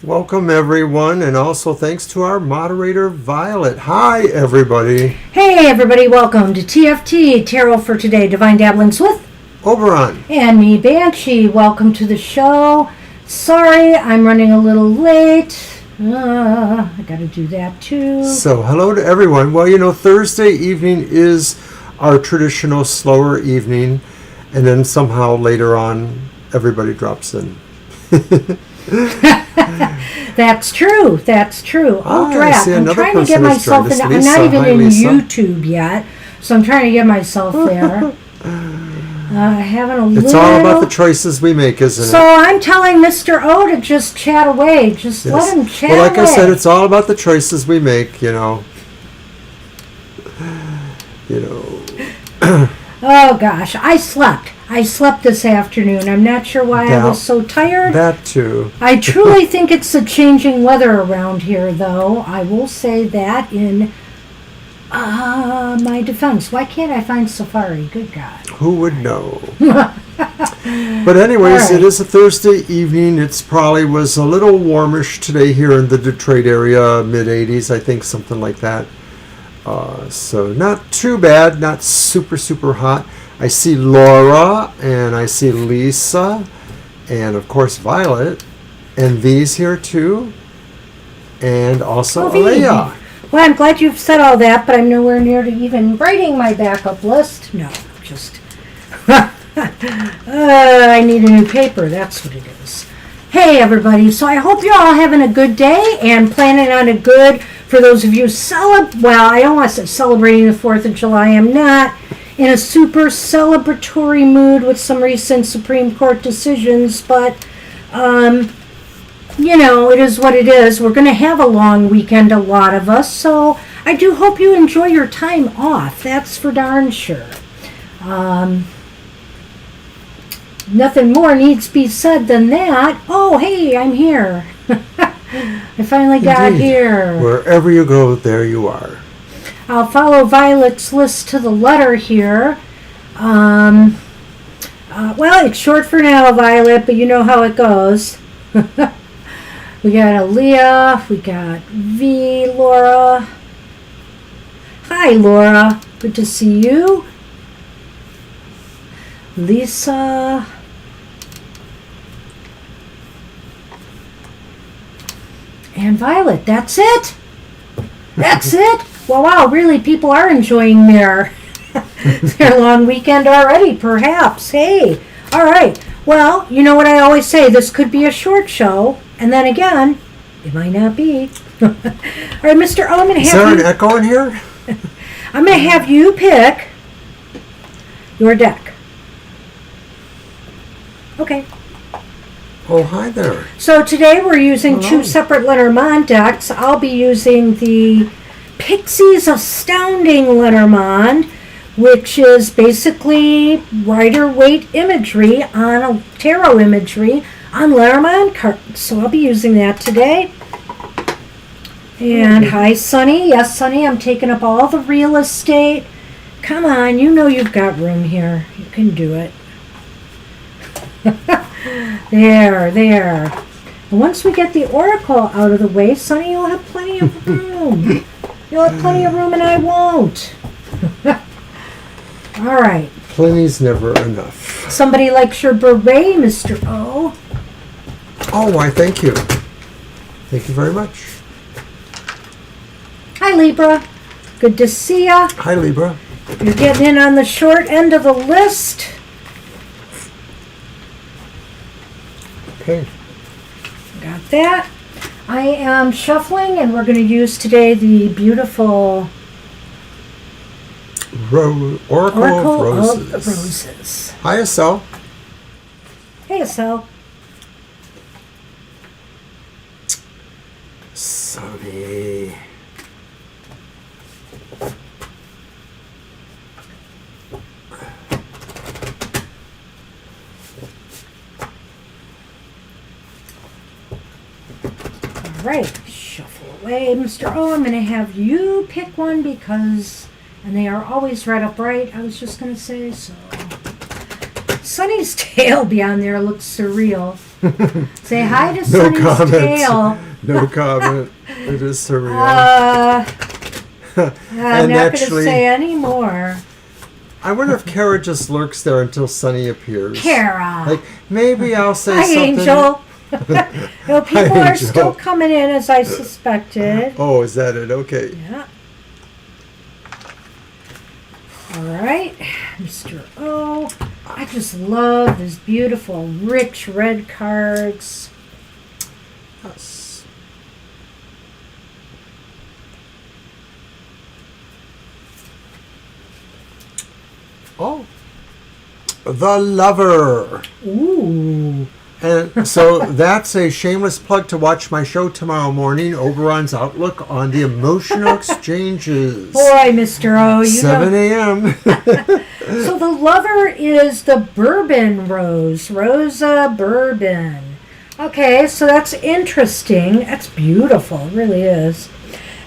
Welcome, everyone, and also thanks to our moderator, Violet. Hi, everybody. Hey, everybody. Welcome to TFT, Tarot for Today, Divine Dabblings with Oberon. and me, Banshee. Welcome to the show. Sorry, I'm running a little late. I got to do that, too. So, hello to everyone. Well, Thursday evening is our traditional slower evening, and then somehow later on, everybody drops in. That's true. That's true. I'll draft. I'm trying to get myself in. I'm not even in YouTube yet, so I'm trying to get myself there. Having a It's all about the choices we make, isn't it? So I'm telling Mr. O to just chat away. Just let him chat away. Well, like I said, it's all about the choices we make, Oh, gosh. I slept this afternoon. I'm not sure why I was so tired. That too. I truly think it's the changing weather around here, though. I will say that in my defense. Why can't I find Safari? Good God. Who would know? But anyways, right. It is a Thursday evening. It's probably was a little warmish today here in the Detroit area, mid-80s, I think, something like that. So not too bad, not super, super hot. I see Laura, and I see Lisa, and of course Violet, and V's here too, and also Alea. Well, I'm glad you've said all that, but I'm nowhere near to even writing my backup list. No, just... I need a new paper, that's what it is. Hey, everybody, so I hope you're all having a good day and planning on a good, for those of you well, I don't want to say celebrating the 4th of July, I'm not in a super celebratory mood with some recent Supreme Court decisions, but, it is what it is. We're going to have a long weekend, a lot of us, so I do hope you enjoy your time off. That's for darn sure. Nothing more needs to be said than that. Oh, hey, I'm here. I finally got here. Wherever you go, there you are. I'll follow Violet's list to the letter here. Well, it's short for now, Violet, but you know how it goes. We got Alea, we got V, Laura. Hi, Laura. Good to see you. Lisa. And Violet. That's it. That's it. Well, wow, really, people are enjoying their long weekend already, perhaps. Hey, all right. Well, you know what I always say, this could be a short show, and then again, it might not be. All right, Mr. O, I'm going to have Is there an echo in here? I'm going to have you pick your deck. Okay. Oh, hi there. So today we're using two separate Lenormand decks. I'll be using the Pixie's Astounding Lenormand, which is basically Rider-Waite imagery on a tarot imagery on Lenormand cards. So I'll be using that today. And hi, Sunny. Yes, Sunny, I'm taking up all the real estate. Come on, you know you've got room here. You can do it. There. And once we get the Oracle out of the way, Sunny, you'll have plenty of room. You'll have plenty of room and I won't. All right. Plenty's never enough. Somebody likes your beret, Mr. O. Oh, why, thank you. Thank you very much. Hi, Libra. Good to see ya. Hi, Libra. You're getting in on the short end of the list. Okay. Got that. I am shuffling, and we're going to use today the beautiful Oracle of Roses. Hi, Estelle. Hey, Estelle. Sunny. All right, shuffle away, Mr. O. I'm going to have you pick one because, and they are always right upright, I was just going to say, so. Sunny's tail beyond there looks surreal. Say hi to No Sunny's comment. tail. No comment. It is surreal. I'm not going to say any more. I wonder if Kara just lurks there until Sunny appears. Kara. Like, maybe I'll say Hi, something. Angel. No, people Hi, are Angel. still coming in as I suspected. Oh, is that it? Okay. Yeah. All right, Mr. O. I just love these beautiful, rich red cards. Yes. Oh. The Lover. Ooh. And so that's a shameless plug to watch my show tomorrow morning, Oberon's Outlook on the Emotional Exchanges. Boy, Mr. O, you 7 know. a.m. So the Lover is the bourbon rose. Rosa bourbon. Okay, so that's interesting. That's beautiful. It really is.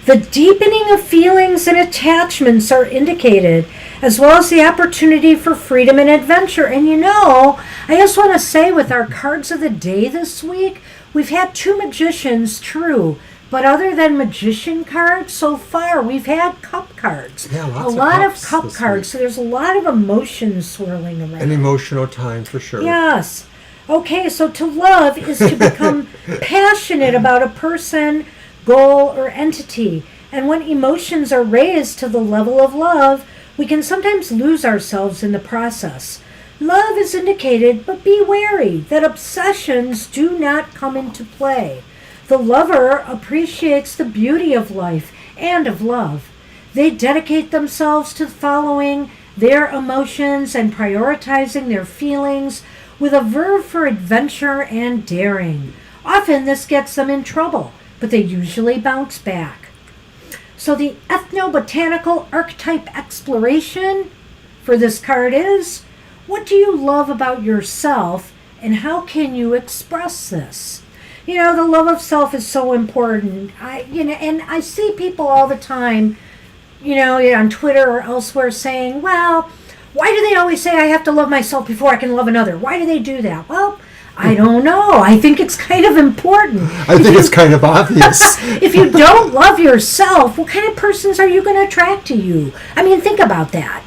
The deepening of feelings and attachments are indicated, as well as the opportunity for freedom and adventure. And you know, I just want to say with our cards of the day this week, we've had 2 magicians, true. But other than magician cards, so far we've had cup cards. Yeah, a lots lot of cups cup this cards. week. So there's a lot of emotions swirling around. An emotional time for sure. Yes. Okay, so to love is to become passionate about a person, goal, or entity. And when emotions are raised to the level of love, we can sometimes lose ourselves in the process. Love is indicated, but be wary that obsessions do not come into play. The lover appreciates the beauty of life and of love. They dedicate themselves to following their emotions and prioritizing their feelings with a verve for adventure and daring. Often this gets them in trouble, but they usually bounce back. So the ethnobotanical archetype exploration for this card is, what do you love about yourself and how can you express this? You know, the love of self is so important. And I see people all the time, on Twitter or elsewhere saying, well, why do they always say I have to love myself before I can love another? Why do they do that? Well, I don't know. I think it's kind of important. I think it's kind of obvious. If you don't love yourself, what kind of persons are you going to attract to you? I mean, think about that,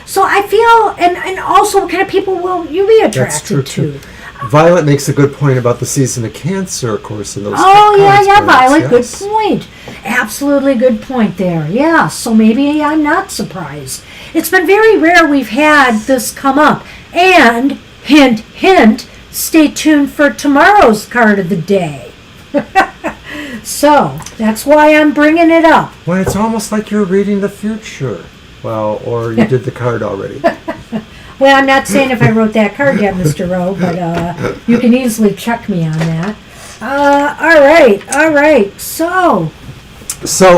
So I feel, and also what kind of people will you be attracted That's true, to? too. Violet makes a good point about the season of Cancer, of course, in those Oh, cards, yeah, perhaps, Violet, yes. good point. Absolutely good point there. Yeah, so maybe I'm not surprised. It's been very rare we've had this come up. And, hint, hint, stay tuned for tomorrow's card of the day. So, that's why I'm bringing it up. Well, it's almost like you're reading the future. Well, or you did the card already. Well, I'm not saying if I wrote that card yet, Mr. Rowe, but you can easily check me on that. All right. So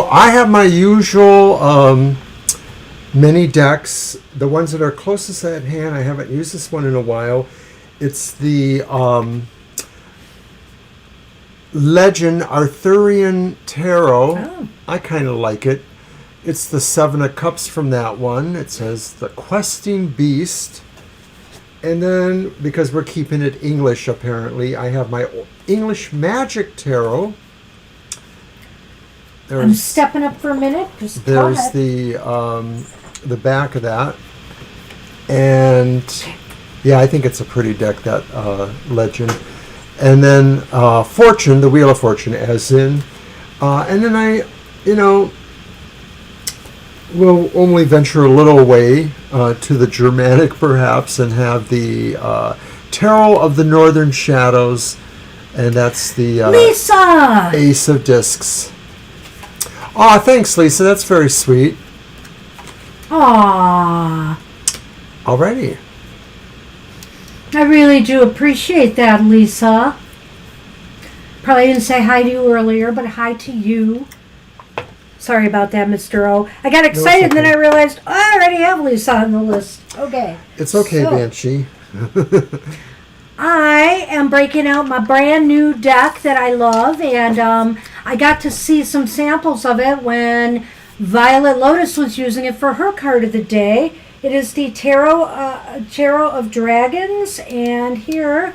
I have my usual mini decks. The ones that are closest at hand, I haven't used this one in a while. It's the Legend Arthurian Tarot. Oh. I kind of like it. It's the 7 of Cups from that one. It says the Questing Beast. And then, because we're keeping it English apparently, I have my English Magic Tarot. I'm stepping up for a minute. Just go There's ahead. the back of that. And yeah, I think it's a pretty deck, that Legend. And then Fortune, the Wheel of Fortune, as in. And then we'll only venture a little way to the Germanic, perhaps, and have the Tarot of the Northern Shadows, and that's the Lisa! Ace of Discs. Aw, thanks, Lisa. That's very sweet. Aww. Alrighty. I really do appreciate that, Lisa. Probably didn't say hi to you earlier, but hi to you. Sorry about that, Mr. O. I got excited and then I realized, I already have Lisa on the list. Okay. It's okay, So, Banshee. I am breaking out my brand new deck that I love, and I got to see some samples of it when Violet Lotus was using it for her card of the day. It is the Tarot of Dragons, and here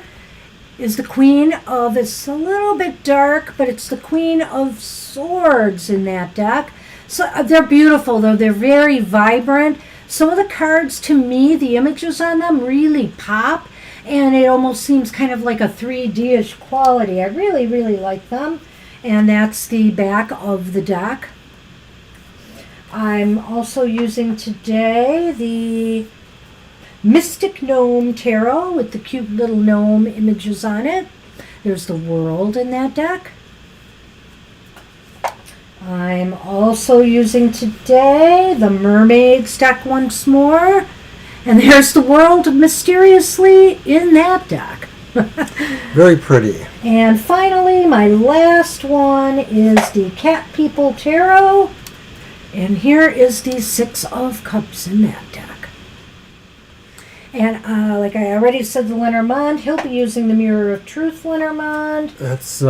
is the Queen of, it's a little bit dark, but it's the Queen of Swords in that deck. So they're beautiful, though. They're very vibrant. Some of the cards, to me, the images on them really pop, and it almost seems kind of like a 3D-ish quality. I really, really like them. And that's the back of the deck. I'm also using today the Mystic Gnome Tarot with the cute little gnome images on it. There's the world in that deck. I'm also using today the Mermaids deck once more. And there's the world mysteriously in that deck. Very pretty. And finally, my last one is the Cat People Tarot. And here is the Six of Cups in that deck. And like I already said, the Lenormand, he'll be using the Mirror of Truth Lenormand. That's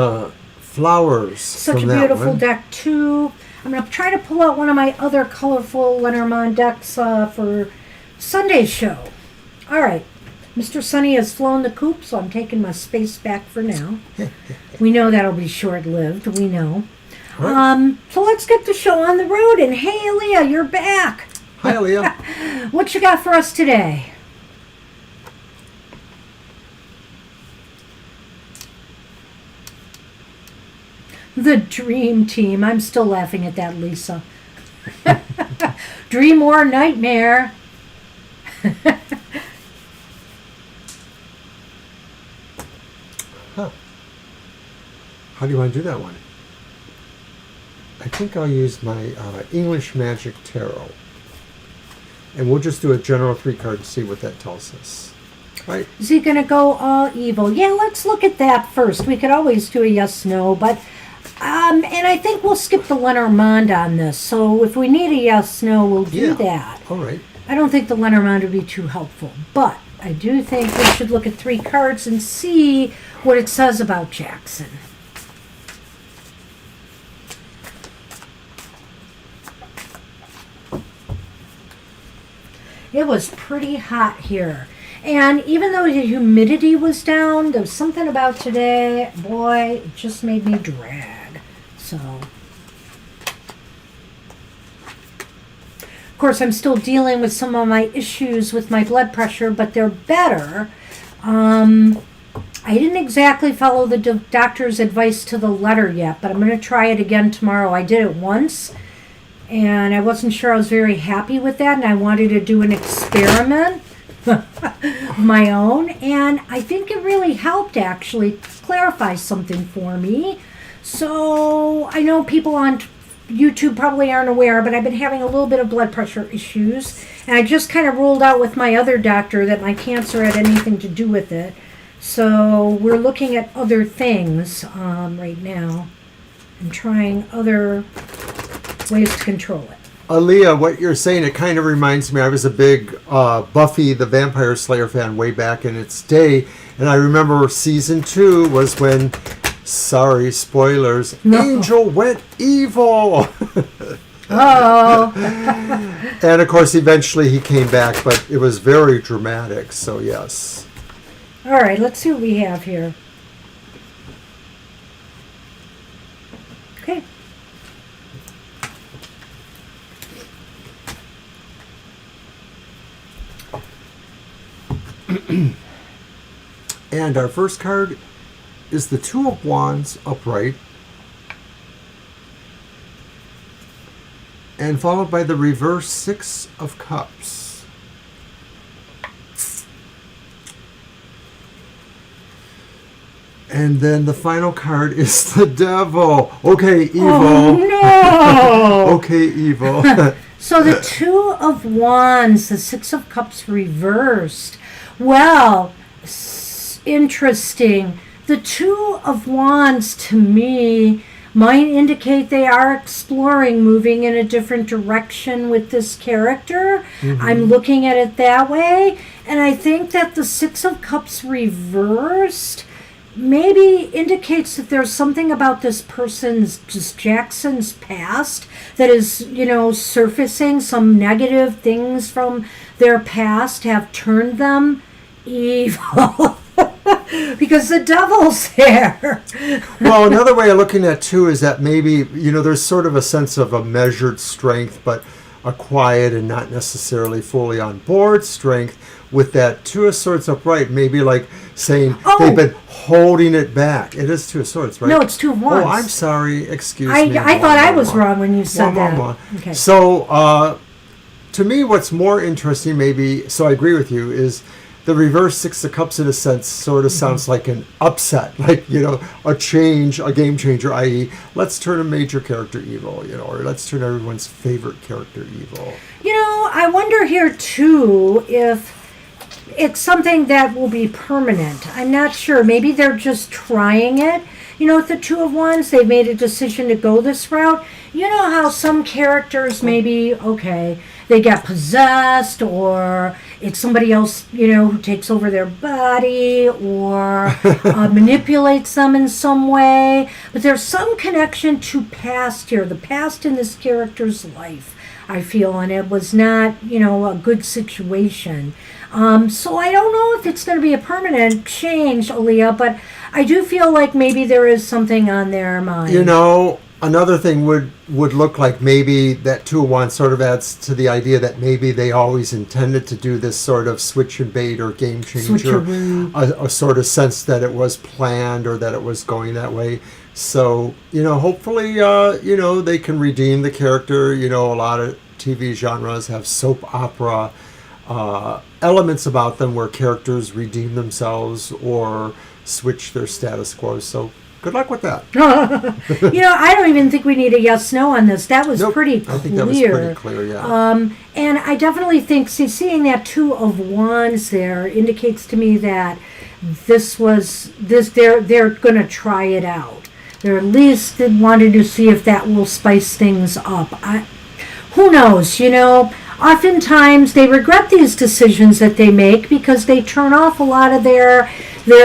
flowers. Such from a that beautiful one. deck, too. I'm going to try to pull out one of my other colorful Lenormand decks for Sunday's show. All right. Mr. Sunny has flown the coop, so I'm taking my space back for now. We know that'll be short-lived. We know. Right. So let's get the show on the road. And hey, Leah, you're back. Hi, Leah. What you got for us today? The Dream Team. I'm still laughing at that, Lisa. Dream or nightmare. Huh. How do you want to do that one? I think I'll use my English Magic Tarot. And we'll just do a general 3-card and see what that tells us. Right? Is he going to go all evil? Yeah, let's look at that first. We could always do a yes-no, but... and I think we'll skip the Lenormand on this. So if we need a yes-no, we'll do that. All right. I don't think the Lenormand would be too helpful, but I do think we should look at 3 cards and see what it says about Jackson. It was pretty hot here. And even though the humidity was down, there was something about today, boy, it just made me drag. So, of course, I'm still dealing with some of my issues with my blood pressure, but they're better. I didn't exactly follow the doctor's advice to the letter yet, but I'm going to try it again tomorrow. I did it once, and I wasn't sure I was very happy with that, and I wanted to do an experiment of my own, and I think it really helped actually clarify something for me. So I know people on YouTube probably aren't aware, but I've been having a little bit of blood pressure issues, and I just kind of ruled out with my other doctor that my cancer had anything to do with it. So we're looking at other things right now and trying other ways to control it. Aaliyah, what you're saying, it kind of reminds me, I was a big Buffy the Vampire Slayer fan way back in its day, and I remember season 2 was when, sorry, spoilers, Angel went evil! Oh! And of course, eventually he came back, but it was very dramatic, so yes. All right, let's see what we have here. Okay. And our first card is the Two of Wands upright, and followed by the reverse Six of Cups. And then the final card is the Devil. Okay, evil. Oh, no! Okay, evil. So the Two of Wands, the Six of Cups reversed. Well, interesting. The Two of Wands, to me, might indicate they are exploring, moving in a different direction with this character. Mm-hmm. I'm looking at it that way. And I think that the Six of Cups reversed maybe indicates that there's something about this person's, just Jackson's past, that is, surfacing. Some negative things from their past have turned them evil. because the devil's there. Well, another way of looking at too is that maybe, there's sort of a sense of a measured strength, but a quiet and not necessarily fully on board strength with that Two of Swords upright. Maybe like saying they've been holding it back. It is Two of Swords, right? No, it's Two of Wands. Oh, I'm sorry. Excuse me. I thought I was wrong when you said that. Okay. So, to me, what's more interesting, maybe, so I agree with you, is the reverse Six of Cups in a sense sort of sounds like an upset, like, a change, a game changer, i.e., let's turn a major character evil, or let's turn everyone's favorite character evil. I wonder here, too, if it's something that will be permanent. I'm not sure. Maybe they're just trying it. With the Two of Wands, they've made a decision to go this route. You know how some characters maybe, they get possessed, or it's somebody else, who takes over their body or manipulates them in some way. But there's some connection to past here, the past in this character's life, I feel, and it was not, a good situation. So I don't know if it's going to be a permanent change, Aaliyah, but I do feel like maybe there is something on their mind. Another thing would look like maybe that Two of Wands sort of adds to the idea that maybe they always intended to do this sort of switch and bait or game changer, a sort of sense that it was planned or that it was going that way. So, hopefully, they can redeem the character. A lot of TV genres have soap opera elements about them where characters redeem themselves or switch their status quo. So good luck with that. I don't even think we need a yes/no on this. That was pretty clear. I think that was pretty clear, yeah. And I definitely think seeing that Two of Wands there indicates to me that they're going to try it out. They're at least wanting to see if that will spice things up. Who knows? Oftentimes they regret these decisions that they make because they turn off a lot of their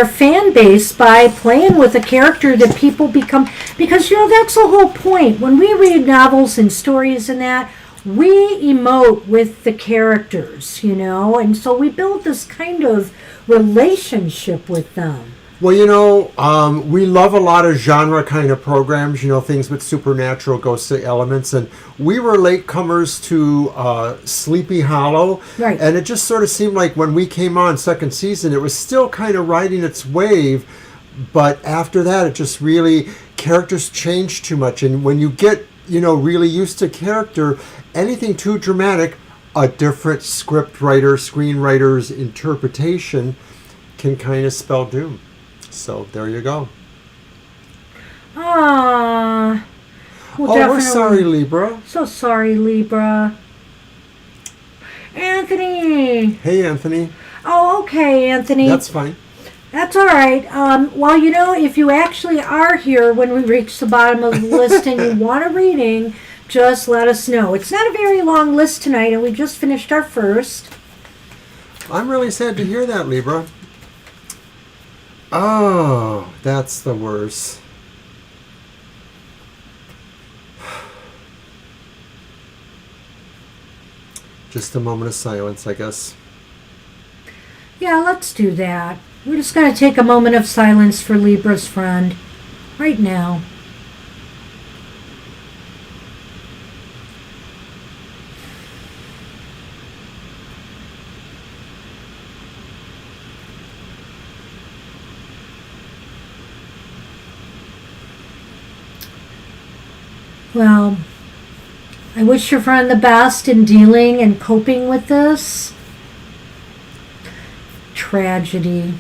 fan base by playing with a character that people become, because that's the whole point. When we read novels and stories and that, we emote with the characters, and so we build this kind of relationship with them. Well, we love a lot of genre kind of programs, things with supernatural ghostly elements. And we were latecomers to Sleepy Hollow. Right. And it just sort of seemed like when we came on second season, it was still kind of riding its wave. But after that, it just really, characters changed too much. And when you get, really used to character, anything too dramatic, a different script writer, screenwriter's interpretation can kind of spell doom. So there you go. Well, we're sorry, Libra. So sorry, Libra. Anthony. Hey, Anthony. Oh, okay, Anthony. That's fine. That's all right. Well, if you actually are here when we reach the bottom of the list and you want a reading, just let us know. It's not a very long list tonight, and we just finished our first. I'm really sad to hear that, Libra. Oh, that's the worst. Just a moment of silence, I guess. Yeah, let's do that. We're just going to take a moment of silence for Libra's friend right now. Well, I wish your friend the best in dealing and coping with this tragedy.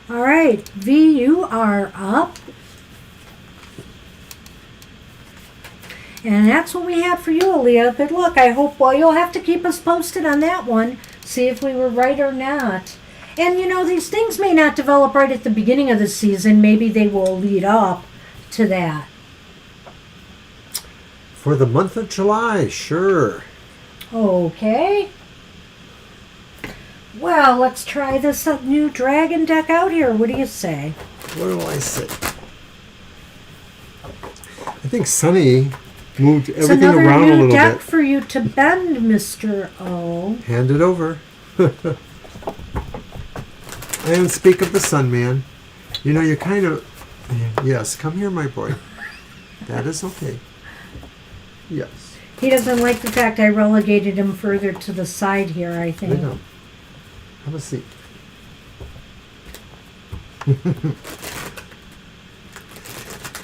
All right, V, you are up. And that's what we have for you, Aaliyah. Good luck. I hope, you'll have to keep us posted on that one. See if we were right or not. And, these things may not develop right at the beginning of the season. Maybe they will lead up to that. For the month of July, sure. Okay. Well, let's try this new dragon deck out here. What do you say? What do I say? I think Sunny moved everything around a little bit. It's another new deck for you to bend, Mr. O. Hand it over. And speak of the sun, man. You know, you kind of... Yes, come here, my boy. That is okay. Yes. He doesn't like the fact I relegated him further to the side here, I think. I know. Have a seat.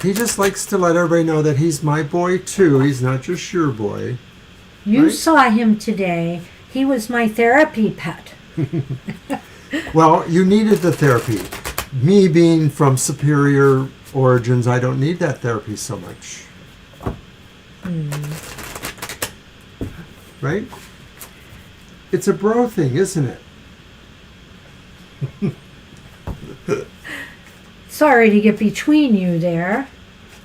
He just likes to let everybody know that he's my boy, too. He's not just your boy. You right? saw him today. He was my therapy pet. Well, you needed the therapy. Me being from superior origins, I don't need that therapy so much. Right? It's a bro thing, isn't it? Sorry to get between you there.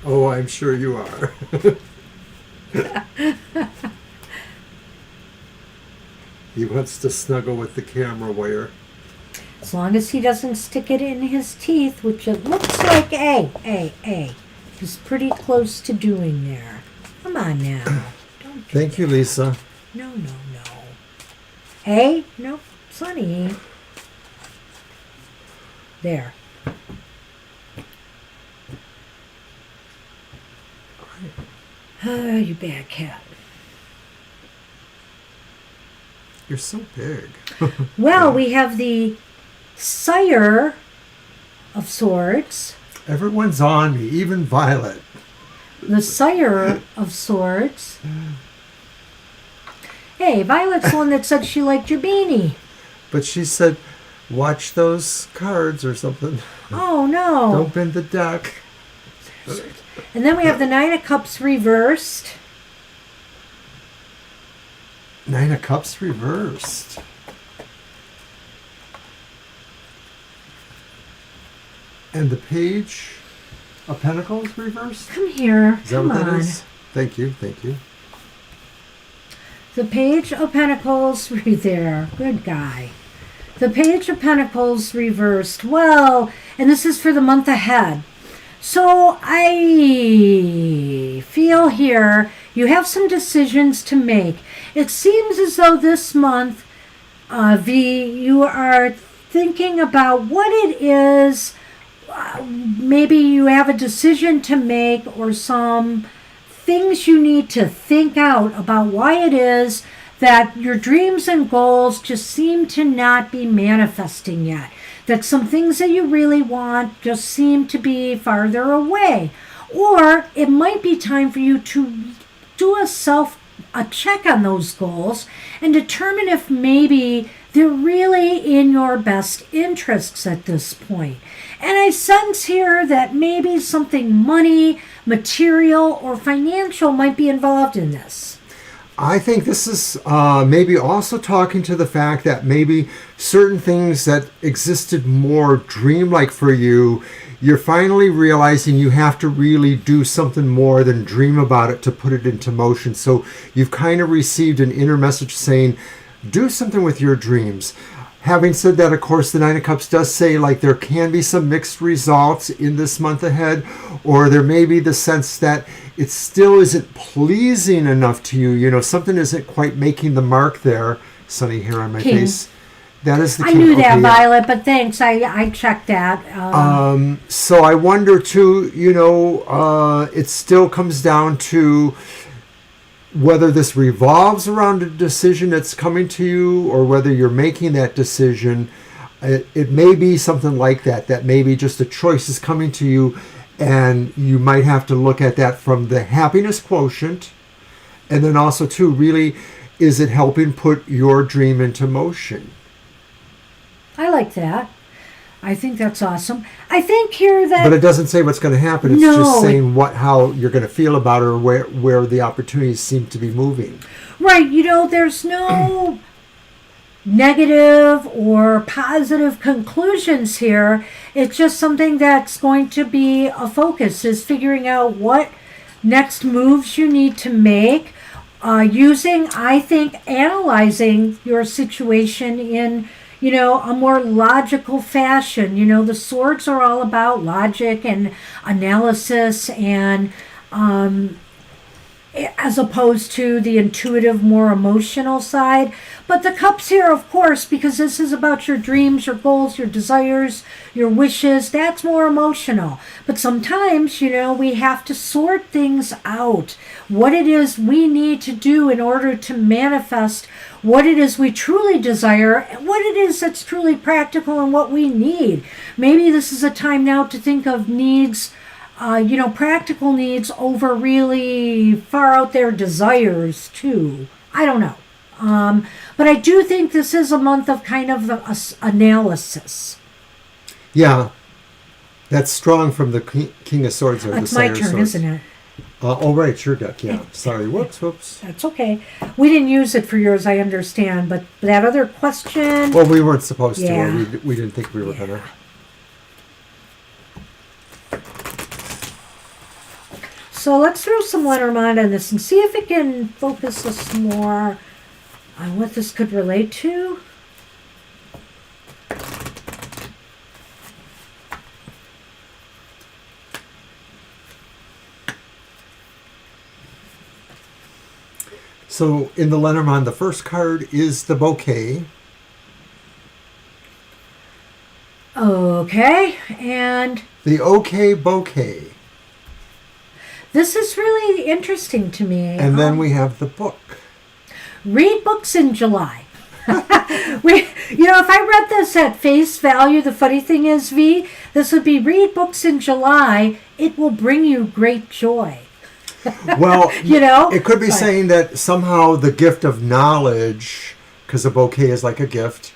Oh, I'm sure you are. He wants to snuggle with the camera wire. As long as he doesn't stick it in his teeth, which it looks like he's pretty close to doing there. Come on now. Don't do Thank you, Lisa. No. Hey? No, Sonny. There. Oh, you bad cat. You're so big. Well, we have the Sire of Swords. Everyone's on me, even Violet. The Sire of Swords. Hey, Violet's the one that said she liked your beanie. But she said, watch those cards or something. Oh, no. Don't bend the deck. And then we have the Nine of Cups reversed. Nine of Cups reversed. And the Page of Pentacles reversed? Come here. Is that Come what that on. is? Thank you. The Page of Pentacles there. Good guy. The Page of Pentacles reversed. Well, and this is for the month ahead. So I feel here you have some decisions to make. It seems as though this month, V, you are thinking about what it is. Maybe you have a decision to make or some things you need to think out about why it is that your dreams and goals just seem to not be manifesting yet. That some things that you really want just seem to be farther away. Or it might be time for you to do a check on those goals and determine if maybe they're really in your best interests at this point. And I sense here that maybe something money, material, or financial might be involved in this. I think this is maybe also talking to the fact that maybe certain things that existed more dreamlike for you, you're finally realizing you have to really do something more than dream about it to put it into motion. So you've kind of received an inner message saying, do something with your dreams. Having said that, of course, the Nine of Cups does say like there can be some mixed results in this month ahead, or there may be the sense that it still isn't pleasing enough to you. You know, something isn't quite making the mark there. Sunny hair on my face. That is the I King. knew that, Okay, yeah. Violet, but thanks. I checked that. So I wonder too, you know, it still comes down to whether this revolves around a decision that's coming to you or whether you're making that decision. It may be something like that, that maybe just a choice is coming to you and you might have to look at that from the happiness quotient. And then also too, really, is it helping put your dream into motion? I like that. I think that's awesome. I think here that... But it doesn't say what's going to happen. It's just saying how you're going to feel about it or where the opportunities seem to be moving. Right. You know, there's no negative or positive conclusions here. It's just something that's going to be a focus, is figuring out what next moves you need to make, analyzing your situation in, you know, a more logical fashion. You know, the swords are all about logic and analysis and as opposed to the intuitive, more emotional side. But the cups here, of course, because this is about your dreams, your goals, your desires, your wishes, that's more emotional. But sometimes, we have to sort things out. What it is we need to do in order to manifest what it is we truly desire, and what it is that's truly practical and what we need. Maybe this is a time now to think of needs, practical needs over really far out there desires too. I don't know. But I do think this is a month of kind of analysis. Yeah. That's strong from the King of Swords or That's the Sire my of turn, Swords. isn't it? Oh, right, your deck, yeah. Sorry, whoops. That's okay. We didn't use it for yours, I understand. But that other question... Well, we weren't supposed to, Yeah. or we didn't think we were going to. So let's throw some Lenormand on this and see if it can focus us more on what this could relate to. So in the Lenormand, the first card is the bouquet. Okay, and... The OK bouquet. This is really interesting to me. And then we have the book. Read books in July. If I read this at face value, the funny thing is, V, this would be read books in July. It will bring you great joy. Well, it could be Right. saying that somehow the gift of knowledge, because a bouquet is like a gift,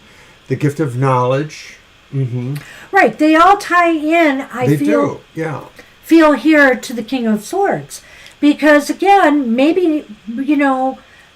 the gift of knowledge. Mm-hmm. Right, they all tie in, They do, yeah. feel here to the King of Swords. Because again, maybe,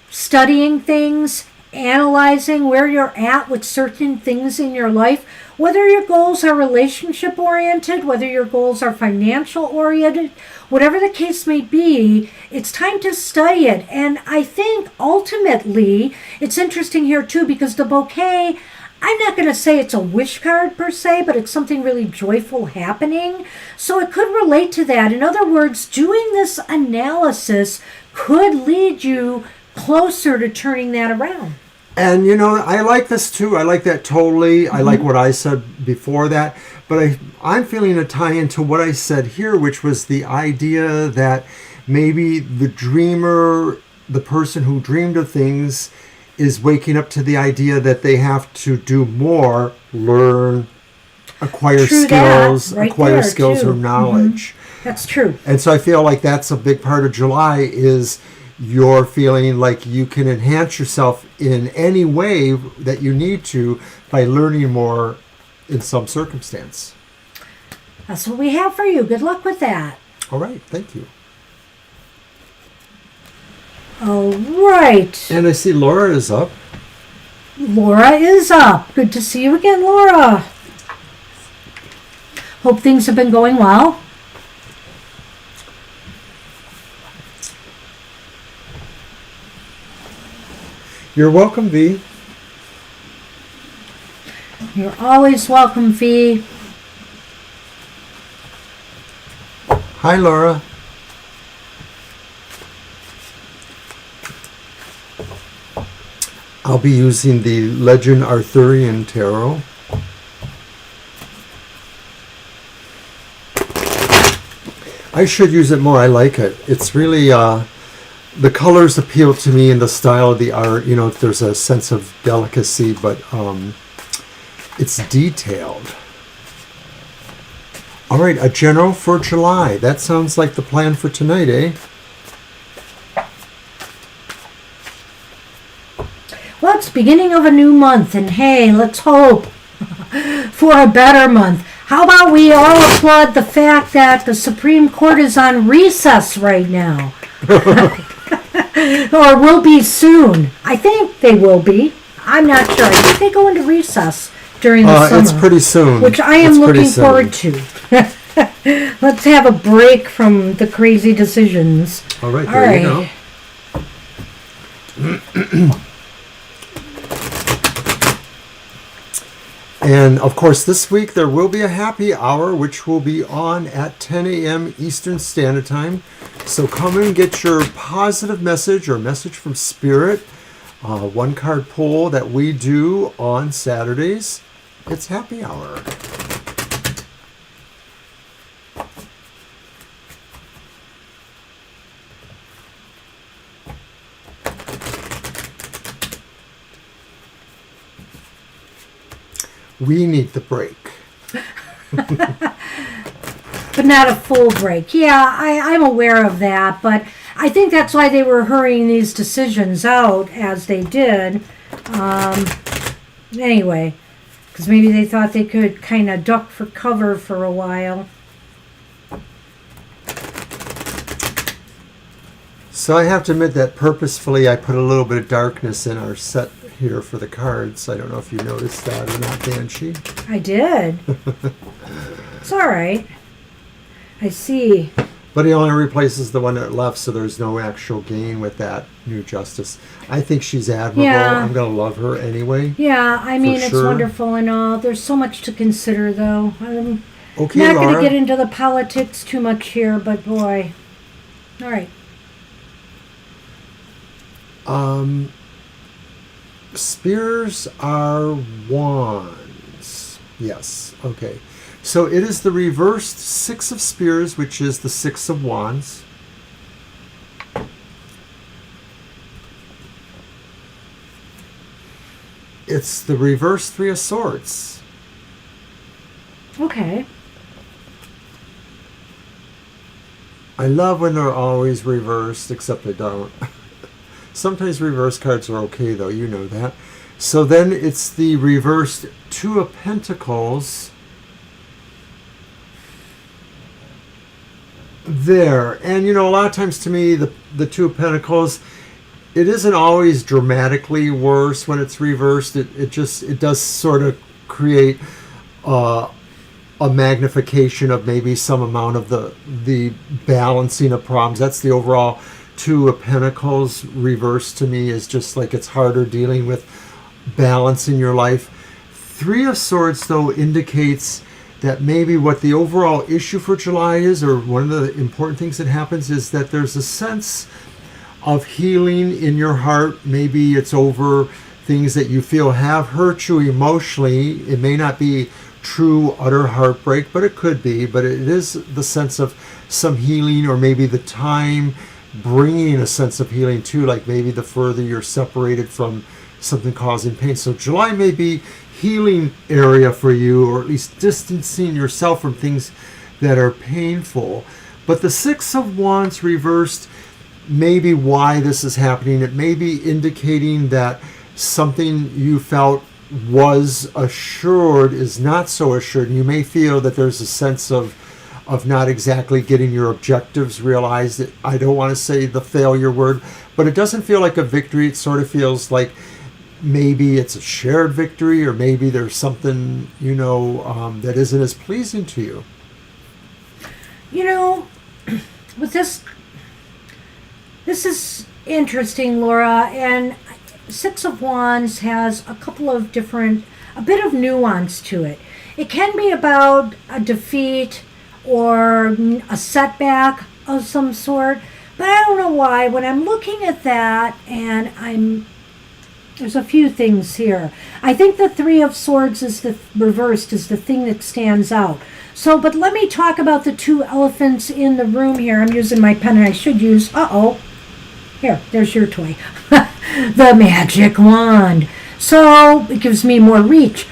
studying things, analyzing where you're at with certain things in your life, whether your goals are relationship oriented, whether your goals are financial oriented, whatever the case may be, it's time to study it. And I think ultimately, it's interesting here too, because the bouquet, I'm not going to say it's a wish card per se, but it's something really joyful happening. So it could relate to that. In other words, doing this analysis could lead you closer to turning that around. And, I like this too. I like that totally. I like what I said before that. But I'm feeling a tie into what I said here, which was the idea that maybe the dreamer, the person who dreamed of things, is waking up to the idea that they have to do more, learn, acquire True skills, that, right acquire there, skills too. or knowledge. That's true. And so I feel like that's a big part of July is you're feeling like you can enhance yourself in any way that you need to by learning more in some circumstance. That's what we have for you. Good luck with that. All right, thank you. All right. And I see Laura is up. Laura is up. Good to see you again, Laura. Hope things have been going well. You're welcome, V. You're always welcome, Fee. Hi, Laura. I'll be using the Legend Arthurian Tarot. I should use it more. I like it. It's really, the colors appeal to me and the style of the art. There's a sense of delicacy, but it's detailed. All right, a general for July. That sounds like the plan for tonight, eh? Well, it's beginning of a new month, and hey, let's hope for a better month. How about we all applaud the fact that the Supreme Court is on recess right now? Or will be soon. I think they will be. I'm not sure. I think they go into recess during the summer. It's pretty soon. Which I am looking forward to. Let's have a break from the crazy decisions. All right, there you go. And, of course, this week there will be a happy hour, which will be on at 10 a.m. Eastern Standard Time. So come and get your positive message or message from Spirit. One card pull that we do on Saturdays. It's happy hour. We need the break. But not a full break. Yeah, I'm aware of that, but I think that's why they were hurrying these decisions out as they did. Anyway, because maybe they thought they could kind of duck for cover for a while. So I have to admit that purposefully I put a little bit of darkness in our set here for the cards. I don't know if you noticed that or not, Banshee. I did. It's all right. I see. But he only replaces the one that left, so there's no actual gain with that new Justice. I think she's admirable. Yeah. I'm going to love her anyway. Yeah, I mean, it's sure. wonderful and all. There's so much to consider, though. I'm Okay, not going to Laura. get into the politics too much here, but boy. All right. Spears are wands. Yes, okay. So it is the reversed Six of Spears, which is the Six of Wands. It's the reversed Three of Swords. Okay. I love when they're always reversed, except they don't. Sometimes reverse cards are okay, though. You know that. So then it's the reversed Two of Pentacles. There. And, you know, a lot of times to me, the Two of Pentacles, it isn't always dramatically worse when it's reversed. It does sort of create a magnification of maybe some amount of the balancing of problems. That's the overall Two of Pentacles reversed to me is just like it's harder dealing with balancing your life. Three of Swords, though, indicates that maybe what the overall issue for July is, or one of the important things that happens, is that there's a sense of healing in your heart. Maybe it's over things that you feel have hurt you emotionally. It may not be true, utter heartbreak, but it could be. But it is the sense of some healing, or maybe the time bringing a sense of healing too, like maybe the further you're separated from something causing pain. So July may be healing area for you, or at least distancing yourself from things that are painful. But the Six of Wands reversed may be why this is happening. It may be indicating that something you felt was assured is not so assured. You may feel that there's a sense of not exactly getting your objectives realized. I don't want to say the failure word, but it doesn't feel like a victory. It sort of feels like maybe it's a shared victory, or maybe there's something, that isn't as pleasing to you. With this is interesting, Laura, and Six of Wands has a bit of nuance to it. It can be about a defeat or a setback of some sort, but I don't know why. When I'm looking at that, and there's a few things here. I think the Three of Swords is the reversed is the thing that stands out. So, but let me talk about the two elephants in the room here. I'm using my pen, and I should use, here, there's your toy. The magic wand. So, it gives me more reach.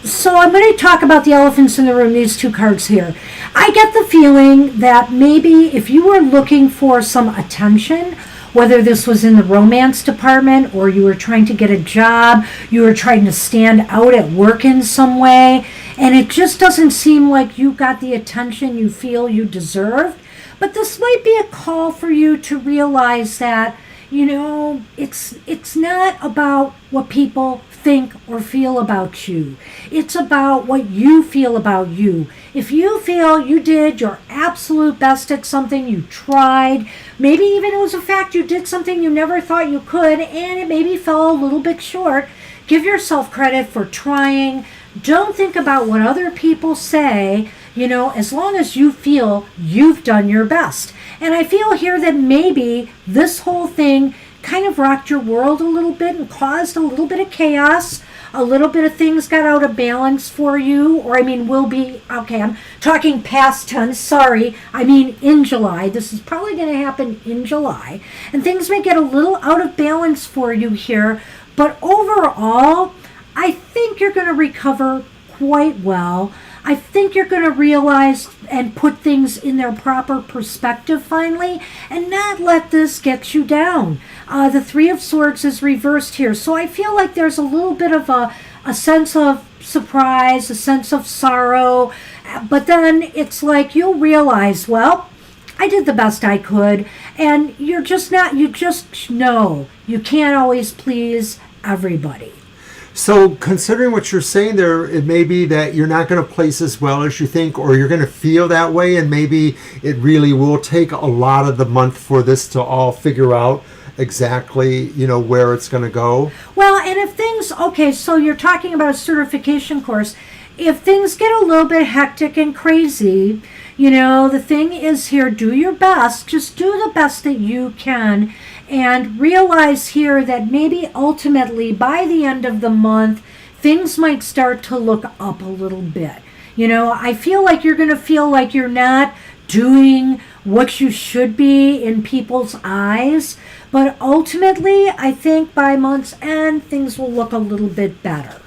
So I'm going to talk about the elephants in the room, these two cards here. I get the feeling that maybe if you were looking for some attention, whether this was in the romance department, or you were trying to get a job, you were trying to stand out at work in some way, and it just doesn't seem like you got the attention you feel you deserved. But this might be a call for you to realize that, it's not about what people think or feel about you. It's about what you feel about you. If you feel you did your absolute best at something, you tried, maybe even it was a fact you did something you never thought you could, and it maybe fell a little bit short, give yourself credit for trying. Don't think about what other people say. as long as you feel you've done your best. And I feel here that maybe this whole thing kind of rocked your world a little bit and caused a little bit of chaos. A little bit of things got out of balance for you, or will be, okay, I'm talking past tense, sorry. I mean in July. This is probably going to happen in July. And things may get a little out of balance for you here, but overall, I think you're going to recover quite well. I think you're going to realize and put things in their proper perspective finally and not let this get you down. The Three of Swords is reversed here. So I feel like there's a little bit of a sense of surprise, a sense of sorrow. But then it's like you'll realize, well, I did the best I could. And you just know you can't always please everybody. So considering what you're saying there, it may be that you're not going to place as well as you think, or you're going to feel that way, and maybe it really will take a lot of the month for this to all figure out exactly, where it's going to go. Well, and if things, okay, so you're talking about a certification course. If things get a little bit hectic and crazy, the thing is here, do your best. Just do the best that you can. And realize here that maybe ultimately by the end of the month, things might start to look up a little bit. I feel like you're going to feel like you're not doing what you should be in people's eyes. But ultimately, I think by month's end, things will look a little bit better.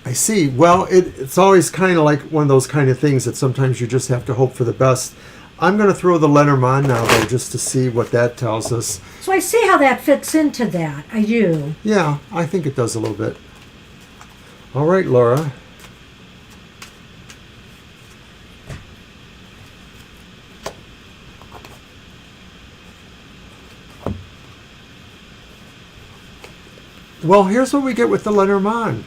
I see. Well, it's always kind of like one of those kind of things that sometimes you just have to hope for the best. I'm going to throw the Lenormand now, though, just to see what that tells us. So I see how that fits into that. I do. Yeah, I think it does a little bit. All right, Laura. Well, here's what we get with the Lenormand.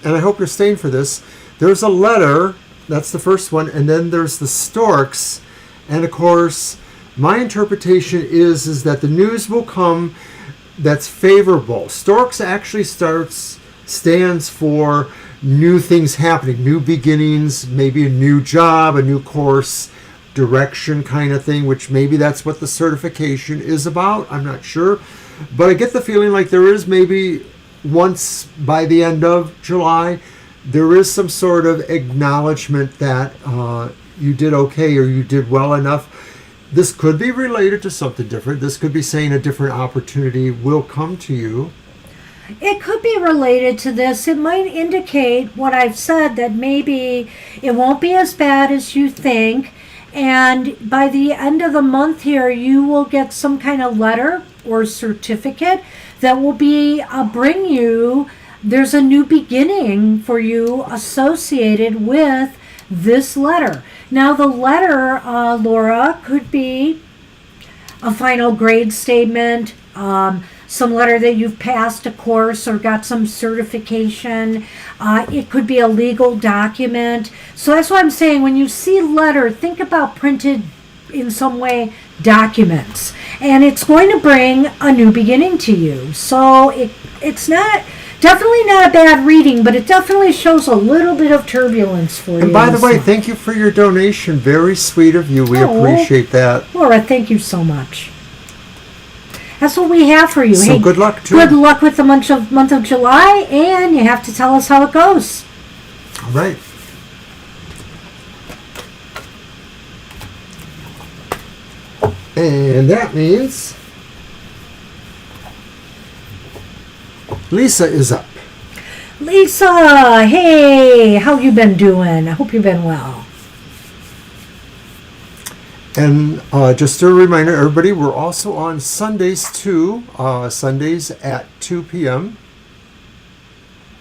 And I hope you're staying for this. There's a letter. That's the first one. And then there's the storks. And of course, my interpretation is that the news will come that's favorable. Storks actually stands for new things happening, new beginnings, maybe a new job, a new course, direction kind of thing, which maybe that's what the certification is about. I'm not sure. But I get the feeling like there is maybe once by the end of July, there is some sort of acknowledgement that you did okay or you did well enough. This could be related to something different. This could be saying a different opportunity will come to you. It could be related to this. It might indicate what I've said, that maybe it won't be as bad as you think. And by the end of the month here, you will get some kind of letter or certificate that will bring you, there's a new beginning for you associated with this letter. Now the letter, Laura, could be a final grade statement, some letter that you've passed a course or got some certification. It could be a legal document. So that's what I'm saying. When you see letter, think about printed in some way documents. And it's going to bring a new beginning to you. So it's definitely not a bad reading, but it definitely shows a little bit of turbulence for you. And by the way, thank you for your donation. Very sweet of you. We appreciate that. Laura, thank you so much. That's what we have for you. So hey, good luck, too. Good luck with the month of July, and you have to tell us how it goes. All right. And that means Lisa is up. Lisa, hey, how you been doing? I hope you've been well. And just a reminder, everybody, we're also on Sundays too. Sundays at 2 p.m.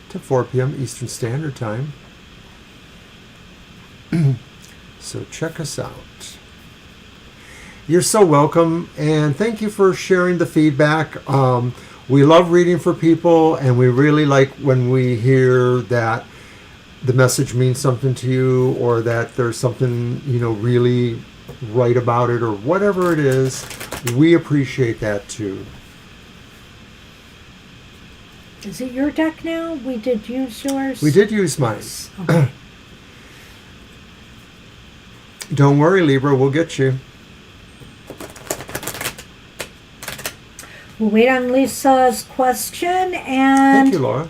to 4 p.m. Eastern Standard Time. So check us out. You're so welcome, and thank you for sharing the feedback. We love reading for people, and we really like when we hear that the message means something to you, or that there's something, really right about it, or whatever it is. We appreciate that too. Is it your deck now? We did use yours? We did use mine. Okay. Don't worry, Libra, we'll get you. We'll wait on Lisa's question Thank and... you, Laura.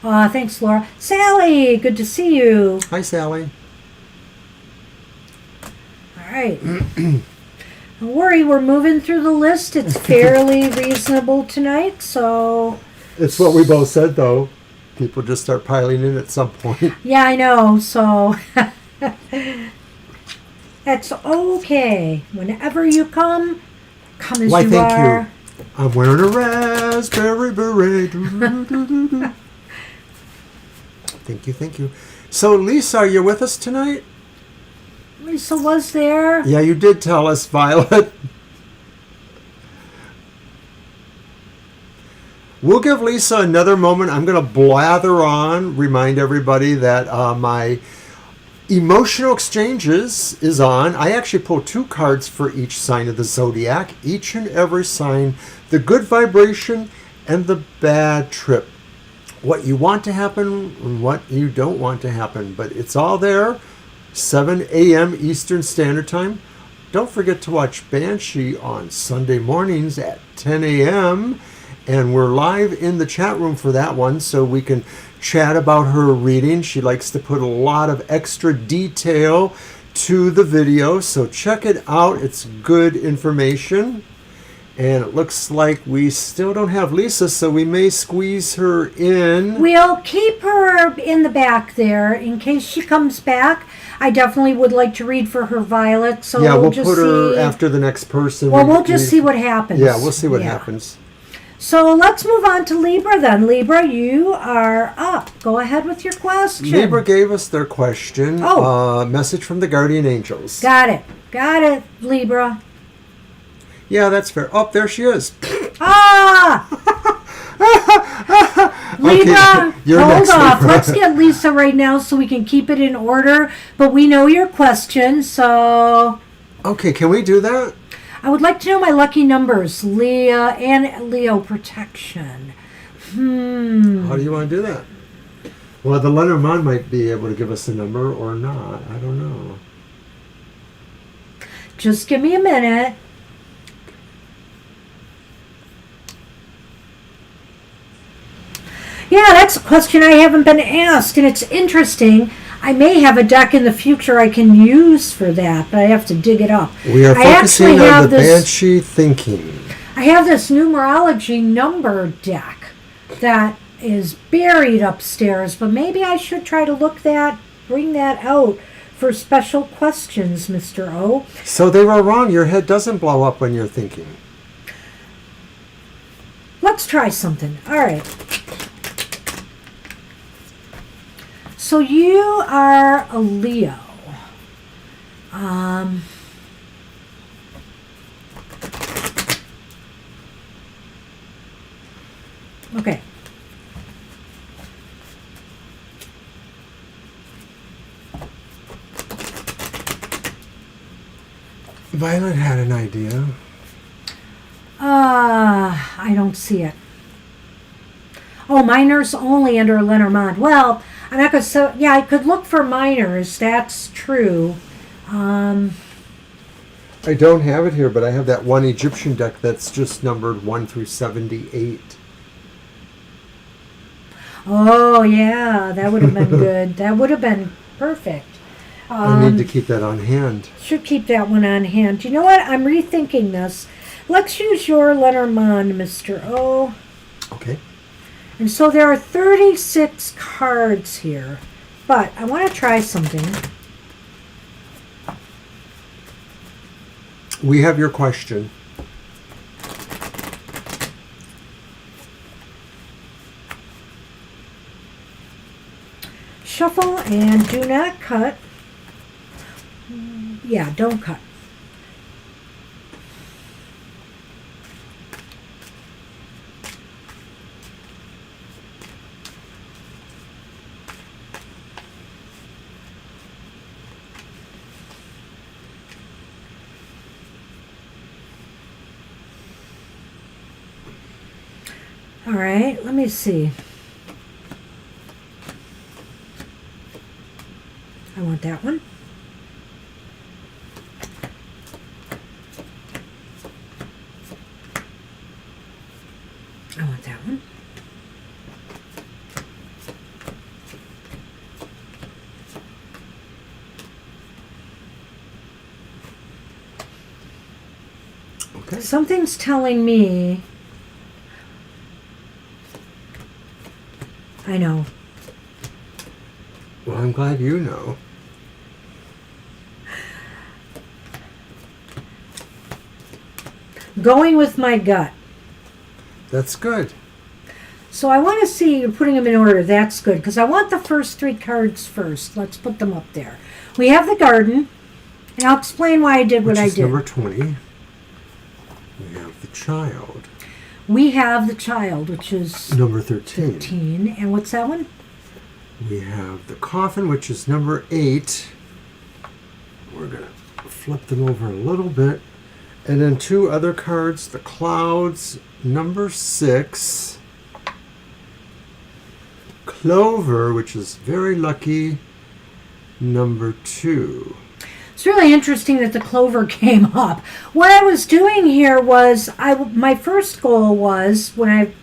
Thanks, Laura. Sally, good to see you. Hi, Sally. All right. Don't worry, we're moving through the list. It's fairly reasonable tonight, so... It's what we both said, though. People just start piling in at some point. Yeah, I know, so... That's okay. Whenever you come as Why, you thank are. you. I'm wearing a raspberry beret. Thank you, thank you. So, Lisa, are you with us tonight? Lisa was there. Yeah, you did tell us, Violet. We'll give Lisa another moment. I'm going to blather on, remind everybody that my Emotional Exchanges is on. I actually pull 2 cards for each sign of the zodiac. Each and every sign, the good vibration and the bad trip. What you want to happen and what you don't want to happen. But it's all there. 7 a.m. Eastern Standard Time. Don't forget to watch Banshee on Sunday mornings at 10 a.m. And we're live in the chat room for that one, so we can chat about her reading. She likes to put a lot of extra detail to the video, so check it out. It's good information. And it looks like we still don't have Lisa, so we may squeeze her in. We'll keep her in the back there in case she comes back. I definitely would like to read for her, Violet, so Yeah, we'll just put her see. after the next person. Well, we'll just see what happens. Yeah, we'll see what happens. So let's move on to Libra then. Libra, you are up. Go ahead with your question. Libra gave us their question. Message from the Guardian Angels. Got it, Libra. Yeah, that's fair. Oh, there she is. Ah! Libra, Okay, you're hold next, off. Libra. Let's get Lisa right now so we can keep it in order. But we know your question, so... Okay, can we do that? I would like to know my lucky numbers, Leah and Leo protection. How do you want to do that? Well, the Lenormand might be able to give us a number or not. I don't know. Just give me a minute. Yeah, that's a question I haven't been asked, and it's interesting. I may have a deck in the future I can use for that, but I have to dig it up. We are focusing on the Banshee thinking. I have this numerology number deck that is buried upstairs, but maybe I should try to bring that out for special questions, Mr. O. So they were wrong. Your head doesn't blow up when you're thinking. Let's try something. All right. So you are a Leo. Okay. Violet had an idea. I don't see it. Oh, minors only under Lenormand. Well, I'm not going to. Yeah, I could look for minors. That's true. I don't have it here, but I have that one Egyptian deck that's just numbered 1 through 78. Oh, yeah, that would have been good. That would have been perfect. I need to keep that on hand. Should keep that one on hand. You know what? I'm rethinking this. Let's use your Lenormand, Mr. O. Okay. And so there are 36 cards here. But I want to try something. We have your question. Shuffle and do not cut. Yeah, don't cut. All right, let me see. want that one. I want that one. Okay. Something's telling me. I know. Well, I'm glad you know. Going with my gut. That's good. So I want to see you're putting them in order. That's good because I want the first 3 cards first. Let's put them up there. We have the garden, and I'll explain why I did what I Which is did. number 20. We have the child. We have the child, which is Number 13. 15. And what's that one? We have the coffin, which is number 8. We're going to flip them over a little bit. And then 2 other cards, the clouds, number 6. Clover, which is very lucky, number 2. It's really interesting that the clover came up. What I was doing here was, my first goal was when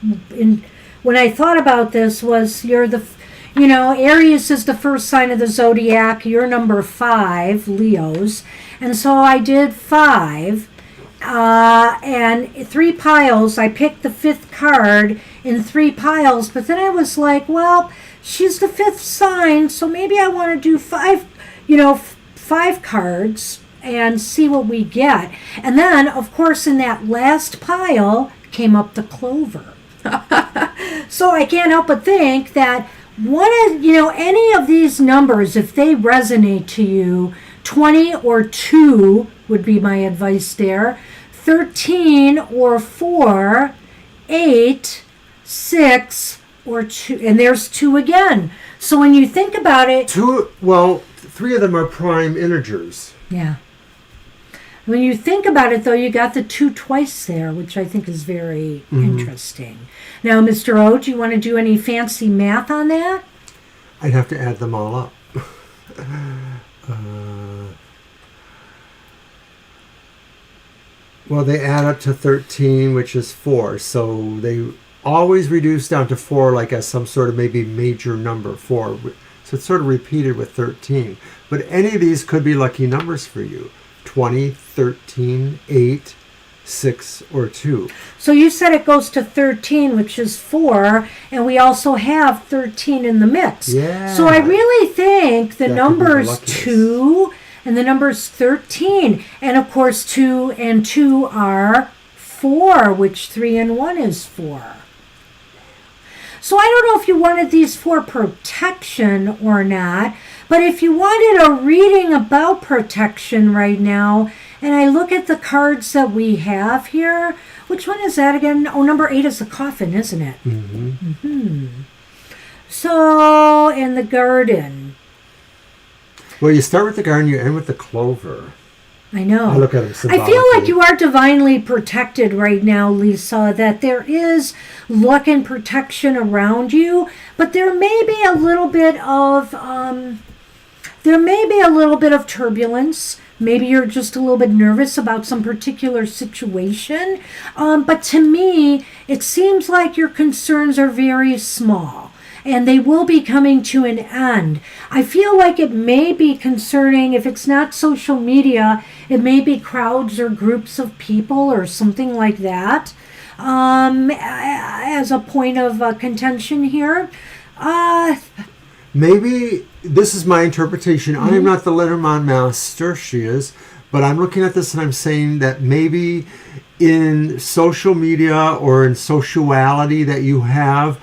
I thought about this was Aries is the first sign of the zodiac. You're number 5, Leos, and so I did 5. And 3 piles. I picked the 5th card in 3 piles, but then I was like, well, she's the 5th sign, so maybe I want to do 5 cards and see what we get. And then, of course, in that last pile came up the clover. So I can't help but think that any of these numbers, if they resonate to you, 20 or 2 would be my advice there. 13 or 4, 8, 6 or 2, and there's 2 again. So when you think about it, 3 of them are prime integers. Yeah. When you think about it, though, you got the 2 twice there, which I think is very interesting. Now, Mr. O, do you want to do any fancy math on that? I'd have to add them all up. Well, they add up to 13, which is 4. So they always reduce down to 4, like as some sort of maybe major number, 4. So it's sort of repeated with 13. But any of these could be lucky numbers for you. 20, 13, 8, 6, or 2. So you said it goes to 13, which is 4, and we also have 13 in the mix. Yeah. So I really think the That numbers could be the luckiest. 2 and the numbers 13. And of course 2 and 2 are 4, which 3 and 1 is 4. So I don't know if you wanted these for protection or not, but if you wanted a reading about protection right now, and I look at the cards that we have here, which one is that again? Oh, number 8 is the coffin, isn't it? So, in the garden. Well, you start with the garden, you end with the clover. I know. I look at them I symbolically. feel like you are divinely protected right now, Lisa, that there is luck and protection around you, but there may be a little bit of turbulence. Maybe you're just a little bit nervous about some particular situation. But to me, it seems like your concerns are very small, and they will be coming to an end. I feel like it may be concerning, if it's not social media, it may be crowds or groups of people or something like that, as a point of contention here. Maybe, this is my interpretation. I am not the Lenormand master, she is, but I'm looking at this and I'm saying that maybe in social media or in sociality that you have,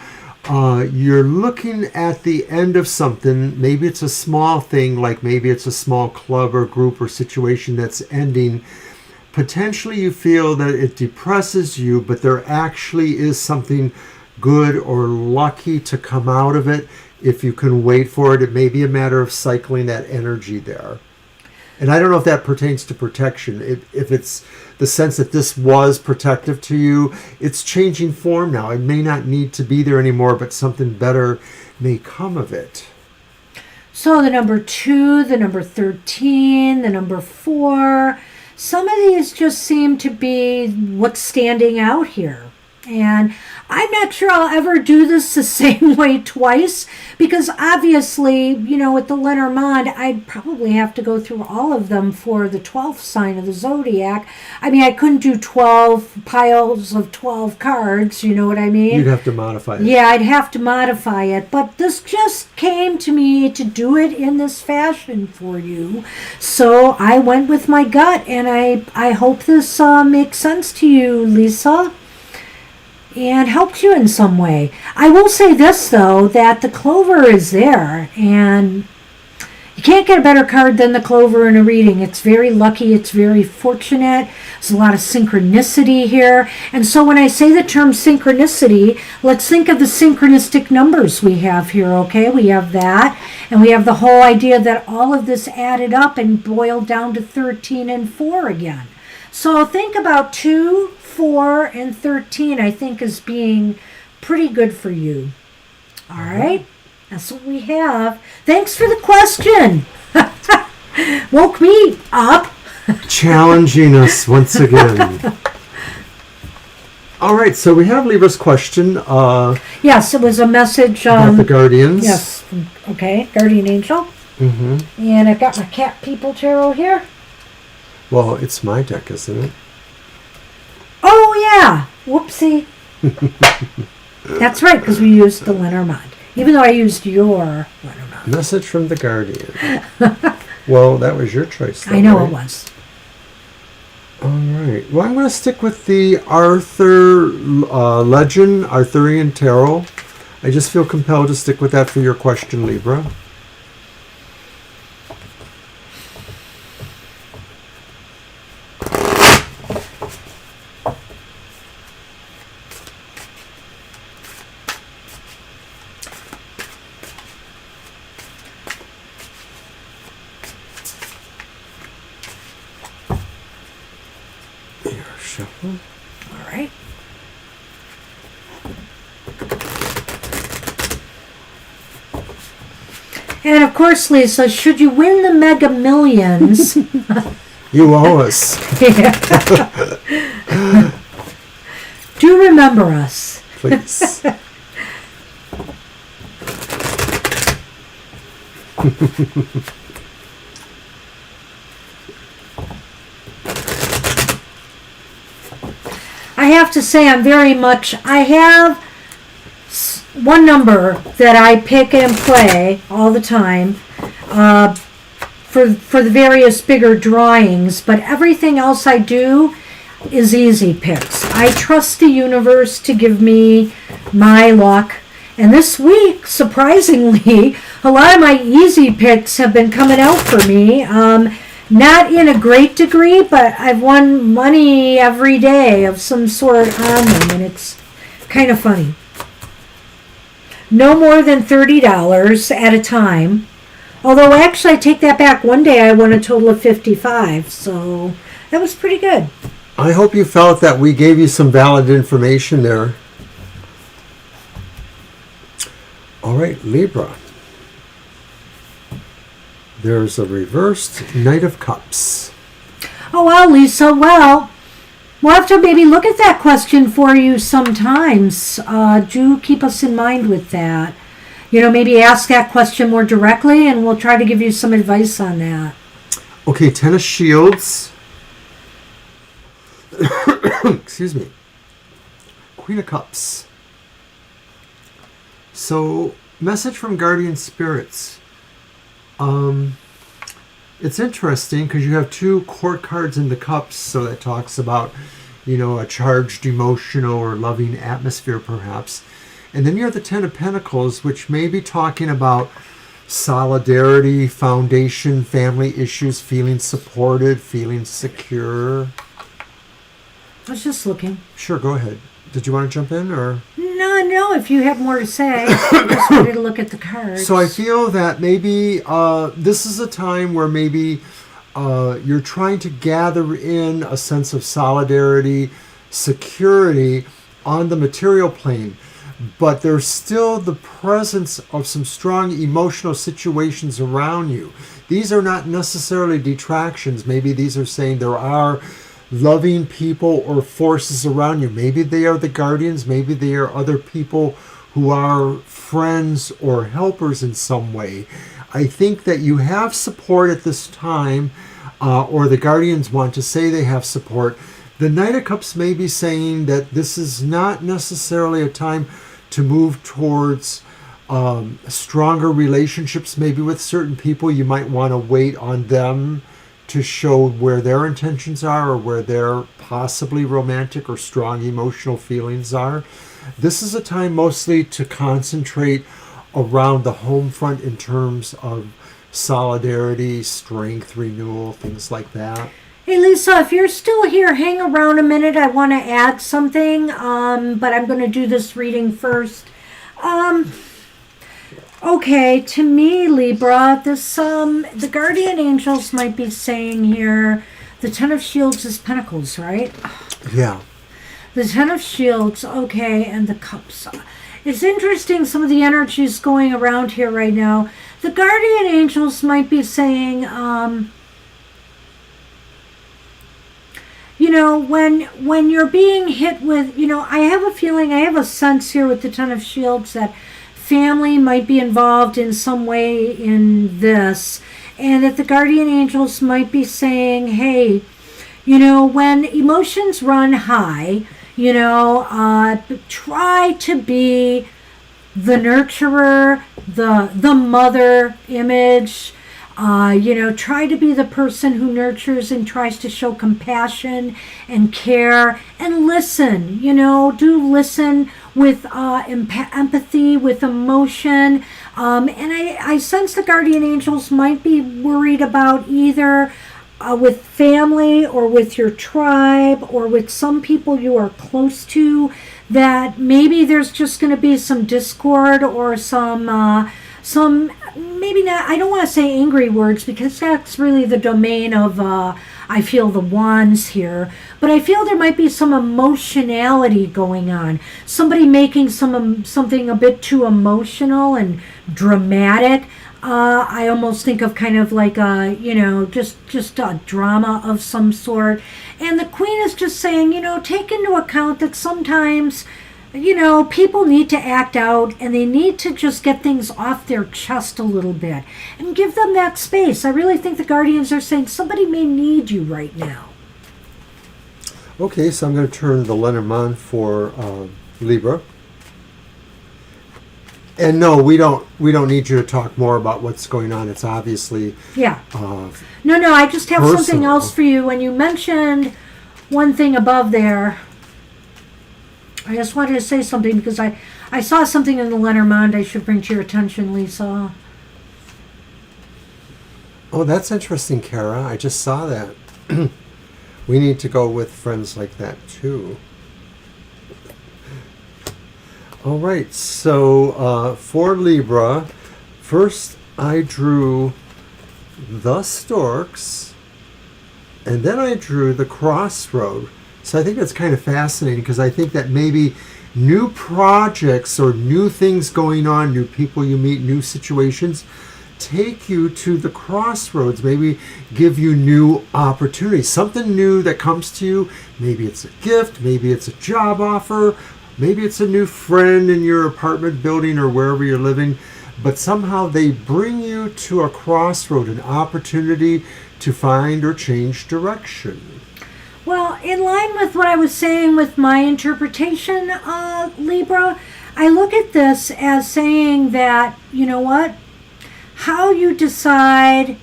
you're looking at the end of something. Maybe it's a small thing, like maybe it's a small club or group or situation that's ending. Potentially you feel that it depresses you, but there actually is something good or lucky to come out of it. If you can wait for it, it may be a matter of cycling that energy there. And I don't know if that pertains to protection. If it's the sense that this was protective to you, it's changing form now. It may not need to be there anymore, but something better may come of it. So the number 2, the number 13, the number 4, some of these just seem to be what's standing out here. And I'm not sure I'll ever do this the same way twice, because obviously, with the Lenormand, I'd probably have to go through all of them for the 12th sign of the zodiac. I mean, I couldn't do 12 piles of 12 cards, you know what I mean? You'd have to modify it. Yeah, I'd have to modify it, but this just came to me to do it in this fashion for you. So I went with my gut, and I hope this makes sense to you, Lisa, and helped you in some way. I will say this, though, that the clover is there, and you can't get a better card than the clover in a reading. It's very lucky. It's very fortunate. There's a lot of synchronicity here. And so when I say the term synchronicity, let's think of the synchronistic numbers we have here, okay? We have that, and we have the whole idea that all of this added up and boiled down to 13 and 4 again. So think about 2, 4, and 13, I think, as being pretty good for you. All right? That's what we have. Thanks for the question. Woke me up. Challenging us once again. All right, so we have Libra's question. Yes, it was a message. About the Guardians. Yes. Okay, Guardian Angel. Mm-hmm. And I've got my Cat People Tarot here. Well, it's my deck, isn't it? Oh, yeah. Whoopsie. That's right, because we used the Lenormand. Even though I used your Lenormand. Message from the Guardian. Well, that was your choice, though, I know right? it was. All right. Well, I'm going to stick with the Arthur legend, Arthurian Tarot. I just feel compelled to stick with that for your question, Libra. Shuffle. All right. And of course, Lisa, should you win the Mega Millions, You owe us. do remember us. Please. I have to say, I have one number that I pick and play all the time for the various bigger drawings, but everything else I do is easy picks. I trust the universe to give me my luck. And this week, surprisingly, a lot of my easy picks have been coming out for me. Not in a great degree, but I've won money every day of some sort on them, and it's kind of funny. No more than $30 at a time. Although, actually, I take that back. One day I won a total of $55, so that was pretty good. I hope you felt that we gave you some valid information there. All right, Libra. There's a reversed Knight of Cups. Oh, wow, Lisa. Well, we'll have to maybe look at that question for you sometimes. Do keep us in mind with that. Maybe ask that question more directly, and we'll try to give you some advice on that. Okay, Ten of Shields. Excuse me. Queen of Cups. So, message from Guardian Spirits. It's interesting because you have 2 court cards in the cups, so that talks about, a charged emotional or loving atmosphere perhaps. And then you have the 10 of Pentacles, which may be talking about solidarity, foundation, family issues, feeling supported, feeling secure. I was just looking. Sure, go ahead. Did you want to jump in, or? No, if you have more to say. I just wanted to look at the cards. So I feel that maybe this is a time where maybe you're trying to gather in a sense of solidarity, security on the material plane. but there's still the presence of some strong emotional situations around you. These are not necessarily detractions. Maybe these are saying there are loving people or forces around you. Maybe they are the guardians. Maybe they are other people who are friends or helpers in some way. I think that you have support at this time, or the guardians want to say they have support. The Knight of Cups may be saying that this is not necessarily a time to move towards stronger relationships, maybe with certain people. You might want to wait on them to show where their intentions are, or where their possibly romantic or strong emotional feelings are. This is a time mostly to concentrate around the home front in terms of solidarity, strength, renewal, things like that. Hey Lisa, if you're still here, hang around a minute. I want to add something, but I'm going to do this reading first. Okay, to me, Libra, this the guardian angels might be saying here, the Ten of Shields is Pentacles, right? Yeah. The Ten of Shields, okay, and the Cups. It's interesting, some of the energies going around here right now. The guardian angels might be saying, you know, when you're being hit with, you know, I have a feeling, I have a sense here with the Ten of Shields that family might be involved in some way in this, and that the guardian angels might be saying, hey, you know, when emotions run high, you know, try to be the nurturer, the mother image. You know, try to be the person who nurtures and tries to show compassion and care and listen. You know, do listen with empathy, with emotion. And I sense the guardian angels might be worried about either with family or with your tribe or with some people you are close to, that maybe there's just going to be some discord or some maybe not, I don't want to say angry words because that's really the domain of I feel the wands here, but I feel there might be some emotionality going on, somebody making something a bit too emotional and dramatic. I almost think of kind of like a, you know, just a drama of some sort. And the Queen is just saying, you know, take into account that sometimes, you know, people need to act out and they need to just get things off their chest a little bit and give them that space. I really think the guardians are saying somebody may need you right now. Okay, so I'm going to turn the Lenormand for Libra. And no, we don't need you to talk more about what's going on. It's obviously No, I just have personal. something else for you. When you mentioned one thing above there, I just wanted to say something because I saw something in the Lenormand I should bring to your attention, Lisa. Oh, that's interesting, Kara. I just saw that. We need to go with friends like that too. All right, so for Libra, first I drew the Storks, and then I drew the Crossroad. So I think that's kind of fascinating because I think that maybe new projects or new things going on, new people you meet, new situations, take you to the crossroads, maybe give you new opportunities, something new that comes to you. Maybe it's a gift, maybe it's a job offer, maybe it's a new friend in your apartment building or wherever you're living, but somehow they bring you to a crossroad, an opportunity to find or change direction. Well, in line with what I was saying with my interpretation, Libra, I look at this as saying that, you know what, how you decide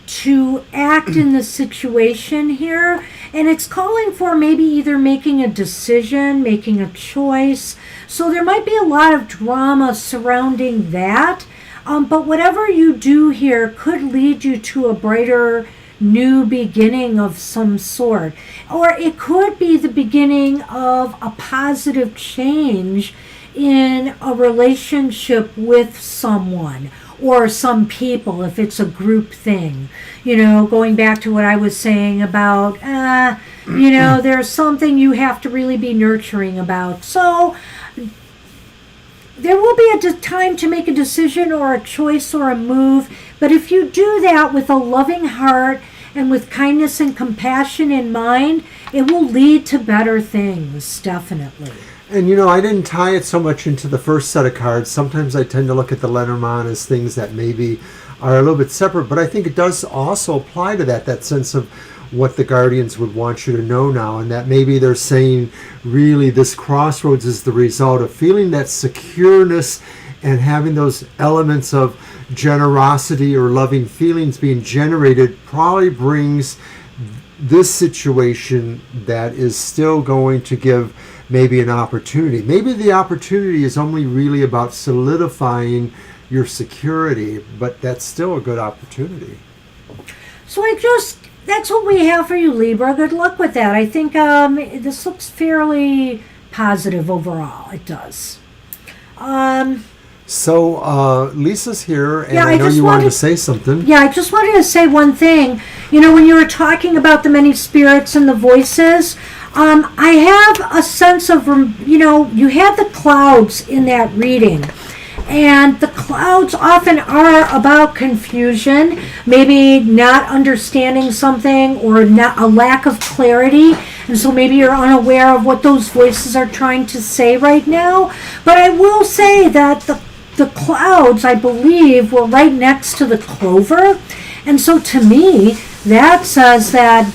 to act in the situation here, and it's calling for maybe either making a decision, making a choice. So there might be a lot of drama surrounding that, but whatever you do here could lead you to a brighter new beginning of some sort, or it could be the beginning of a positive change in a relationship with someone or some people if it's a group thing. You know, going back to what I was saying about you know, there's something you have to really be nurturing about. So there will be a time to make a decision or a choice or a move, but if you do that with a loving heart and with kindness and compassion in mind, it will lead to better things, definitely. And you know, I didn't tie it so much into the first set of cards. Sometimes I tend to look at the Lenormand as things that maybe are a little bit separate, but I think it does also apply to that sense of what the guardians would want you to know now, and that maybe they're saying really this crossroads is the result of feeling that secureness and having those elements of generosity or loving feelings being generated probably brings this situation that is still going to give maybe an opportunity. Maybe the opportunity is only really about solidifying your security, but that's still a good opportunity. So that's what we have for you, Libra. Good luck with that. I think this looks fairly positive overall. It does. So Lisa's here, and yeah, I know you wanted to say something. Yeah, I just wanted to say one thing. You know, when you were talking about the many spirits and the voices, I have a sense of, you have the clouds in that reading. And the clouds often are about confusion, maybe not understanding something or not a lack of clarity. And so maybe you're unaware of what those voices are trying to say right now. But I will say that the clouds, I believe, were right next to the clover. And so to me, that says that,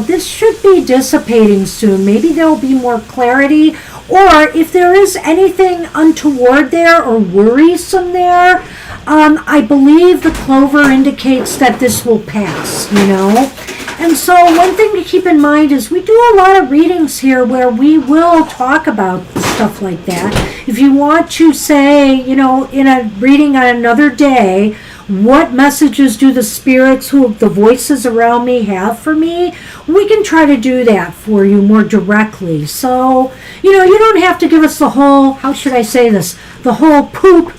this should be dissipating soon. Maybe there will be more clarity. Or if there is anything untoward there or worrisome there, I believe the clover indicates that this will pass, And so one thing to keep in mind is we do a lot of readings here where we will talk about stuff like that. If you want to say, in a reading on another day, what messages do the spirits, the voices around me have for me? We can try to do that for you more directly. So, you don't have to give us the whole, how should I say this, the whole poop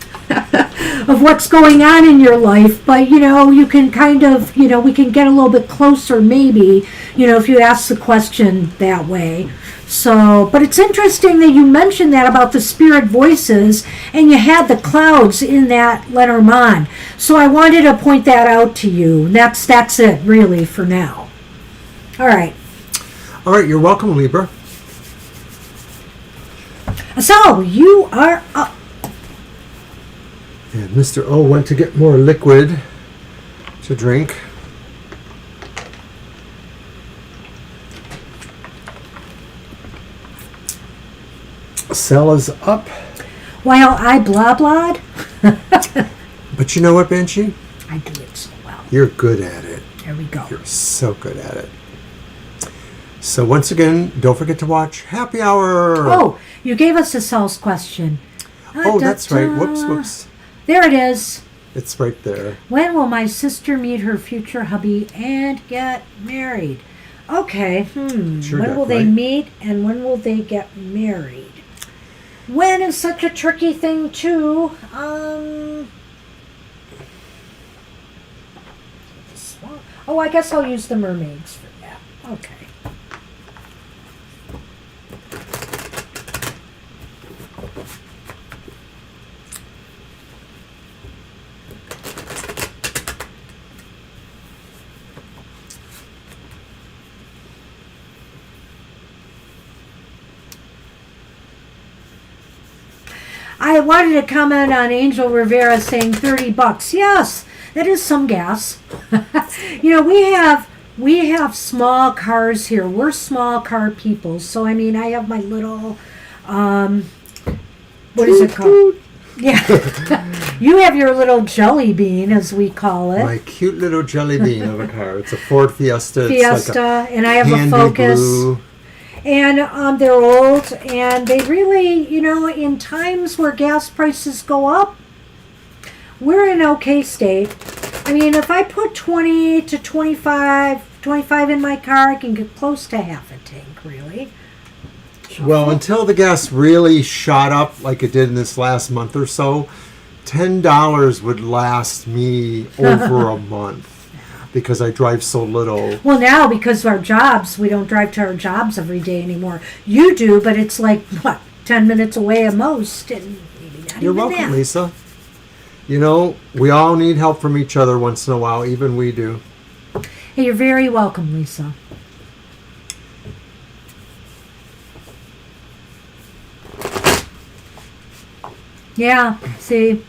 of what's going on in your life. But, you can kind of, we can get a little bit closer maybe, if you ask the question that way. So, but it's interesting that you mentioned that about the spirit voices, and you had the clouds in that Lenormand. So I wanted to point that out to you. That's it, really, for now. All right. All right, you're welcome, Libra. So, you are up. And Mr. O went to get more liquid to drink. Cell is up. While I blah-blahed. But you know what, Banshee? I do it so well. You're good at it. There we go. You're so good at it. So once again, don't forget to watch Happy Hour. Oh, you gave us a Cell's question. Oh, that's right. Whoops. There it is. It's right there. When will my sister meet her future hubby and get married? Okay. Sure, when will they meet and when will they get married? When is such a tricky thing too. I guess I'll use the mermaids for that. Okay. I wanted to comment on Angel Rivera saying $30. Yes, that is some gas. We have small cars here. We're small car people. So I have my little what is it called? Yeah. You have your little jelly bean, as we call it. My cute little jelly bean of a car. It's a Ford Fiesta. Fiesta, it's like and I have a Focus. Blue. And they're old, and they really, in times where gas prices go up, we're in okay state. If I put 20 to 25 in my car, I can get close to half a tank, really. Well, until the gas really shot up like it did in this last month or so, $10 would last me over a month. Because I drive so little. Well, now, because of our jobs, we don't drive to our jobs every day anymore. You do, but it's like, 10 minutes away at most, and maybe not You're welcome, Lisa. You know, we all need help from each other once in a while. Even we do. Hey, you're very welcome, Lisa. Yeah, see,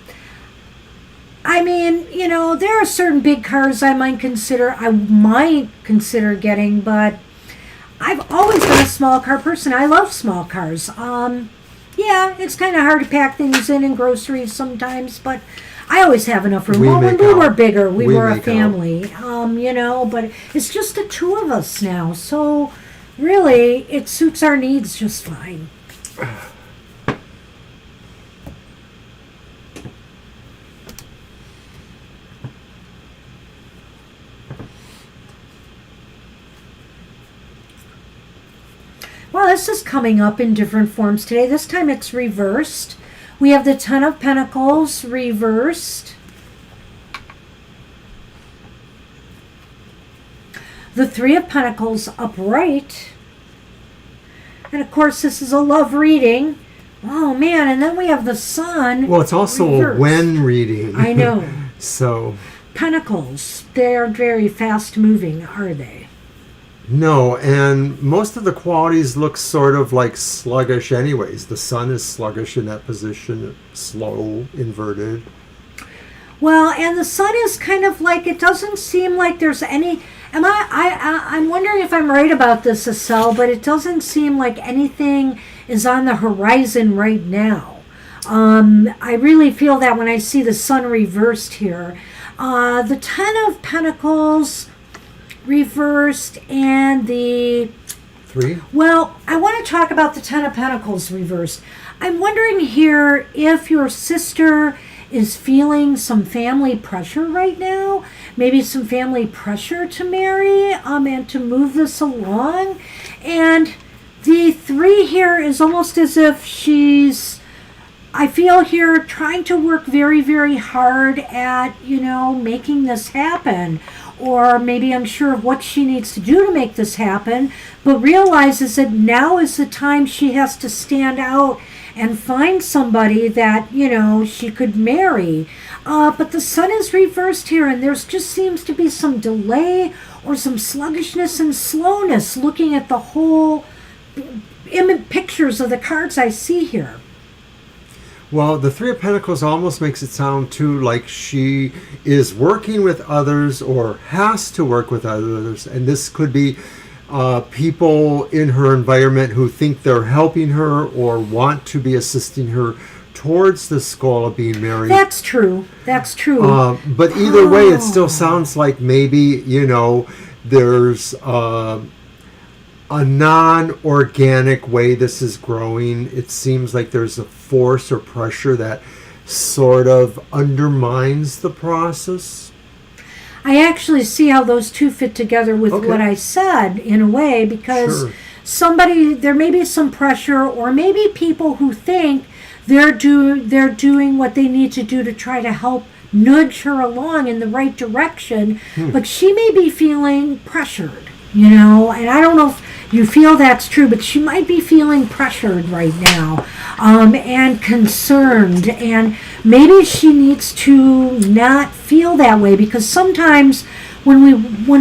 I mean, you know, there are certain big cars I might consider getting, but I've always been a small car person. I love small cars. Yeah, it's kind of hard to pack things in and groceries sometimes, but I always have enough room. Well, when we were bigger, we were a family, you know, but it's just the two of us now, so really, it suits our needs just fine. Well, this is coming up in different forms today. This time it's reversed. We have the Ten of Pentacles reversed. The Three of Pentacles upright. And of course, this is a love reading. Oh man, and then we have the Sun. Well, it's also reversed. A when reading. I know. So. Pentacles, they're very fast moving, are they? No, and most of the qualities look sort of like sluggish anyways. The Sun is sluggish in that position, slow, inverted. Well, and the Sun is kind of like, it doesn't seem like there's any, I'm wondering if I'm right about this, Estelle, but it doesn't seem like anything is on the horizon right now. I really feel that when I see the Sun reversed here. The Ten of Pentacles reversed and the Three. Well, I want to talk about the Ten of Pentacles reversed. I'm wondering here if your sister is feeling some family pressure right now, maybe some family pressure to marry and to move this along. And the Three here is almost as if she's, I feel here, trying to work very, very hard at, you know, making this happen. Or maybe unsure of what she needs to do to make this happen, but realizes that now is the time she has to stand out and find somebody that, you know, she could marry. But the Sun is reversed here, and there just seems to be some delay or some sluggishness and slowness looking at the whole pictures of the cards I see here. Well, the Three of Pentacles almost makes it sound too like she is working with others or has to work with others. And this could be people in her environment who think they're helping her or want to be assisting her towards this goal of being married. That's true. That's true. But either way, it still sounds like maybe, you know, there's a non-organic way this is growing. It seems like there's a force or pressure that sort of undermines the process. I actually see how those two fit together with what I said in a way, because there may be some pressure, or maybe people who think they're doing what they need to do to try to help nudge her along in the right direction, but she may be feeling pressured, you know, and I don't know if you feel that's true, but she might be feeling pressured right now, and concerned, and maybe she needs to not feel that way, because sometimes when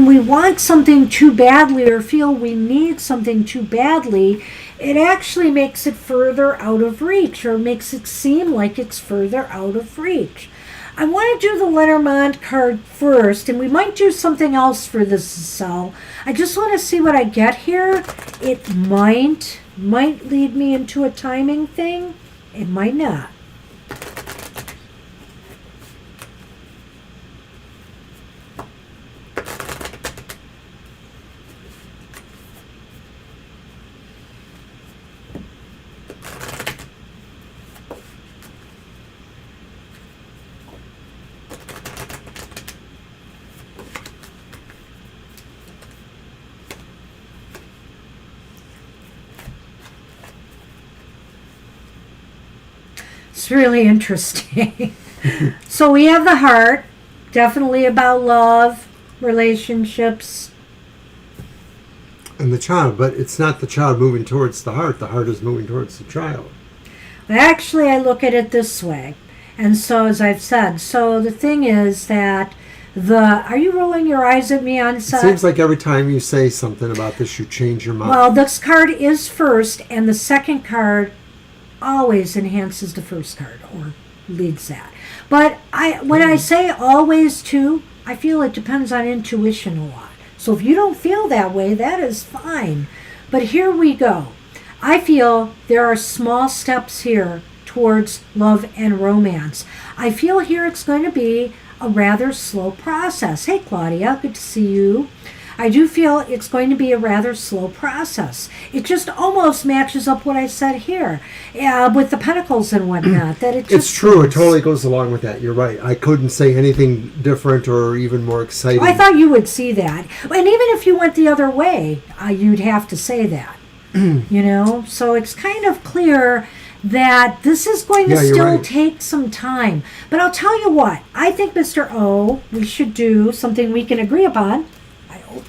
we want something too badly or feel we need something too badly, it actually makes it further out of reach, or makes it seem like it's further out of reach. I want to do the Lenormand card first, and we might do something else for this cell. I just want to see what I get here. It might lead me into a timing thing. It might not. It's really interesting. So we have the heart, definitely about love, relationships. And the child, but it's not the child moving towards the heart is moving towards the child. Actually, I look at it this way. And so, as I've said, so the thing is that are you rolling your eyes at me on set? It seems like every time you say something about this, you change your mind. Well, this card is first, and the second card always enhances the first card or leads that. But when I say always too, I feel it depends on intuition a lot. So if you don't feel that way, that is fine. But here we go. I feel there are small steps here towards love and romance. I feel here it's going to be a rather slow process. Hey, Claudia, good to see you. I do feel it's going to be a rather slow process. It just almost matches up what I said here with the pentacles and whatnot. That it's true. It totally goes along with that. You're right. I couldn't say anything different or even more exciting. I thought you would see that. And even if you went the other way, you'd have to say that. So it's kind of clear that this is going to still take some time. But I'll tell you what, I think, Mr. O, we should do something we can agree upon, I hope.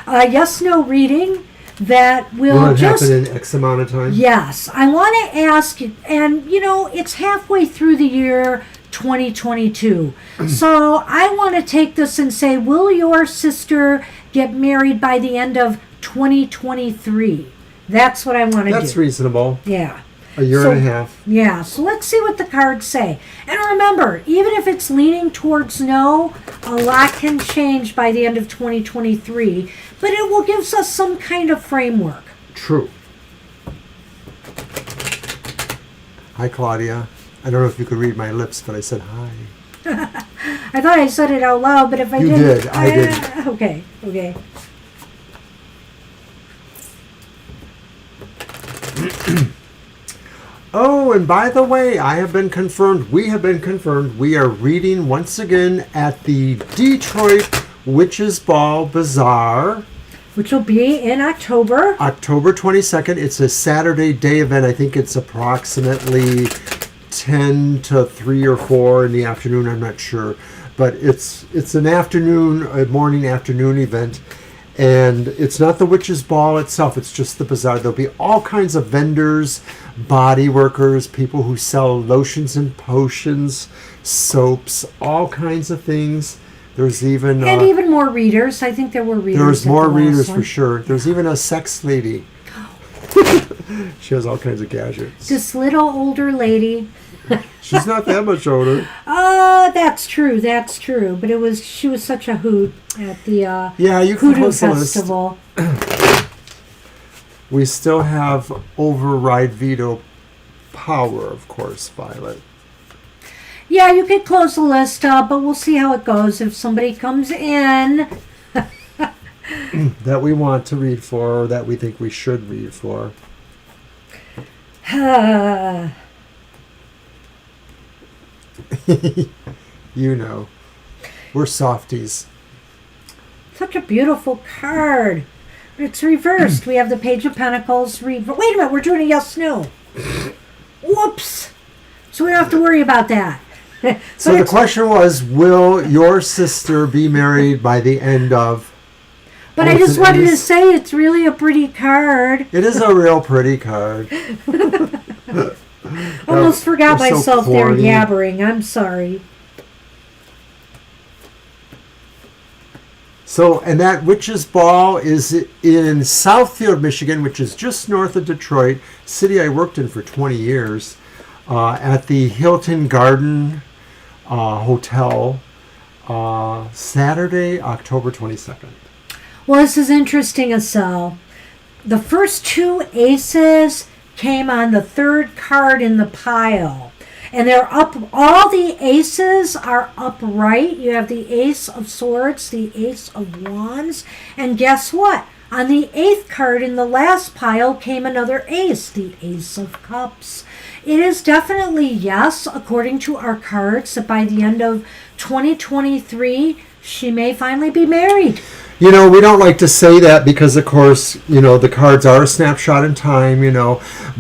Yes-no reading that will just happen in X amount of time? Yes. I want to ask, and it's halfway through the year 2022. So I want to take this and say, will your sister get married by the end of 2023? That's what I want to do. That's reasonable. Yeah. A year and a half. Yeah, so let's see what the cards say. And remember, even if it's leaning towards no, a lot can change by the end of 2023, but it will give us some kind of framework. True. Hi, Claudia. I don't know if you could read my lips, but I said hi. I thought I said it out loud, but if I didn't... You did. I did. Okay. Oh, and by the way, we have been confirmed. We are reading once again at the Detroit Witches Ball Bazaar. Which will be in October. October 22nd. It's a Saturday day event. I think it's approximately 10 to 3 or 4 in the afternoon. I'm not sure. But it's a morning afternoon event. And it's not the Witches Ball itself, it's just the bazaar. There'll be all kinds of vendors, body workers, people who sell lotions and potions, soaps, all kinds of things. There's even... and even more readers. I think there were readers. There's more readers for sure. There's even a sex lady. She has all kinds of gadgets. This little older lady... She's not that much older. That's true. But she was such a hoot at the you can Hoodoo close the Festival. List. We still have override veto power, of course, Violet. Yeah, you could close the list up, but we'll see how it goes. If somebody comes in that we want to read for, or that we think we should read for. We're softies. Such a beautiful card. But it's reversed. We have the Page of Pentacles. Wait a minute, we're doing a yes-no. Whoops. So we don't have to worry about that. So the question was, will your sister be married by the end of... But I just wanted to say it's really a pretty card. It is a real pretty card. Almost forgot myself so there yabbering. I'm sorry. So, and that Witches Ball is in Southfield, Michigan, which is just north of Detroit, city I worked in for 20 years, at the Hilton Garden Hotel, Saturday, October 22nd. Well, this is interesting, Asel. The first two aces came on the third card in the pile. And they're up, all the aces are upright. You have the Ace of Swords, the Ace of Wands. And guess what? On the 8th card in the last pile came another ace, the Ace of Cups. It is definitely yes, according to our cards, that by the end of 2023, she may finally be married. We don't like to say that because, of course, the cards are a snapshot in time,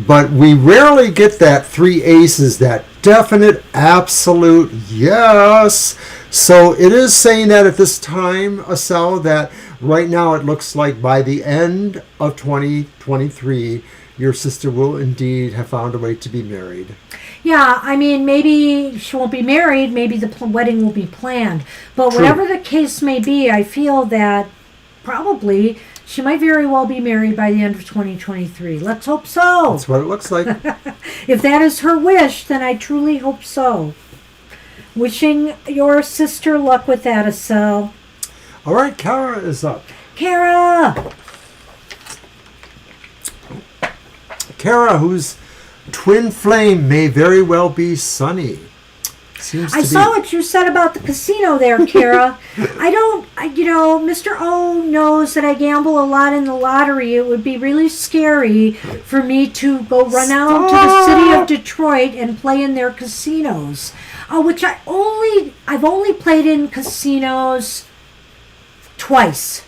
but we rarely get that 3 aces, that definite, absolute yes. So it is saying that at this time, Asel, that right now it looks like by the end of 2023, your sister will indeed have found a way to be married. Yeah, I mean, maybe she won't be married. Maybe the wedding will be planned. But True. whatever the case may be, I feel that probably she might very well be married by the end of 2023. Let's hope so. That's what it looks like. If that is her wish, then I truly hope so. Wishing your sister luck with that, Estelle. All right, Kara is up. Kara! Kara, whose twin flame may very well be Sunny. Seems to I be. saw what you said about the casino there, Kara. Mr. O knows that I gamble a lot in the lottery. It would be really scary for me to go run out to the city of Detroit and play in their casinos, which I've only played in casinos twice.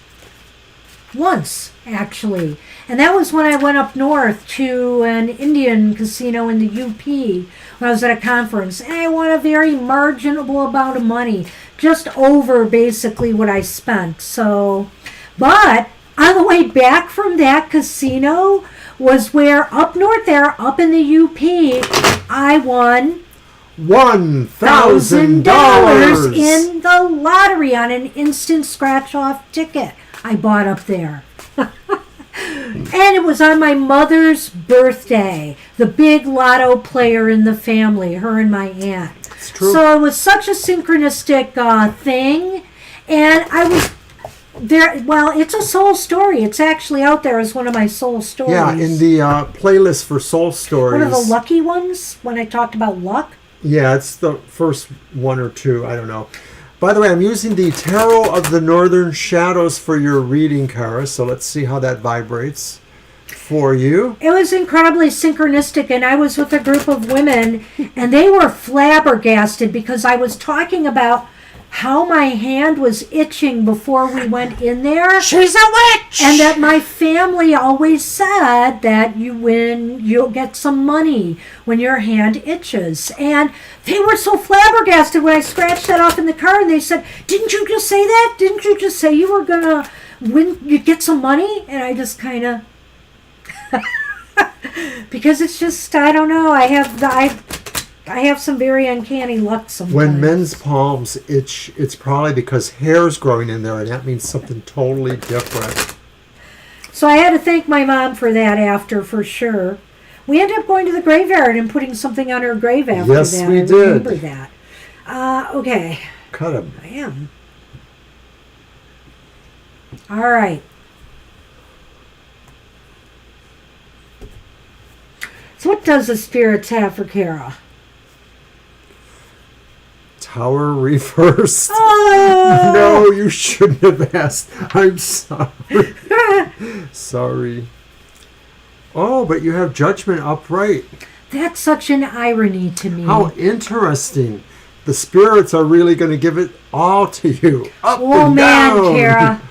Once, actually. And that was when I went up north to an Indian casino in the UP when I was at a conference. And I won a very marginable amount of money, just over basically what I spent. But on the way back from that casino was where up north there, up in the UP, I won $1,000 in the lottery on an instant scratch-off ticket I bought up there. And it was on my mother's birthday, the big lotto player in the family, her and my aunt. It's true. So it was such a synchronistic thing. And I was there. Well, it's a soul story. It's actually out there as one of my soul stories. Yeah, in the playlist for soul stories. One of the lucky ones when I talked about luck. Yeah, it's the first one or two. I don't know. By the way, I'm using the Tarot of the Northern Shadows for your reading, Kara. So let's see how that vibrates for you. It was incredibly synchronistic, and I was with a group of women, and they were flabbergasted because I was talking about how my hand was itching before we went in there. She's a witch! And that my family always said that you win, you'll get some money when your hand itches. And they were so flabbergasted when I scratched that off in the car, and they said, "Didn't you just say that? Didn't you just say you were going to win, you get some money?" And I just kind of... because it's just, I don't know, I have some very uncanny luck sometimes. When men's palms itch, it's probably because hair's growing in there, and that means something totally different. So I had to thank my mom for that after, for sure. We ended up going to the graveyard and putting something on her grave after Yes, that. we I did. remember that. Okay. Cut him. I am. All right. So what does the spirits have for Kara? Tower reversed. Oh! No, you shouldn't have asked. I'm sorry. Sorry. Oh, but you have Judgment upright. That's such an irony to me. How interesting. The spirits are really going to give it all to you. Up Oh, and man, down. Kara.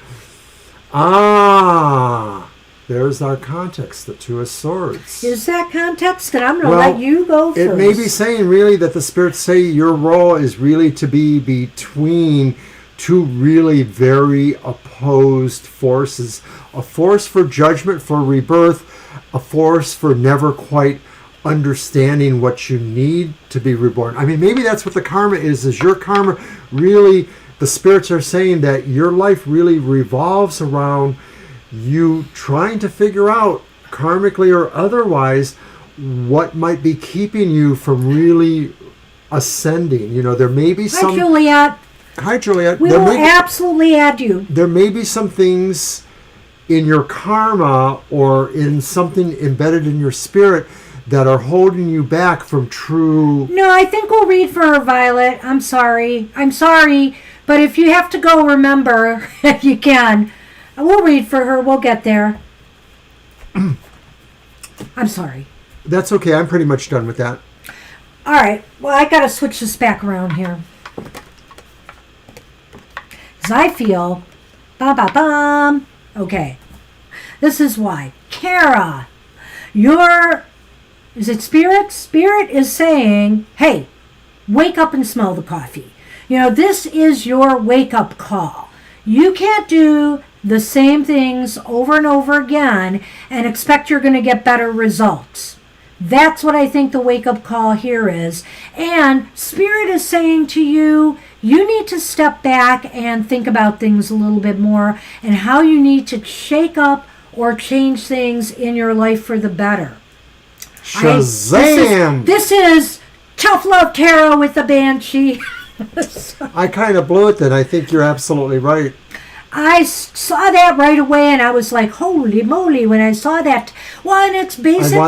Ah, there's our context, the Two of Swords. Is that context? And I'm going to let you go first. It may be saying really that the spirits say your role is really to be between two really very opposed forces. A force for judgment, for rebirth, a force for never quite understanding what you need to be reborn. I mean, maybe that's what the karma is your karma really, the spirits are saying that your life really revolves around you trying to figure out, karmically or otherwise, what might be keeping you from really ascending. You know, there may be some... Hi, Juliet. Hi, Juliet. We will absolutely add you. There may be some things in your karma or in something embedded in your spirit that are holding you back from true... No, I think we'll read for her, Violet. I'm sorry. But if you have to go, remember, you can. We'll read for her. We'll get there. I'm sorry. That's okay. I'm pretty much done with that. All right. Well, I got to switch this back around here. Because I feel... Bum. Okay. This is why. Kara, is it Spirit? Spirit is saying, hey, wake up and smell the coffee. You know, this is your wake-up call. You can't do the same things over and over again and expect you're going to get better results. That's what I think the wake-up call here is. And Spirit is saying to you, you need to step back and think about things a little bit more and how you need to shake up or change things in your life for the better. Shazam! This is Tough Love Tarot with the Banshee. I kind of blew it then. I think you're absolutely right. I saw that right away and I was like, holy moly, when I saw that. Well, and it's basically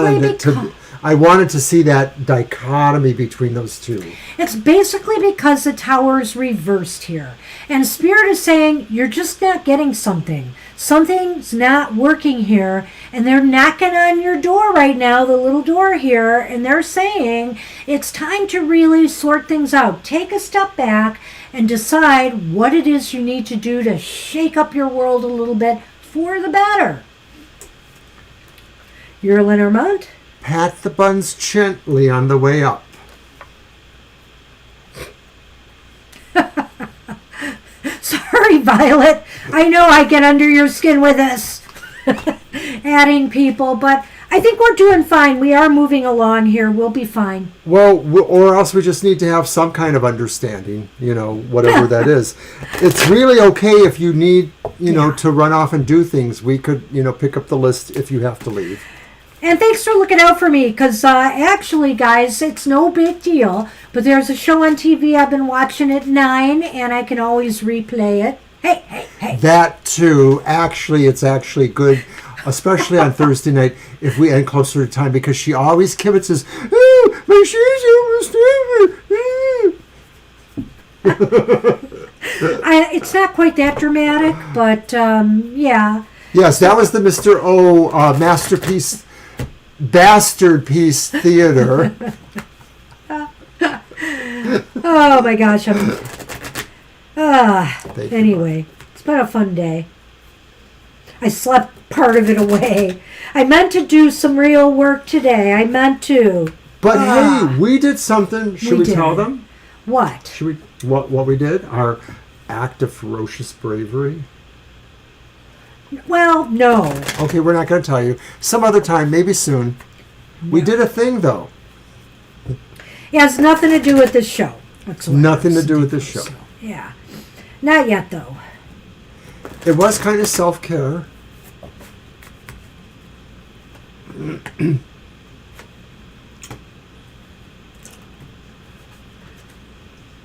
I wanted to see that dichotomy between those two. It's basically because the tower is reversed here. And Spirit is saying, you're just not getting something. Something's not working here. And they're knocking on your door right now, the little door here. And they're saying, it's time to really sort things out. Take a step back and decide what it is you need to do to shake up your world a little bit for the better. You're Lenormand? Pat the buns gently on the way up. Sorry, Violet. I know I get under your skin with this. Adding people, but I think we're doing fine. We are moving along here. We'll be fine. Well, or else we just need to have some kind of understanding, whatever that is. It's really okay if you need, to run off and do things. We could, pick up the list if you have to leave. And thanks for looking out for me, because actually, guys, it's no big deal. But there's a show on TV I've been watching at 9, and I can always replay it. Hey. That, too. Actually, it's actually good, especially on Thursday night, if we end closer to time, because she always kibitzes, oh, my shoes almost It's not quite that dramatic, but, yeah. Yes, that was the Mr. O Masterpiece Bastard Piece Theater. Oh my gosh. Anyway, it's been a fun day. I slept part of it away. I meant to do some real work today. I meant to. But hey, we did something. Should we tell them? What? Should we? What we did? Our act of ferocious bravery. Well, no. Okay, we're not going to tell you. Some other time, maybe soon. No. We did a thing, though. It has nothing to do with this show. That's nothing to do with this show. Yeah. Not yet, though. It was kind of self-care.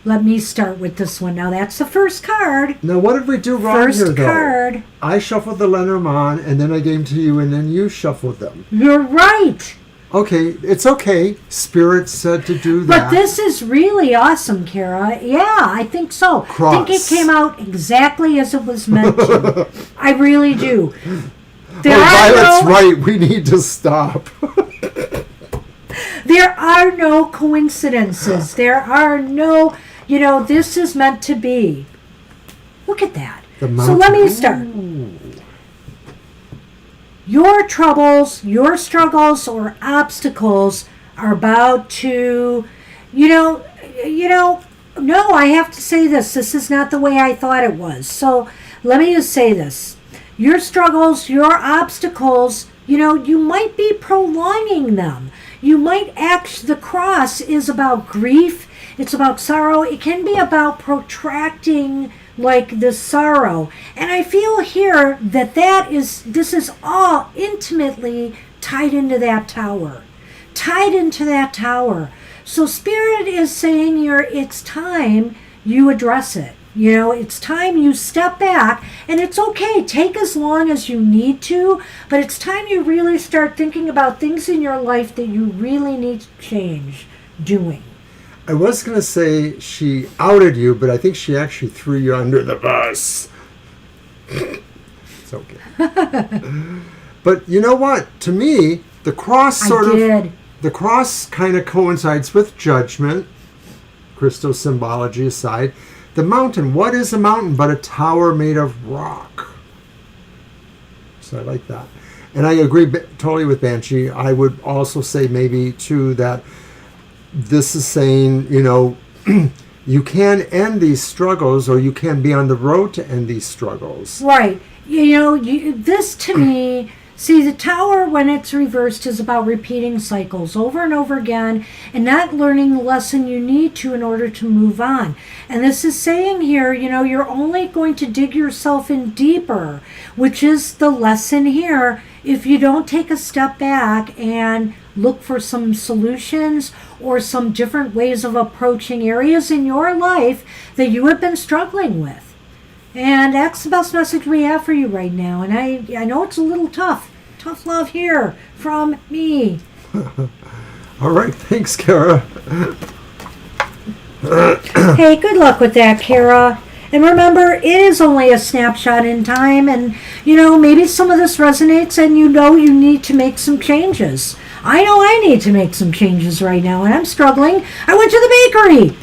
Let me start with this one. Now, that's the first card. Now, what did we do wrong here, though? First card. I shuffled the Lenormand, and then I gave them to you, and then you shuffled them. You're right. Okay, it's okay. Spirit said to do that. But this is really awesome, Kara. Yeah, I think so. Cross. I think it came out exactly as it was meant to. I really do. Violet's right. We need to stop. There are no coincidences. There are no... this is meant to be. Look at that. So let me start. Ooh. Your troubles, your struggles, or obstacles are about to, no, I have to say this. This is not the way I thought it was. So let me just say this. Your struggles, your obstacles, you might be prolonging them. You might the cross is about grief. It's about sorrow. It can be about protracting the sorrow. And I feel here that this is all intimately tied into that tower. So Spirit is saying here, it's time you address it. It's time you step back, and it's okay. Take as long as you need to, but it's time you really start thinking about things in your life that you really need to change doing. I was going to say she outed you, but I think she actually threw you under the bus. It's okay. But you know what? To me, the cross the cross kind of coincides with judgment, crystal symbology aside. The mountain, what is a mountain but a tower made of rock? So I like that. And I agree totally with Banshee. I would also say maybe, too, that this is saying, you can end these struggles, or you can be on the road to end these struggles. Right. This to me, see, the Tower, when it's reversed, is about repeating cycles over and over again and not learning the lesson you need to in order to move on. And this is saying here, you're only going to dig yourself in deeper, which is the lesson here, if you don't take a step back and look for some solutions or some different ways of approaching areas in your life that you have been struggling with. And that's the best message we have for you right now. And I know it's a little tough. Tough love here from me. All right. Thanks, Kara. Hey, good luck with that, Kara. And remember, it is only a snapshot in time. And, maybe some of this resonates and you need to make some changes. I know I need to make some changes right now, and I'm struggling. I went to the bakery.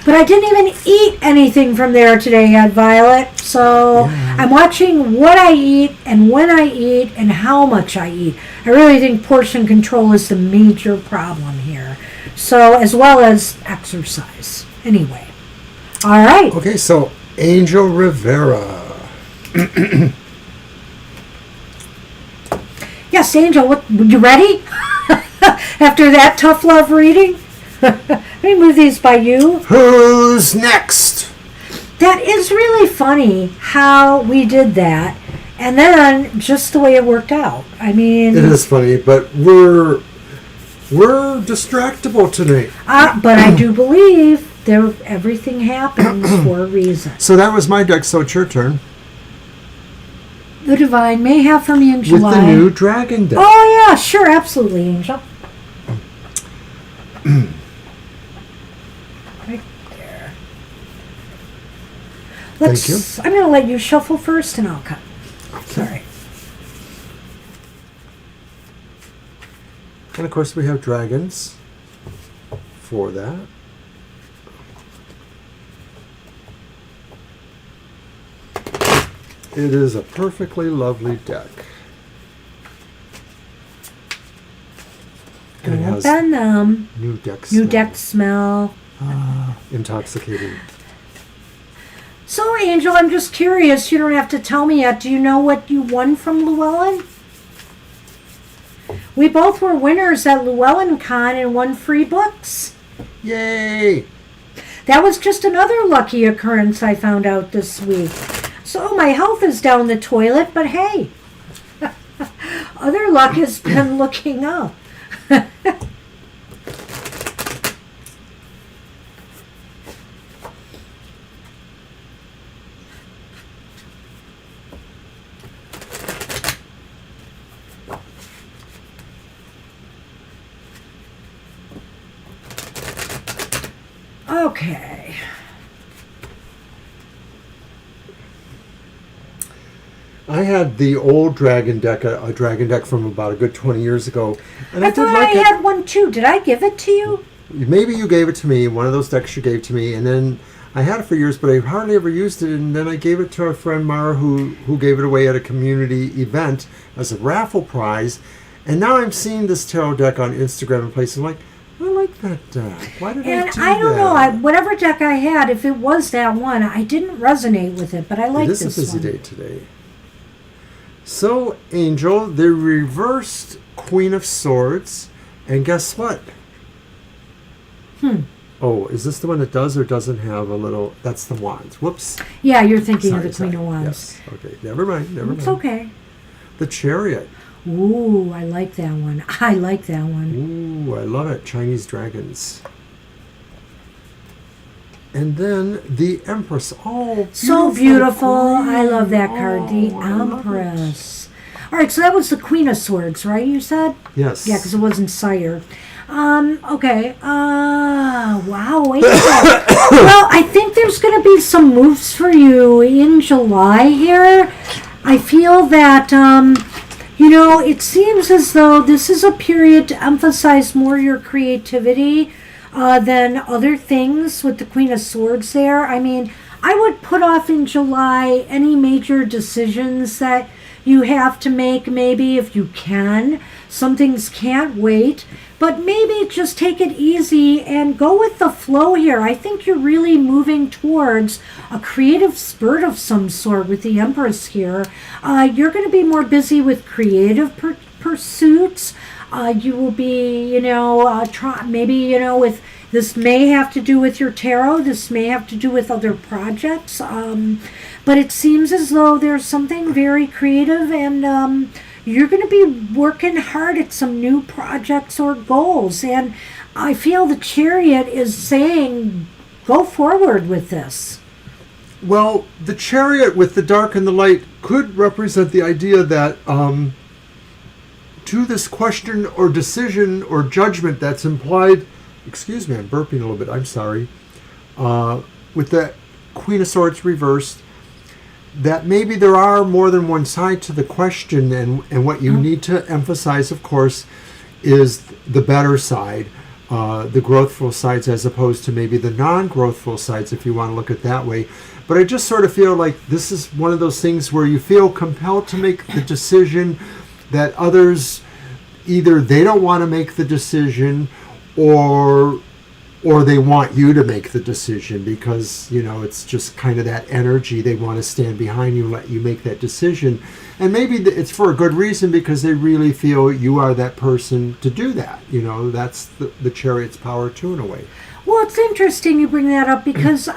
But I didn't even eat anything from there today yet, Violet. So I'm watching what I eat and when I eat and how much I eat. I really think portion control is the major problem here. So, as well as exercise. Anyway. All right. Okay, so Angel Rivera. Yes, Angel, you ready? After that tough love reading? Let me move these by you. Who's next? That is really funny how we did that, and then just the way it worked out. I mean, it is funny, but we're distractible today. But I do believe everything happens for a reason. So that was my deck. So it's your turn. The Divine may have for me in July. With the new Dragon deck. Oh yeah, sure, absolutely, Angel. Right there. Thank you. I'm going to let you shuffle first, and I'll cut. Sorry. And of course we have dragons for that. It is a perfectly lovely deck. And it has new deck smell. Intoxicating. So, Angel, I'm just curious. You don't have to tell me yet. Do you know what you won from Llewellyn? We both were winners at Llewellyn Con and won free books. Yay! That was just another lucky occurrence I found out this week. So my health is down the toilet, but hey, other luck has been looking up. Okay. I had the old dragon deck, a dragon deck from about a good 20 years ago. And I thought I had one too. Did I give it to you? Maybe you gave it to me, one of those decks you gave to me, and then I had it for years, but I hardly ever used it, and then I gave it to our friend Mara, who gave it away at a community event as a raffle prize, and now I'm seeing this tarot deck on Instagram and places. I'm like, I like that deck. Why did I do that? And I don't know, whatever deck I had, if it was that one, I didn't resonate with it, but I like this one. It is a busy day today. So, Angel, the reversed Queen of Swords, and guess what? Oh, is this the one that does or doesn't have a little... That's the Wands. Whoops. Yeah, you're thinking of the Queen of Wands. Yes. Okay, never mind. It's okay. The Chariot. Ooh, I like that one. I like that one. Ooh, I love it. Chinese dragons. And then the Empress. Oh, beautiful. So beautiful. I love that card. The Empress. All right, so that was the Queen of Swords, right, you said? Yes. Yeah, because it wasn't Sire. Okay. Wow. Well, I think there's going to be some moves for you in July here. I feel that, it seems as though this is a period to emphasize more your creativity than other things with the Queen of Swords there. I mean, I would put off in July any major decisions that you have to make, maybe if you can. Some things can't wait, but maybe just take it easy and go with the flow here. I think you're really moving towards a creative spurt of some sort with the Empress here. You're going to be more busy with creative pursuits. You will be, with this may have to do with your tarot. This may have to do with other projects. But it seems as though there's something very creative, and you're going to be working hard at some new projects or goals. And I feel the Chariot is saying, go forward with this. Well, the Chariot with the dark and the light could represent the idea that to this question or decision or judgment that's implied, excuse me, I'm burping a little bit, I'm sorry, with the Queen of Swords reversed, that maybe there are more than one side to the question, and what you need to emphasize, of course, is the better side, the growthful sides, as opposed to maybe the non-growthful sides, if you want to look at it that way. But I just sort of feel like this is one of those things where you feel compelled to make the decision that others, either they don't want to make the decision, or they want you to make the decision, because it's just kind of that energy. They want to stand behind you and let you make that decision, and maybe it's for a good reason, because they really feel you are that person to do that. That's the Chariot's power too, in a way. Well, it's interesting you bring that up, because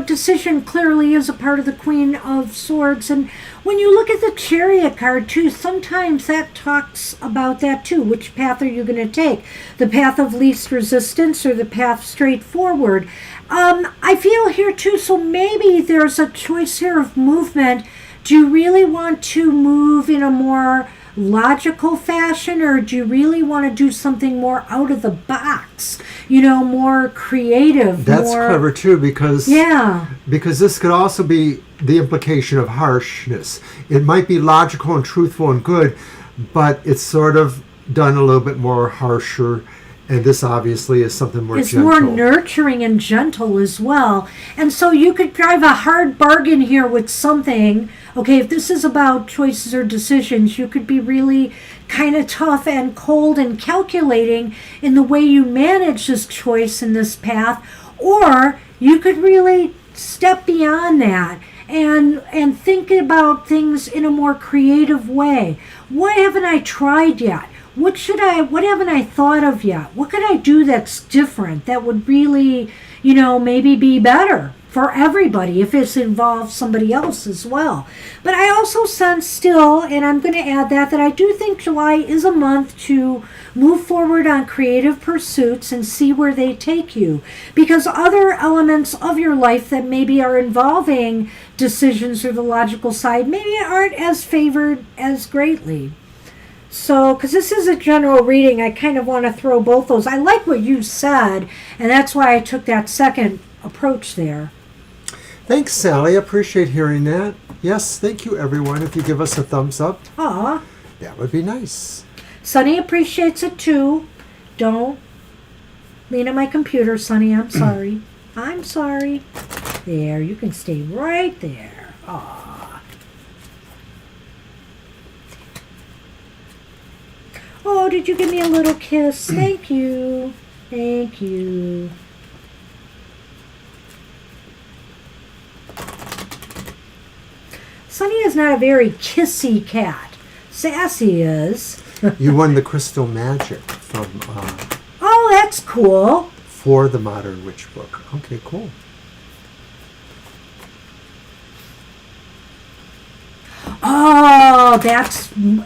decision clearly is a part of the Queen of Swords. And when you look at the Chariot card too, sometimes that talks about that too. Which path are you going to take? The path of least resistance or the path straight forward? I feel here too, so maybe there's a choice here of movement. Do you really want to move in a more logical fashion, or do you really want to do something more out of the box, more creative? That's clever too, because this could also be the implication of harshness. It might be logical and truthful and good, but it's sort of done a little bit more harsher, and this obviously is something more gentle. It's more nurturing and gentle as well. And so you could drive a hard bargain here with something. Okay, if this is about choices or decisions, you could be really kind of tough and cold and calculating in the way you manage this choice in this path. Or you could really step beyond that and think about things in a more creative way. What haven't I tried yet? What haven't I thought of yet? What could I do that's different, that would really, maybe be better for everybody if it involves somebody else as well? But I also sense still, and I'm going to add that I do think July is a month to move forward on creative pursuits and see where they take you. Because other elements of your life that maybe are involving decisions or the logical side maybe aren't as favored as greatly. So, because this is a general reading, I kind of want to throw both those. I like what you said, and that's why I took that second approach there. Thanks, Sally. I appreciate hearing that. Yes, thank you, everyone. If you give us a thumbs up, Aw. that would be nice. Sunny appreciates it too. Don't lean on my computer, Sunny. I'm sorry. I'm sorry. There, you can stay right there. Aw. Oh, did you give me a little kiss? Thank you. Thank you. Sunny is not a very kissy cat. Sassy is. You won the Crystal Magic from oh, that's cool. For the Modern Witch book. Okay, cool. Oh,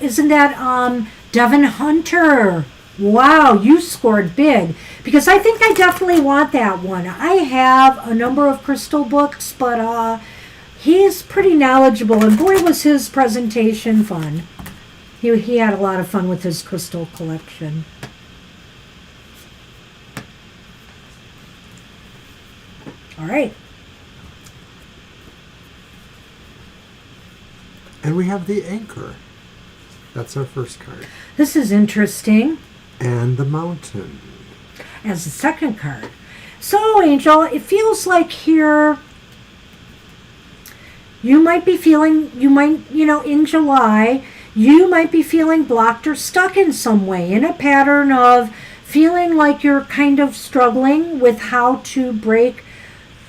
isn't that Devin Hunter? Wow, you scored big, because I think I definitely want that one. I have a number of crystal books, but he's pretty knowledgeable, and boy was his presentation fun. He had a lot of fun with his crystal collection. All right. And we have the Anchor. That's our first card. This is interesting. And the Mountain. As the second card. So, Angel, it feels like here you might be feeling, in July, you might be feeling blocked or stuck in some way, in a pattern of feeling like you're kind of struggling with how to break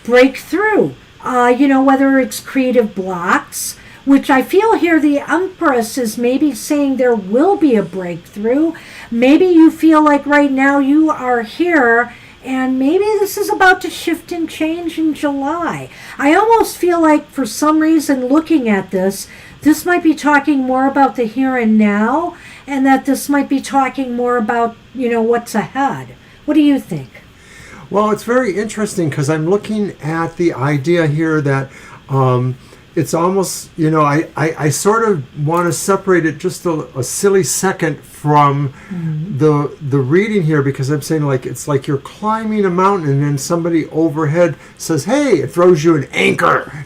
through. Whether it's creative blocks, which I feel here the Empress is maybe saying there will be a breakthrough. Maybe you feel like right now you are here and maybe this is about to shift and change in July. I almost feel like for some reason looking at this might be talking more about the here and now, and that this might be talking more about, what's ahead. What do you think? Well, it's very interesting because I'm looking at the idea here that it's almost, I sort of want to separate it just a silly second from the reading here, because I'm saying it's like you're climbing a mountain and then somebody overhead says, hey, it throws you an anchor.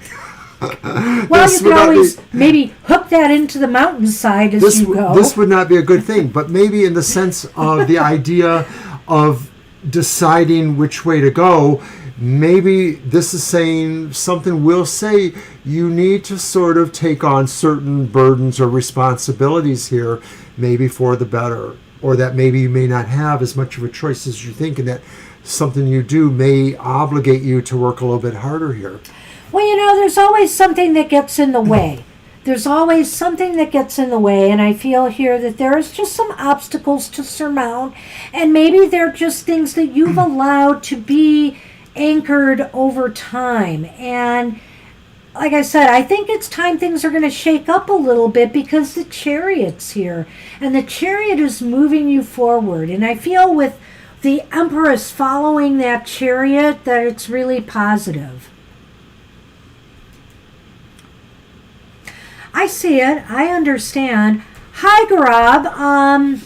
Well, you can always maybe hook that into the mountainside as you go. This would not be a good thing, but maybe in the sense of the idea of deciding which way to go, maybe this is saying something will say you need to sort of take on certain burdens or responsibilities here, maybe for the better, or that maybe you may not have as much of a choice as you think, and that something you do may obligate you to work a little bit harder here. Well, there's always something that gets in the way. There's always something that gets in the way, and I feel here that there is just some obstacles to surmount, and maybe they're just things that you've allowed to be anchored over time. And like I said, I think it's time things are going to shake up a little bit, because the Chariot's here, and the Chariot is moving you forward. And I feel with the Empress following that Chariot that it's really positive. I see it. I understand. Hi, Garab.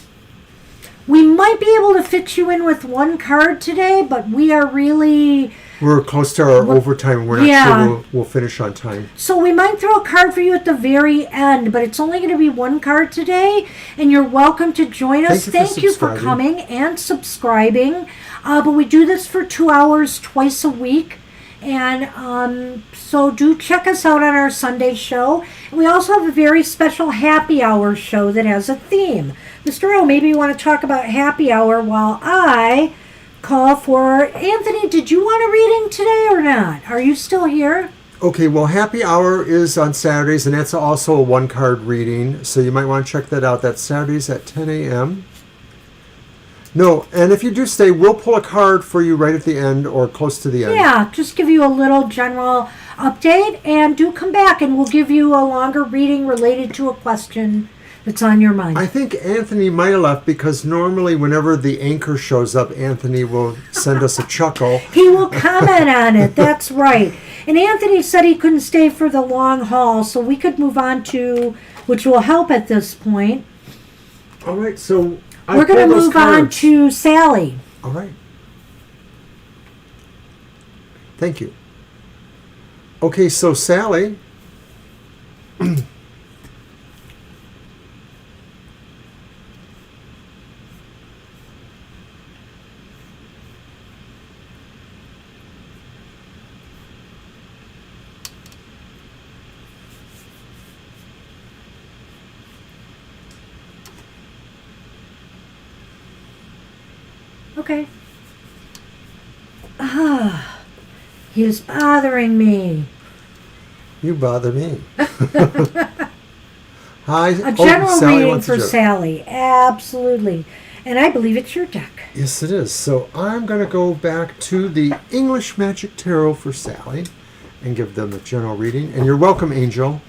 We might be able to fit you in with one card today, but we're close to our overtime. We're not sure we'll finish on time. So we might throw a card for you at the very end, but it's only going to be one card today, and you're welcome to join us. Thank you for coming and subscribing. But we do this for 2 hours twice a week. And so do check us out on our Sunday show. And we also have a very special happy hour show that has a theme. Mr. O, maybe you want to talk about happy hour while I call for Anthony. Did you want a reading today or not? Are you still here? Okay, well, happy hour is on Saturdays, and that's also a one-card reading. So you might want to check that out. That's Saturdays at 10 a.m. No, and if you do stay, we'll pull a card for you right at the end or close to the end. Yeah, just give you a little general update, and do come back and we'll give you a longer reading related to a question that's on your mind. I think Anthony might have left, because normally whenever the anchor shows up, Anthony will send us a chuckle. He will comment on it, that's right. And Anthony said he couldn't stay for the long haul, so we could move on to, which will help at this point. All right, so we're going to move on to Sally. All right. Thank you. Okay, so Sally. Okay. He was bothering me. You bother me. Hi. A general Sally reading for Sally. Absolutely. And I believe it's your deck. Yes, it is. So I'm going to go back to the English Magic Tarot for Sally and give them a general reading. And you're welcome, Angel.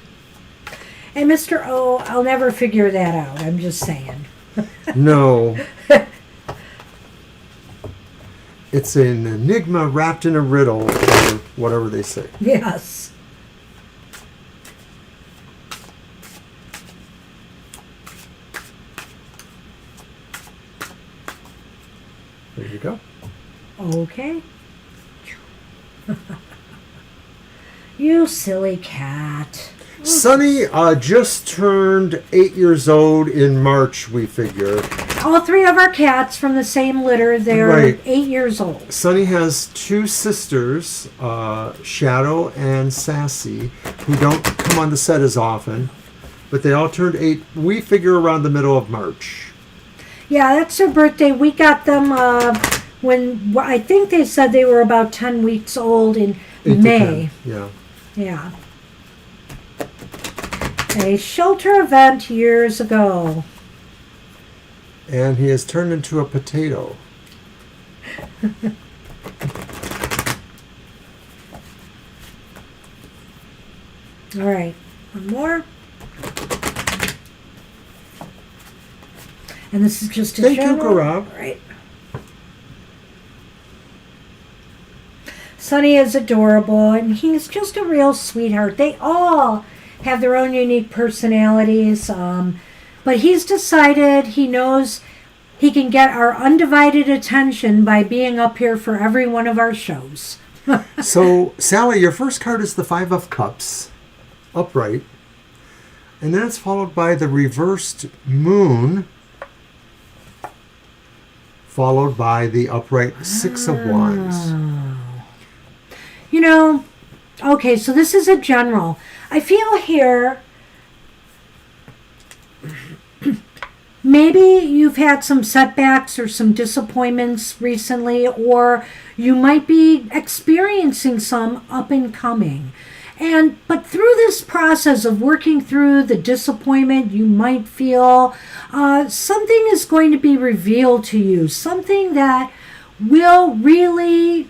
And Mr. O, I'll never figure that out. I'm just saying. No. It's an enigma wrapped in a riddle, or whatever they say. Yes. There you go. Okay. You silly cat. Sunny just turned 8 years old in March, we figure. all three of our cats from the same litter. They're Right. 8 years old. Sunny has two sisters, Shadow and Sassy, who don't come on the set as often, but they all turned 8. We figure around the middle of March. Yeah, that's their birthday. We got them when I think they said they were about 10 weeks old in 8 to May. 10, yeah. Yeah. A shelter event years ago. And he has turned into a potato. All right, one more. And this is just a Thank you, general. Gaurav. All right. Sonny is adorable, and he's just a real sweetheart. They all have their own unique personalities, but he's decided he knows he can get our undivided attention by being up here for every one of our shows. So, Sally, your first card is the Five of Cups, upright. And then it's followed by the reversed moon, followed by the upright Six of Wands. You know, okay, so this is a general. I feel here, maybe you've had some setbacks or some disappointments recently, or you might be experiencing some up and coming. But through this process of working through the disappointment you might feel, something is going to be revealed to you, something that will really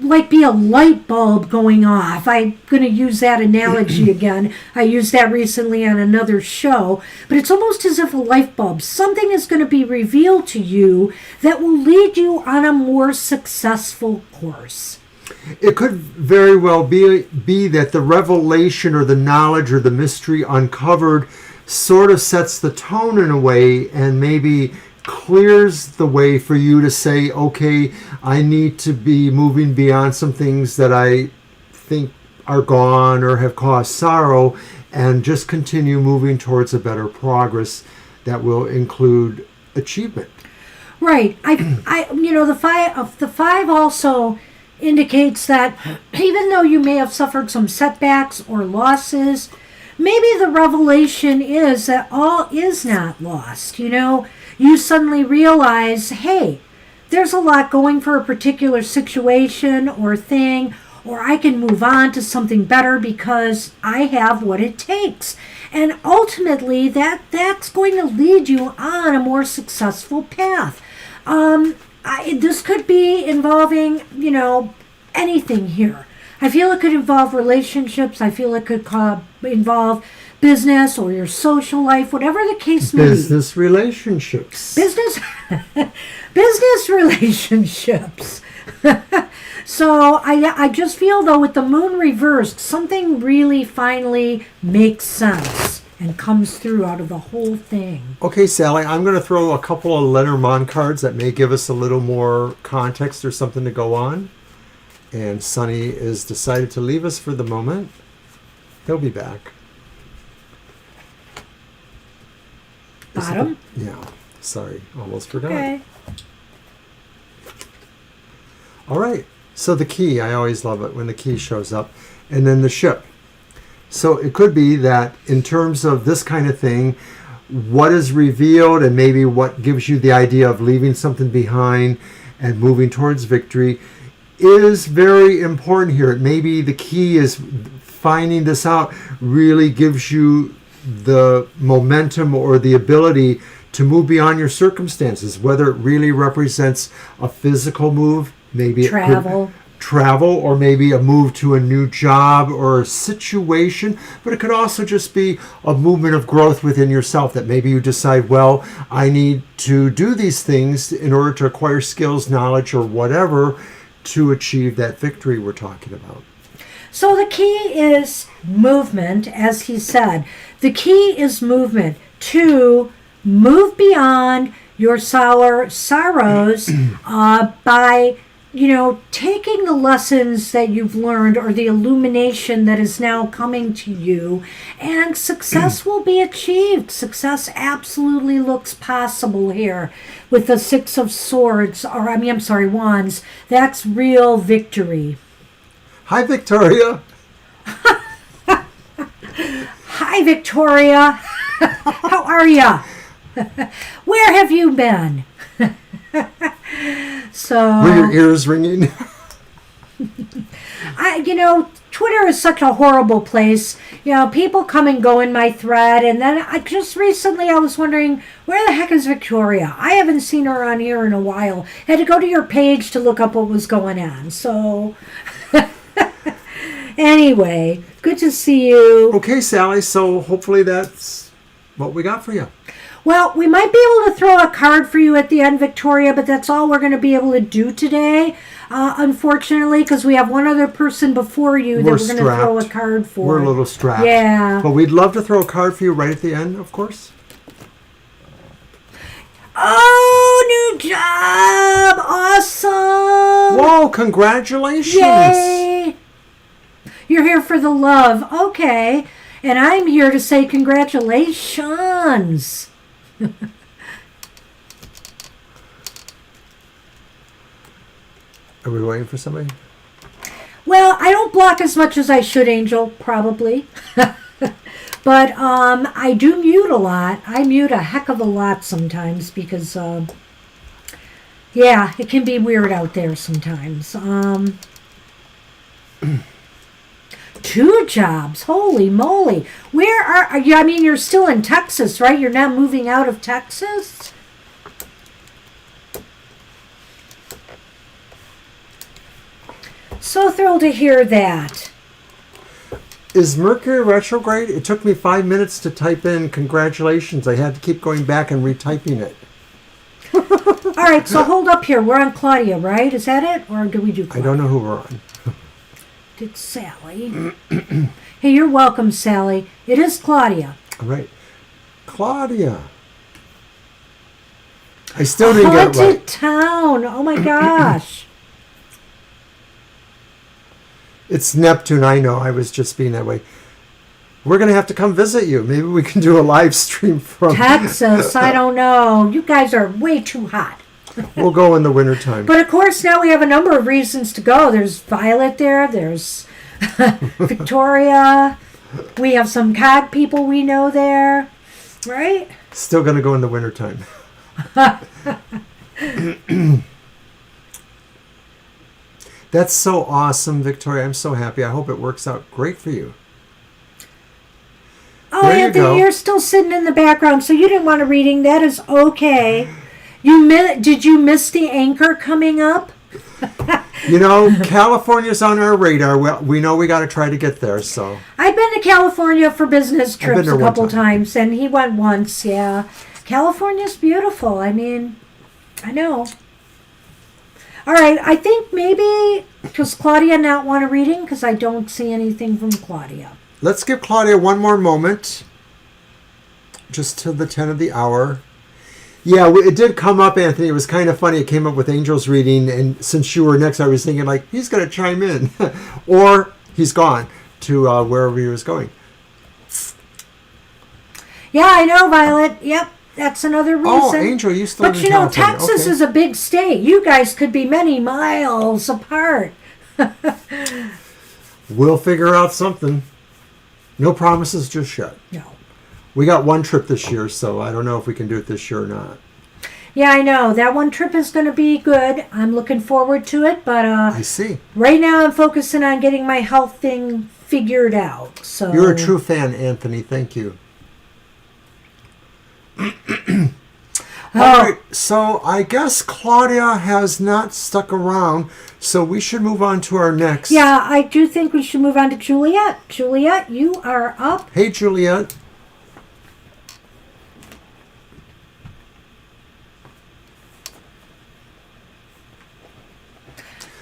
like be a light bulb going off. I'm going to use that analogy again. I used that recently on another show, but it's almost as if a light bulb. Something is going to be revealed to you that will lead you on a more successful course. It could very well be that the revelation or the knowledge or the mystery uncovered sort of sets the tone in a way and maybe clears the way for you to say, okay, I need to be moving beyond some things that I think are gone or have caused sorrow, and just continue moving towards a better progress that will include achievement. Right. The five also indicates that even though you may have suffered some setbacks or losses, maybe the revelation is that all is not lost. You suddenly realize, hey, there's a lot going for a particular situation or thing, or I can move on to something better because I have what it takes. And ultimately, that's going to lead you on a more successful path. This could be involving, anything here. I feel it could involve relationships. I feel it could involve business or your social life, whatever the case may be. Business relationships. Business relationships. So I just feel, though, with the moon reversed, something really finally makes sense and comes through out of the whole thing. Okay, Sally, I'm going to throw a couple of Lenormand cards that may give us a little more context or something to go on. And Sonny is decided to leave us for the moment. He'll be back. Bottom? Yeah. Sorry, almost forgot. Okay. All right. So the key, I always love it when the key shows up. And then the ship. So it could be that in terms of this kind of thing, what is revealed and maybe what gives you the idea of leaving something behind and moving towards victory is very important here. Maybe the key is finding this out really gives you the momentum or the ability to move beyond your circumstances, whether it really represents a physical move, maybe travel, or maybe a move to a new job or a situation, but it could also just be a movement of growth within yourself that maybe you decide, well, I need to do these things in order to acquire skills, knowledge, or whatever to achieve that victory we're talking about. So the key is movement, as he said. The key is movement to move beyond your sorrows by taking the lessons that you've learned or the illumination that is now coming to you, and success will be achieved. Success absolutely looks possible here with the Six of Swords, or I'm sorry, Wands. That's real victory. Hi, Victoria. Hi, Victoria. How are ya? Where have you been? So Were your ears ringing? Twitter is such a horrible place. People come and go in my thread, and then I was wondering, where the heck is Victoria? I haven't seen her on here in a while. Had to go to your page to look up what was going on. So anyway, good to see you. Okay, Sally, so hopefully that's what we got for you. Well, we might be able to throw a card for you at the end, Victoria, but that's all we're going to be able to do today, unfortunately, because we have one other person before you that we're going to throw a card for. We're a little strapped. Yeah. But we'd love to throw a card for you right at the end, of course. Oh, new job! Awesome! Whoa, congratulations! Yay! You're here for the love. Okay. And I'm here to say congratulations. Are we waiting for somebody? Well, I don't block as much as I should, Angel, probably. But I do mute a lot. I mute a heck of a lot sometimes because, it can be weird out there sometimes. 2 jobs. Holy moly. Where are you? I mean, you're still in Texas, right? You're not moving out of Texas? So thrilled to hear that. Is Mercury retrograde? It took me 5 minutes to type in congratulations. I had to keep going back and retyping it. All right, so hold up here. We're on Claudia, right? Is that it? Or do we do Claudia? I don't know who we're on. It's Sally. Hey, you're welcome, Sally. It is Claudia. All right. Claudia. I still didn't get it right. Haunted town. Oh, my gosh. It's Neptune, I know. I was just being that way. We're going to have to come visit you. Maybe we can do a live stream from Texas, I don't know. You guys are way too hot. We'll go in the wintertime. But of course, now we have a number of reasons to go. There's Violet there. There's Victoria. We have some COG people we know there. Right? Still going to go in the wintertime. That's so awesome, Victoria. I'm so happy. I hope it works out great for you. Oh, Anthony, you're still sitting in the background, so you didn't want a reading. That is okay. Did you miss the anchor coming up? California's on our radar. We know we got to try to get there. So I've been to California for business trips a couple times, and he went once. Yeah, California's beautiful. I mean, I know. All right, I think maybe does Claudia not want a reading because I don't see anything from Claudia. Let's give Claudia one more moment, just till the 10 of the hour. Yeah, it did come up, Anthony. It was kind of funny. It came up with Angel's reading, and since you were next, I was thinking, he's going to chime in. Or he's gone to wherever he was going. Yeah, I know, Violet. Yep, that's another reason. Oh, Angel, you still in California. But, Texas is a big state. You guys could be many miles apart. We'll figure out something. No promises just yet. No. We got one trip this year, so I don't know if we can do it this year or not. Yeah, I know. That one trip is going to be good. I'm looking forward to it, but I see. Right now I'm focusing on getting my health thing figured out. So you're a true fan, Anthony. Thank you. All right, so I guess Claudia has not stuck around, so we should move on to our next. Yeah, I do think we should move on to Juliet. Juliet, you are up. Hey, Juliet.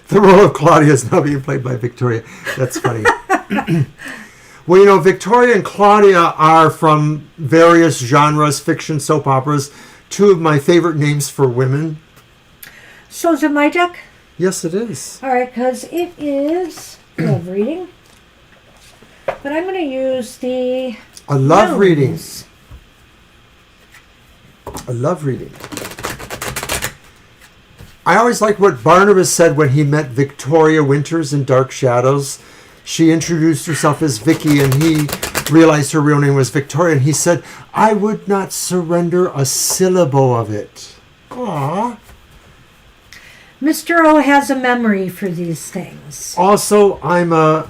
The role of Claudia is now being played by Victoria. That's funny. Well, Victoria and Claudia are from various genres, fiction, soap operas. Two of my favorite names for women. So is it my deck? Yes, it is. All right, because it is love reading. But I'm going to use the A love reading. rose. A love reading. I always like what Barnabas said when he met Victoria Winters in Dark Shadows. She introduced herself as Vicky, and he realized her real name was Victoria. And he said, I would not surrender a syllable of it. Aww. Mr. O has a memory for these things. Also, I'm a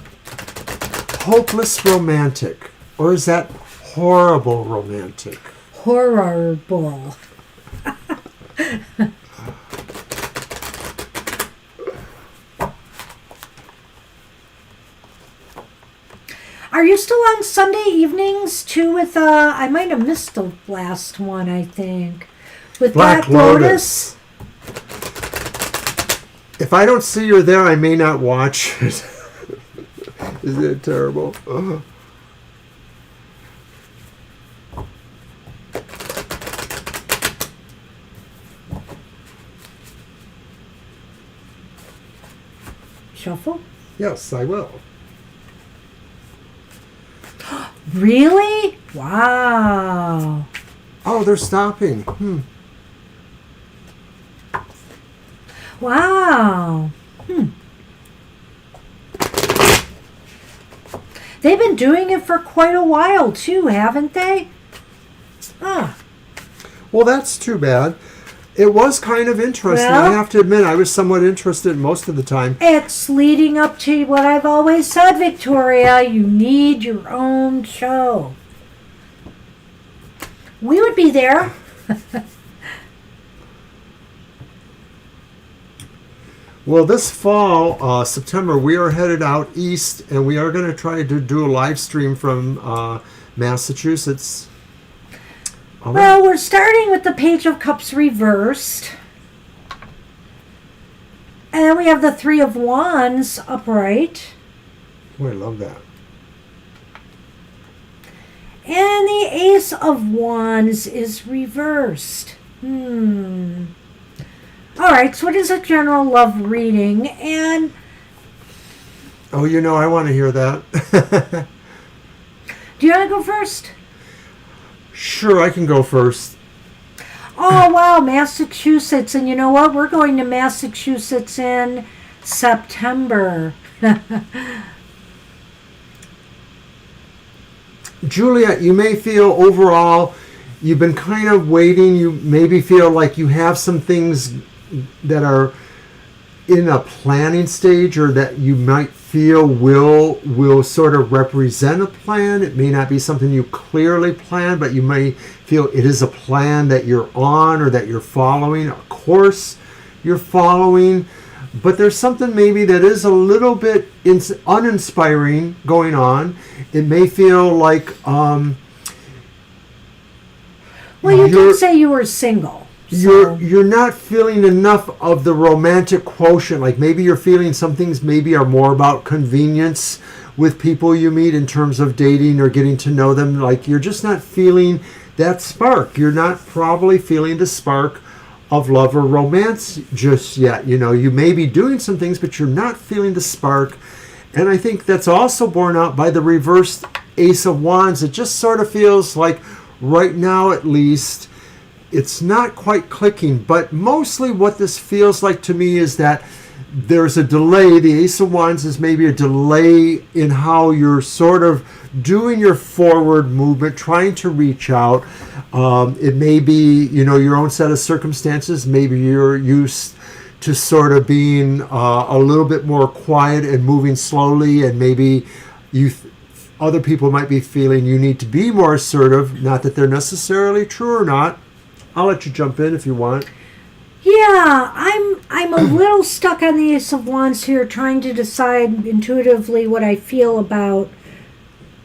hopeless romantic. Or is that horrible romantic? Horrible. Are you still on Sunday evenings too with, I might have missed the last one, I think. With Black Lotus? If I don't see you there, I may not watch it. Isn't it terrible? Ugh. Shuffle? Yes, I will. Really? Wow. Oh, they're stopping. Wow. They've been doing it for quite a while too, haven't they? Huh. Well, that's too bad. It was kind of interesting. Well, I have to admit, I was somewhat interested most of the time. It's leading up to what I've always said, Victoria. You need your own show. We would be there. Well, this fall, September, we are headed out east, and we are going to try to do a live stream from Massachusetts. All right. Well, we're starting with the Page of Cups reversed. And then we have the Three of Wands upright. Oh, I love that. And the Ace of Wands is reversed. All right, so it is a general love reading. And Oh, I want to hear that. do you want to go first? Sure, I can go first. Oh, wow, Massachusetts. And you know what? We're going to Massachusetts in September. Juliet, you may feel overall you've been kind of waiting. You maybe feel like you have some things that are in a planning stage, or that you might feel will sort of represent a plan. It may not be something you clearly plan, but you may feel it is a plan that you're on, or that you're following, a course you're following. But there's something maybe that is a little bit uninspiring going on. It may feel like Well, you did say you were single. So. you're not feeling enough of the romantic quotient. Like maybe you're feeling some things maybe are more about convenience with people you meet in terms of dating or getting to know them. Like you're just not feeling that spark. You're not probably feeling the spark of love or romance just yet. You may be doing some things, but you're not feeling the spark. And I think that's also borne out by the reversed Ace of Wands. It just sort of feels like right now, at least, it's not quite clicking. But mostly what this feels like to me is that there's a delay. The Ace of Wands is maybe a delay in how you're sort of doing your forward movement, trying to reach out. It may be, your own set of circumstances. Maybe you're used to sort of being a little bit more quiet and moving slowly, and maybe other people might be feeling you need to be more assertive. Not that they're necessarily true or not. I'll let you jump in if you want. Yeah, I'm a little stuck on the Ace of Wands here, trying to decide intuitively what I feel about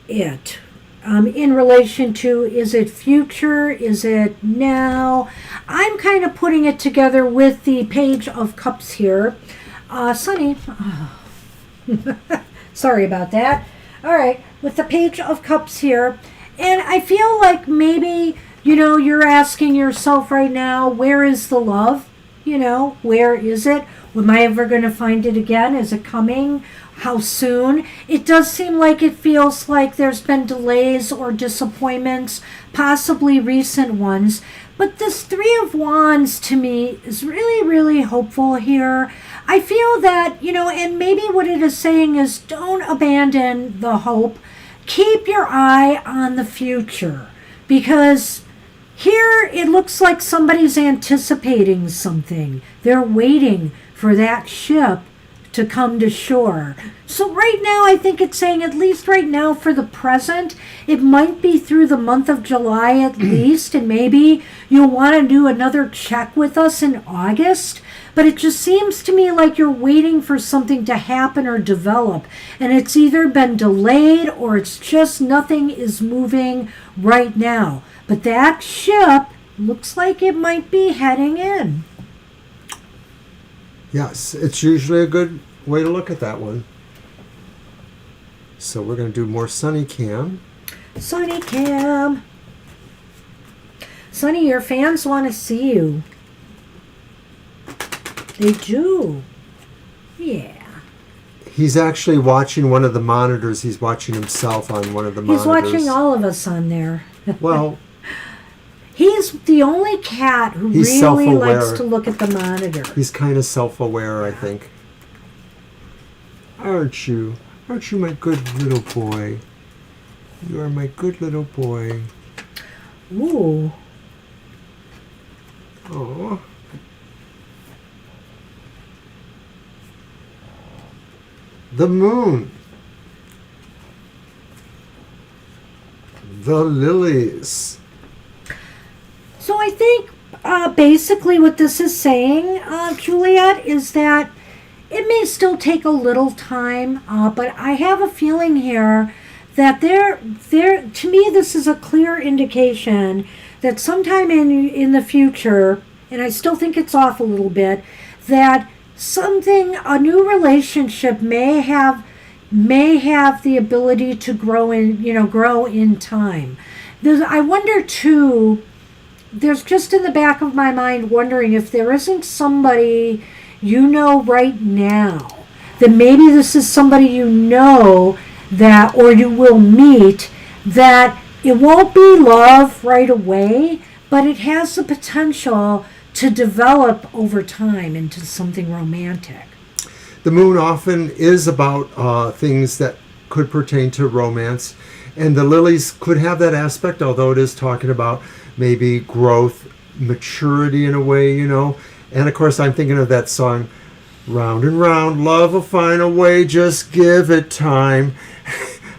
it. In relation to, is it future? Is it now? I'm kind of putting it together with the Page of Cups here. Sunny. Oh. Sorry about that. All right, with the Page of Cups here. And I feel like maybe, you're asking yourself right now, where is the love? Where is it? Am I ever going to find it again? Is it coming? How soon? It does seem like it feels like there's been delays or disappointments, possibly recent ones. But this Three of Wands to me is really, really hopeful here. I feel that, and maybe what it is saying is don't abandon the hope. Keep your eye on the future, because here it looks like somebody's anticipating something. They're waiting for that ship to come to shore. So right now, I think it's saying, at least right now for the present, it might be through the month of July at least, and maybe you'll want to do another check with us in August. But it just seems to me like you're waiting for something to happen or develop, and it's either been delayed or it's just nothing is moving right now. But that ship looks like it might be heading in. Yes, it's usually a good way to look at that one. So we're going to do more Sunny Cam. Sunny Cam. Sunny, your fans want to see you. They do. Yeah. He's actually watching one of the monitors. He's watching himself on one of the monitors. He's watching all of us on there. Well, he's the only cat who he's really likes to look at the monitor. He's kind of self-aware, I think. Aren't you? Aren't you my good little boy? You are my good little boy. Ooh. Oh. The moon. The lilies. So I think basically what this is saying, Juliet, is that it may still take a little time, but I have a feeling here that to me this is a clear indication that sometime in the future, and I still think it's off a little bit, that a new relationship may have the ability to grow in time. I wonder too, there's just in the back of my mind wondering if there isn't somebody right now, that maybe this is somebody that, or you will meet, that it won't be love right away, but it has the potential to develop over time into something romantic. The moon often is about things that could pertain to romance, and the lilies could have that aspect, although it is talking about maybe growth, maturity in a way, And of course, I'm thinking of that song, Round and Round, Love will find a way, just give it time.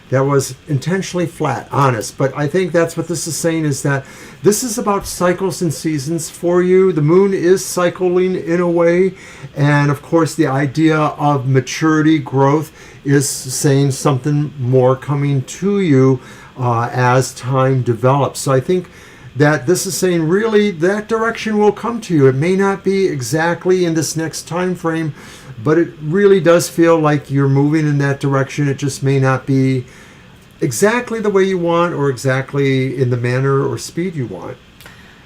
That was intentionally flat, honest. But I think that's what this is saying, is that this is about cycles and seasons for you. The moon is cycling in a way. And of course, the idea of maturity, growth, is saying something more coming to you as time develops. So I think that this is saying really that direction will come to you. It may not be exactly in this next time frame, but it really does feel like you're moving in that direction. It just may not be exactly the way you want or exactly in the manner or speed you want.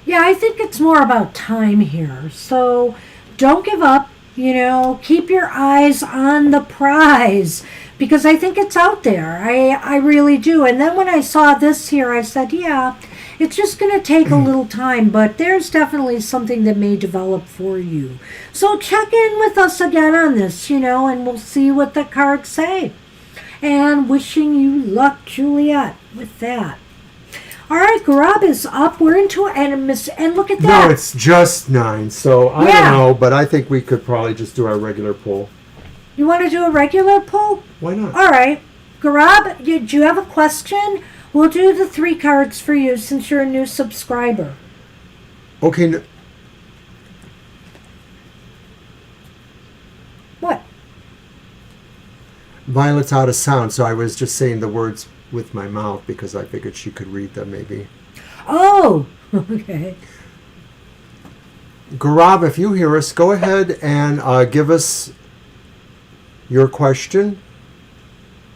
Yeah, I think it's more about time here. So don't give up, keep your eyes on the prize, because I think it's out there. I really do. And then when I saw this here, I said, yeah, it's just going to take a little time, but there's definitely something that may develop for you. So check in with us again on this, and we'll see what the cards say. And wishing you luck, Juliet, with that. All right, Garab is up. We're into animus, and look at that. No, it's just 9, so I don't know, but I think we could probably just do our regular pull. You want to do a regular pull? Why not? All right. Garab, do you have a question? We'll do the 3 cards for you since you're a new subscriber. Okay. What? Violet's out of sound, so I was just saying the words with my mouth because I figured she could read them maybe. Oh, okay. Garab, if you hear us, go ahead and give us your question.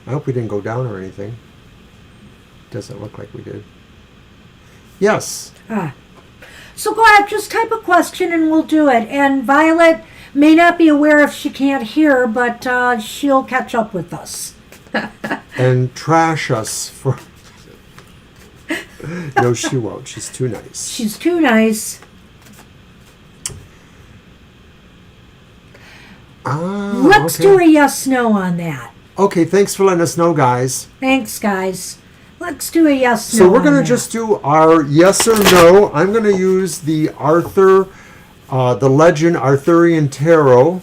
I hope we didn't go down or anything. Doesn't look like we did. Yes. So go ahead, just type a question and we'll do it. And Violet, may not be aware if she can't hear, but she'll catch up with us. And trash us for... No, she won't. She's too nice. She's too nice. Let's do a yes/no on that. Okay, thanks for letting us know, guys. Thanks, guys. Let's do a yes/no. So we're going to just do our yes or no. I'm going to use the the Legend Arthurian Tarot.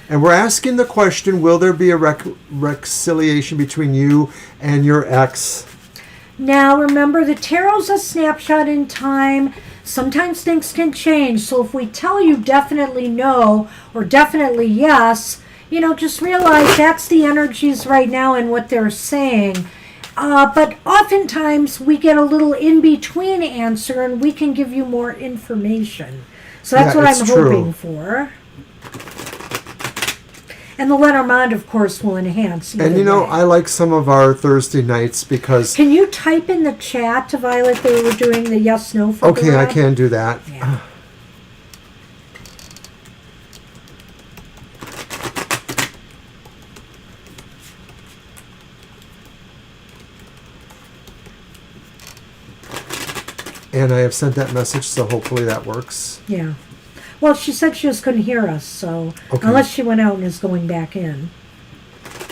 And we're asking the question, will there be a reconciliation between you and your ex? Now, remember, the tarot's a snapshot in time. Sometimes things can change. So if we tell you definitely no or definitely yes, just realize that's the energies right now and what they're saying. But oftentimes we get a little in-between answer and we can give you more information. So that's what I'm hoping for. And the Lenormand, of course, will enhance. And I like some of our Thursday nights because... Can you type in the chat, Violet, they were doing the yes/no for Okay, I can do that. Yeah. And I have sent that message, so hopefully that works. Yeah. Well, she said she just couldn't hear us, so unless she went out and is going back in.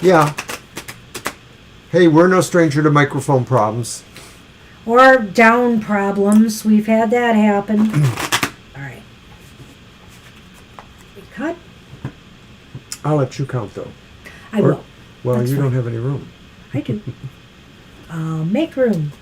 Yeah. Hey, we're no stranger to microphone problems. Or down problems. We've had that happen. All right. Cut. I'll let you count, though. I will. Well, That's you fine. don't have any room. I do. Make room.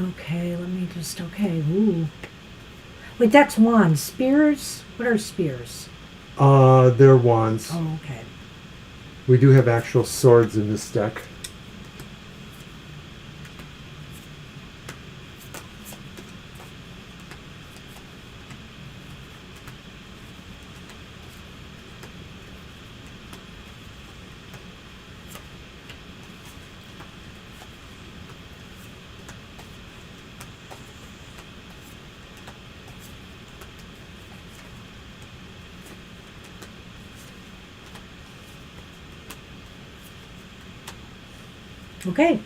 Okay, let me just, ooh. Wait, that's wands. Spears? What are spears? They're wands. Oh, okay. We do have actual swords in this deck. Okay.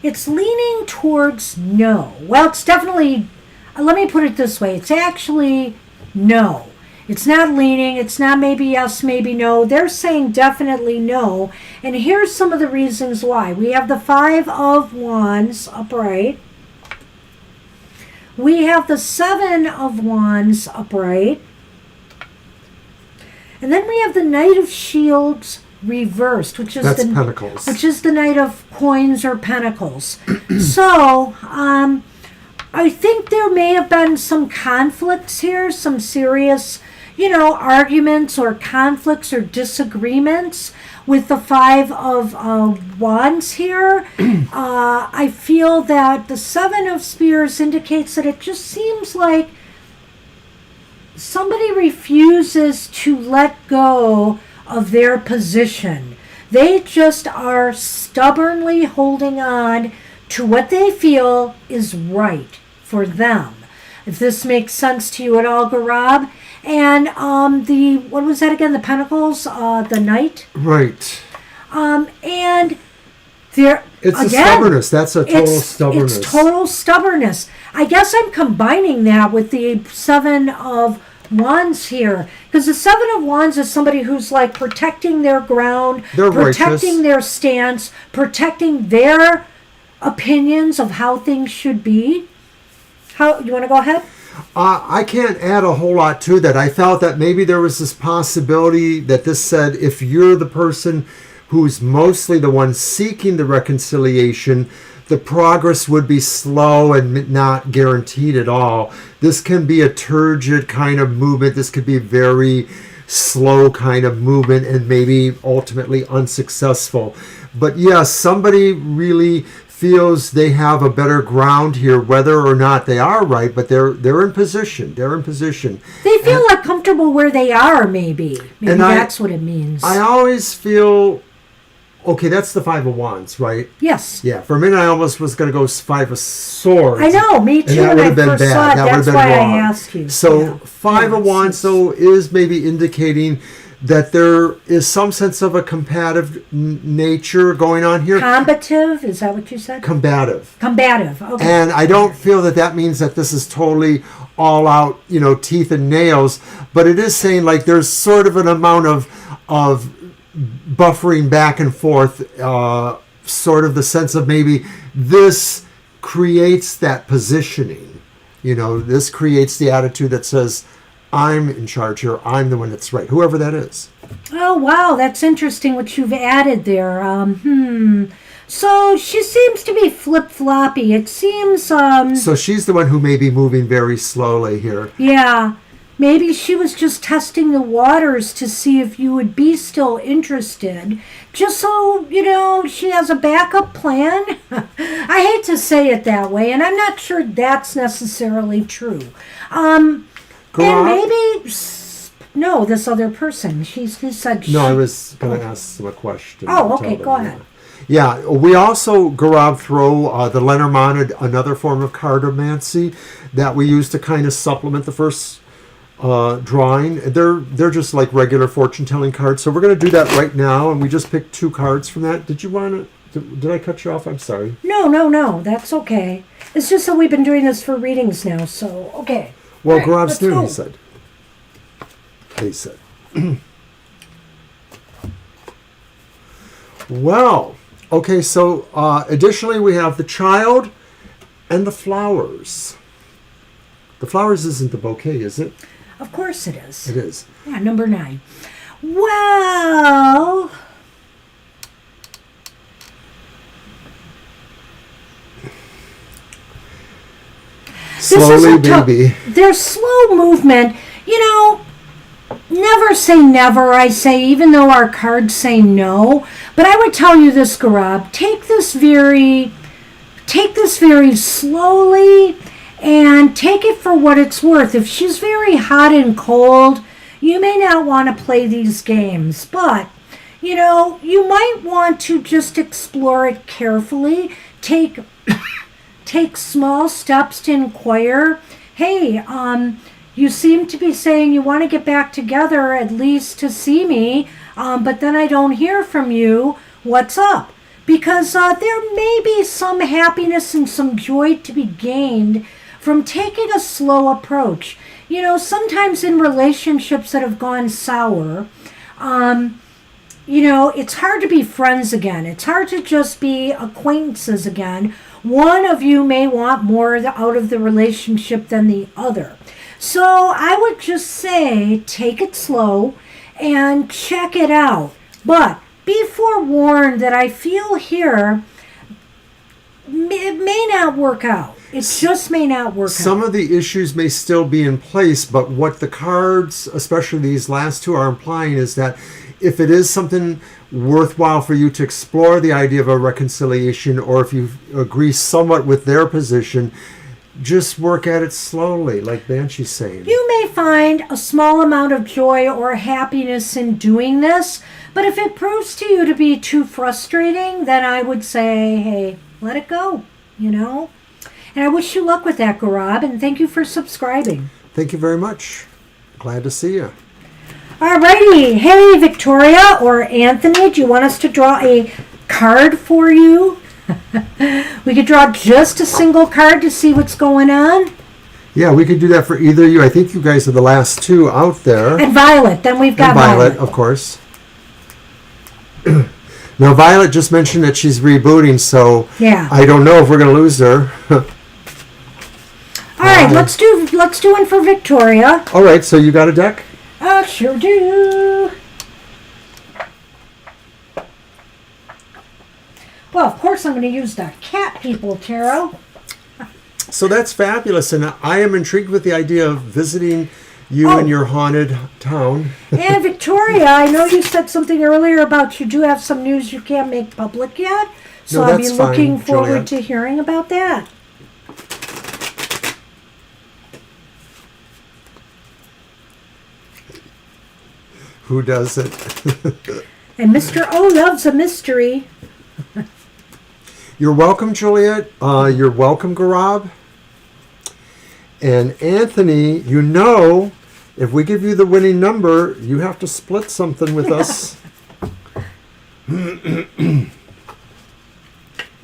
It's leaning towards no. Well, it's definitely, let me put it this way. It's actually no. It's not leaning. It's not maybe yes, maybe no. They're saying definitely no. And here's some of the reasons why. We have the 5 of Wands upright. We have the 7 of Wands upright. And then we have the Knight of Shields reversed, which is Pentacles. Which is the Knight of Coins or Pentacles. So, I think there may have been some conflicts here, some serious, arguments or conflicts or disagreements with the 5 of Wands here. I feel that the 7 of Spears indicates that it just seems like somebody refuses to let go of their position. They just are stubbornly holding on to what they feel is right for them. If this makes sense to you at all, Garab. And what was that again? The Pentacles, the Knight? Right. And there it's again, a stubbornness. That's a total stubbornness. It's total stubbornness. I guess I'm combining that with the 7 of Wands here, because the 7 of Wands is somebody who's like protecting their ground, protecting their stance, protecting their opinions of how things should be. How you want to go ahead? I can't add a whole lot to that. I felt that maybe there was this possibility that this said if you're the person who's mostly the one seeking the reconciliation, the progress would be slow and not guaranteed at all. This can be a turgid kind of movement. This could be a very slow kind of movement and maybe ultimately unsuccessful. But yes, somebody really feels they have a better ground here, whether or not they are right, but they're in position. They're in position. They feel like comfortable where they are, maybe. Maybe And that's what it means. I always feel, okay, that's the Five of Wands, right? Yes. Yeah, for a minute I almost was going to go Five of Swords. I know, me too. And that would have been first bad. saw it, That would have that's been why wrong. I asked you. So Yeah. Five of Wands, though, is maybe indicating that there is some sense of a combative nature going on here. Combative, is that what you said? Combative. Combative, okay. And I don't feel that that means that this is totally all out, teeth and nails, but it is saying like there's sort of an amount of buffering back and forth, sort of the sense of maybe this creates that positioning. This creates the attitude that says, I'm in charge here. I'm the one that's right, whoever that is. Oh, wow, that's interesting what you've added there. So she seems to be flip-floppy. It seems, So she's the one who may be moving very slowly here. yeah, maybe she was just testing the waters to see if you would be still interested, just so, she has a backup plan. I hate to say it that way, and I'm not sure that's necessarily true. And maybe, no, this other person. He said. No, I was going to ask them a question. Oh, okay, go ahead. Yeah, we also, Gaurav, throw the Lenormand, another form of cartomancy that we use to kind of supplement the first drawing. They're just like regular fortune-telling cards. So we're going to do that right now, and we just picked 2 cards from that. Did you want to? Did I cut you off? I'm sorry. No, that's okay. It's just that we've been doing this for readings now, so okay. Well, Right, Gaurav's new, go. he said. Well, okay, so additionally we have the child and the flowers. The flowers isn't the bouquet, is it? Of course it is. It is. Yeah, number 9. Well, Slowly, baby. Their slow movement, never say never, I say, even though our cards say no. But I would tell you this, Gaurav, take this very slowly and take it for what it's worth. If she's very hot and cold, you may not want to play these games, but you might want to just explore it carefully. Take small steps to inquire. Hey, you seem to be saying you want to get back together at least to see me, but then I don't hear from you. What's up? Because there may be some happiness and some joy to be gained from taking a slow approach. Sometimes in relationships that have gone sour, it's hard to be friends again. It's hard to just be acquaintances again. One of you may want more out of the relationship than the other. So I would just say take it slow and check it out. But be forewarned that I feel here it may not work out. It just may not work out. Some of the issues may still be in place, but what the cards, especially these last 2, are implying is that if it is something worthwhile for you to explore the idea of a reconciliation, or if you agree somewhat with their position, just work at it slowly, like Banshee's saying. You may find a small amount of joy or happiness in doing this, but if it proves to you to be too frustrating, then I would say, hey, let it go, And I wish you luck with that, Gaurav, and thank you for subscribing. Thank you very much. Glad to see you. Alrighty. Hey, Victoria or Anthony, do you want us to draw a card for you? We could draw just a single card to see what's going on. Yeah, we could do that for either of you. I think you guys are the last 2 out there. And Violet. Then we've got And Violet, of course. Now, Violet just mentioned that she's rebooting, so Yeah. I don't know if we're going to lose her. All right, let's do one for Victoria. All right, so you got a deck? I sure do. Well, of course I'm going to use the cat people tarot. So that's fabulous, and I am intrigued with the idea of visiting you in your haunted town. And Victoria, I know you said something earlier about you do have some news you can't make public yet. So No, I'll be that's fine, looking forward Juliet. to hearing about that. Who does it? And Mr. O loves a mystery. You're welcome, Juliet. You're welcome, Garab. And Anthony, you know, if we give you the winning number, you have to split something with us.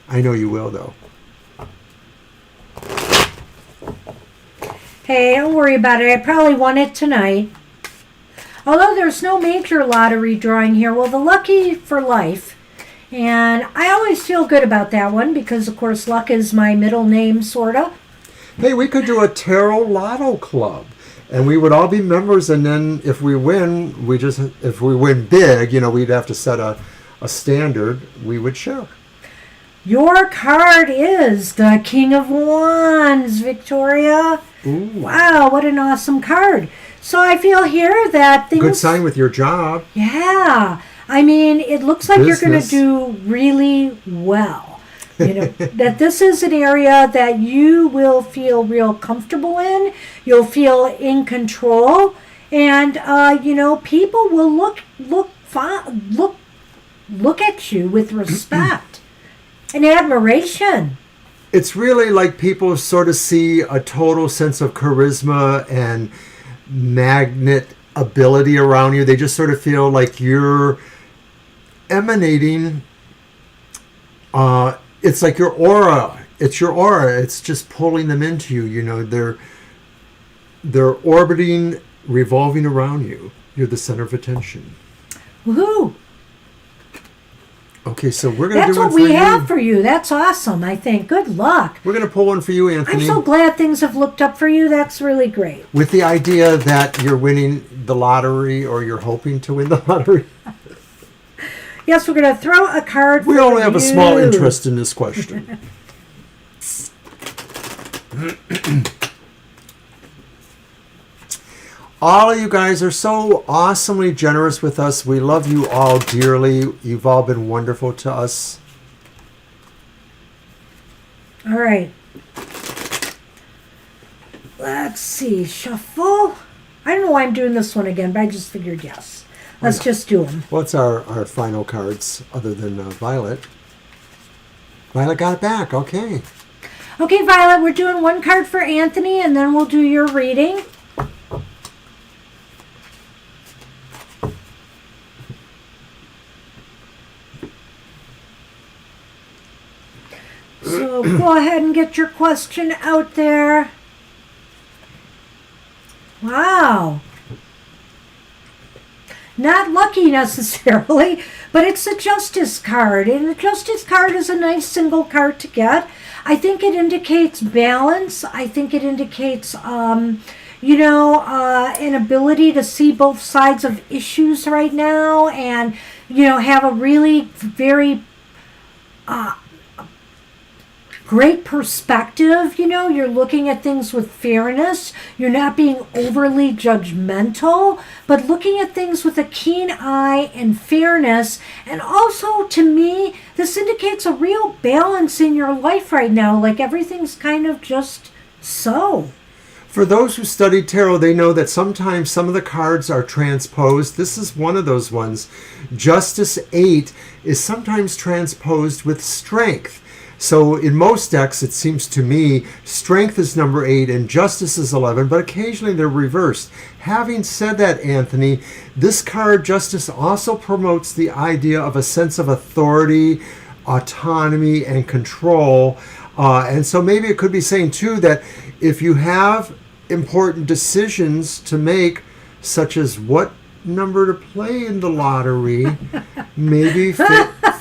I know you will, though. Hey, don't worry about it. I probably won it tonight. Although there's no major lottery drawing here. Well, the Lucky for Life. And I always feel good about that one because, of course, luck is my middle name, sort of. Hey, we could do a Tarot Lotto Club. And we would all be members, and then if we win, if we win big, you know, we'd have to set a standard, we would share. Your card is the King of Wands, Victoria. Ooh. Wow, what an awesome card. So I feel here that things... Good sign with your job. Yeah. I mean, it looks like you're going to Business. do really well. You know, that this is an area that you will feel real comfortable in. You'll feel in control. And, you know, people will look at you with respect and admiration. It's really like people sort of see a total sense of charisma and magnet ability around you. They just sort of feel like you're emanating. It's like your aura. It's your aura. It's just pulling them into you. You know, they're orbiting, revolving around you. You're the center of attention. Woohoo! Okay, so we're going to That's do one what for we you. have for you. That's awesome, I think. Good luck. We're going to pull one for you, Anthony. I'm so glad things have looked up for you. That's really great. With the idea that you're winning the lottery or you're hoping to win the lottery. Yes, we're going to throw a card We for only have a small you. interest in this question. All of you guys are so awesomely generous with us. We love you all dearly. You've all been wonderful to us. All right. Let's see. Shuffle. I don't know why I'm doing this one again, but I just figured yes. Let's just do them. What's our final cards other than Violet? Violet got it back. Okay. Okay, Violet, we're doing one card for Anthony, and then we'll do your reading. So go ahead and get your question out there. Wow. Not lucky necessarily, but it's a Justice card. And the Justice card is a nice single card to get. I think it indicates balance. I think it indicates, you know, an ability to see both sides of issues right now and, you know, have a really very great perspective. You know, you're looking at things with fairness. You're not being overly judgmental, but looking at things with a keen eye and fairness. And also, to me, this indicates a real balance in your life right now. Like everything's kind of just so. For those who study tarot, they know that sometimes some of the cards are transposed. This is one of those ones. Justice 8 is sometimes transposed with Strength. So in most decks, it seems to me, Strength is number 8 and Justice is 11, but occasionally they're reversed. Having said that, Anthony, this card, Justice, also promotes the idea of a sense of authority, autonomy, and control. And so maybe it could be saying, too, that if you have important decisions to make, such as what number to play in the lottery, maybe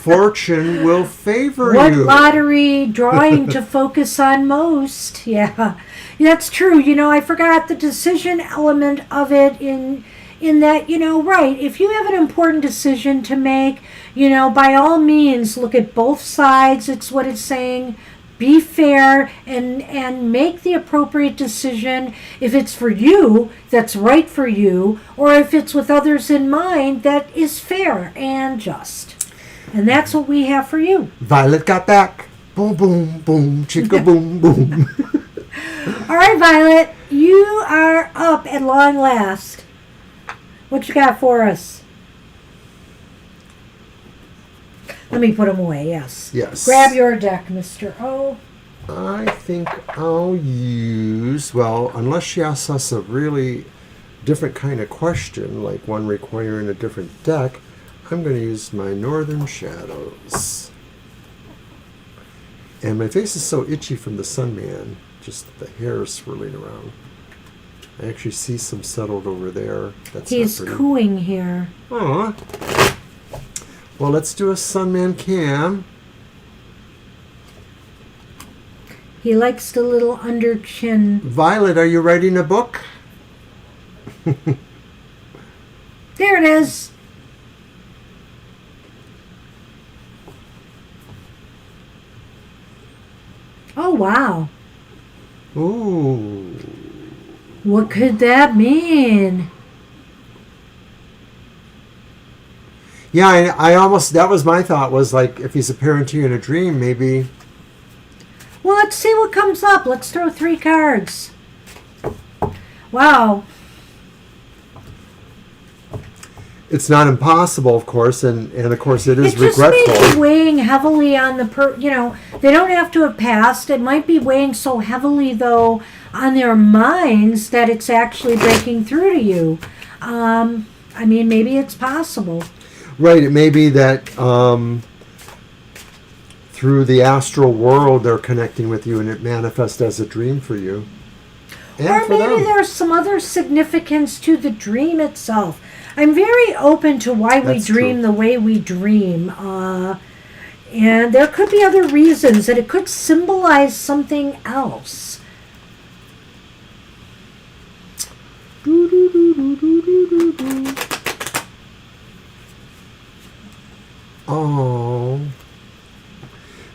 fortune will favor What you. lottery drawing to focus on most? Yeah, that's true. You know, I forgot the decision element of it in that, you know, right, if you have an important decision to make, you know, by all means, look at both sides. It's what it's saying. Be fair and make the appropriate decision. If it's for you, that's right for you, or if it's with others in mind, that is fair and just. And that's what we have for you. Violet got back. Boom, boom, boom, chicka, boom, boom. All right, Violet, you are up at long last. What you got for us? Let me put them away, yes. Yes. Grab your deck, Mr. O. I think I'll use, well, unless she asks us a really different kind of question, like one requiring a different deck, I'm going to use my Northern Shadows. And my face is so itchy from the sun, man. Just the hair is swirling around. I actually see some settled over there. That's He's not pretty. cooing here. Aw. Well, let's do a Sunman Cam. He likes the little under chin. Violet, are you writing a book? There it is. Oh, wow. Ooh. What could that mean? Yeah, I almost, that was my thought, was like, if he's appearing to you in a dream, maybe. Well, let's see what comes up. Let's throw 3 cards. Wow. It's not impossible, of course, and of course it is It just regretful. may be weighing heavily on the they don't have to have passed. It might be weighing so heavily, though, on their minds that it's actually breaking through to you. I mean, maybe it's possible. Right, it may be that through the astral world they're connecting with you and it manifests as a dream for you. And Or for maybe them. there's some other significance to the dream itself. I'm very open to why we That's dream true. the way we dream. And there could be other reasons that it could symbolize something else. Oh,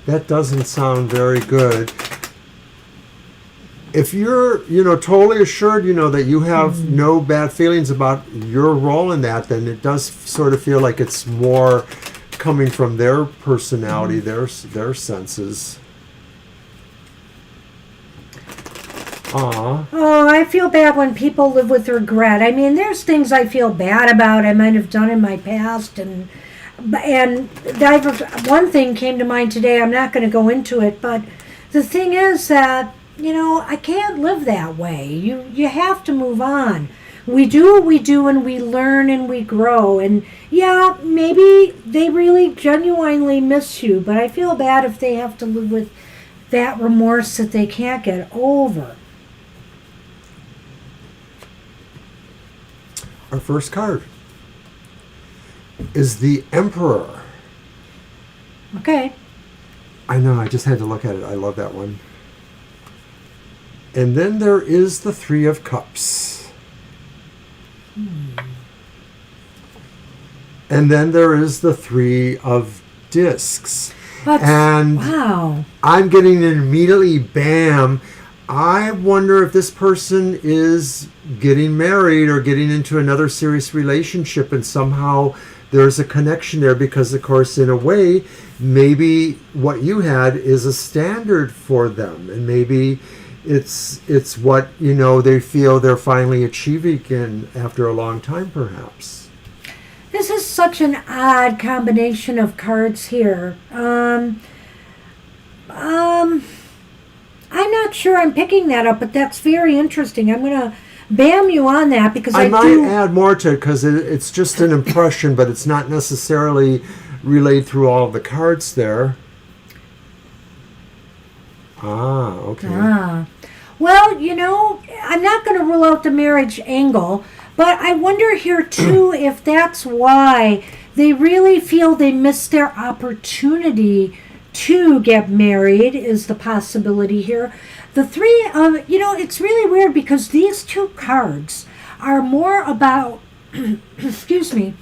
that doesn't sound very good. If you're, totally assured, that you have no bad feelings about your role in that, then it does sort of feel like it's more coming from their personality, their senses. Oh, I feel bad when people live with regret. I mean, there's things I feel bad about I might have done in my past, and one thing came to mind today. I'm not going to go into it, but the thing is that I can't live that way. You have to move on. We do what we do, and we learn and we grow. And yeah, maybe they really genuinely miss you, but I feel bad if they have to live with that remorse that they can't get over. Our first card is the Emperor. Okay. I know, I just had to look at it. I love that one. And then there is the Three of Cups. And then there is the Three of Discs. And wow. I'm getting an immediately, bam, I wonder if this person is getting married or getting into another serious relationship, and somehow there's a connection there because, of course, in a way, maybe what you had is a standard for them, and maybe it's what they feel they're finally achieving after a long time, perhaps. This is such an odd combination of cards here. I'm not sure I'm picking that up, but that's very interesting. I'm going to bam you on that because I might add more to it because it's just an impression, but it's not necessarily relayed through all of the cards there. Okay. Well, I'm not going to rule out the marriage angle, but I wonder here too if that's why they really feel they missed their opportunity to get married is the possibility here. The three of, it's really weird because these two cards are more about, excuse me,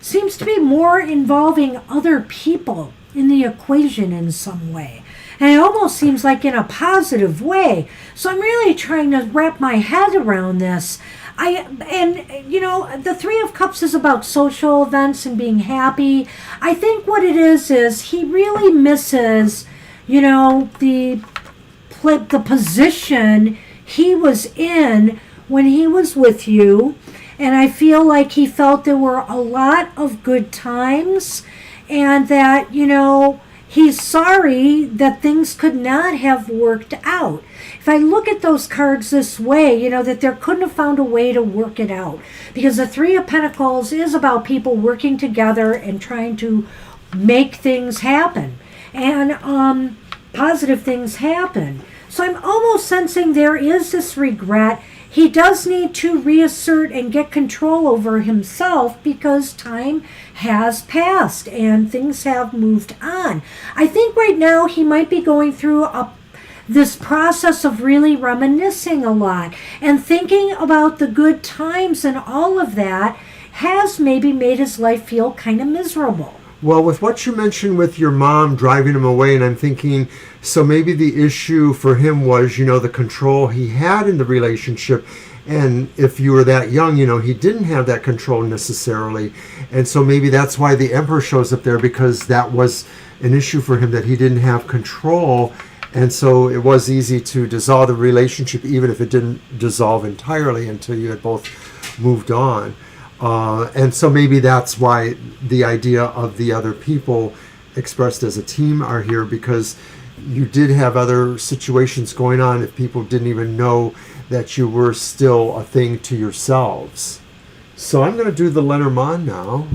seems to be more involving other people in the equation in some way. And it almost seems like in a positive way. So I'm really trying to wrap my head around this. The Three of Cups is about social events and being happy. I think what it is he really misses, the position he was in when he was with you. And I feel like he felt there were a lot of good times and that, he's sorry that things could not have worked out. If I look at those cards this way, that there couldn't have found a way to work it out. Because the Three of Pentacles is about people working together and trying to make things happen. And positive things happen. So I'm almost sensing there is this regret. He does need to reassert and get control over himself because time has passed and things have moved on. I think right now he might be going through this process of really reminiscing a lot and thinking about the good times, and all of that has maybe made his life feel kind of miserable. Well, with what you mentioned with your mom driving him away, and I'm thinking, so maybe the issue for him was, the control he had in the relationship. And if you were that young, he didn't have that control necessarily. And so maybe that's why the Emperor shows up there, because that was an issue for him, that he didn't have control. And so it was easy to dissolve the relationship, even if it didn't dissolve entirely until you had both moved on. And so maybe that's why the idea of the other people expressed as a team are here, because you did have other situations going on if people didn't even know that you were still a thing to yourselves. So I'm going to do the Lenormand now.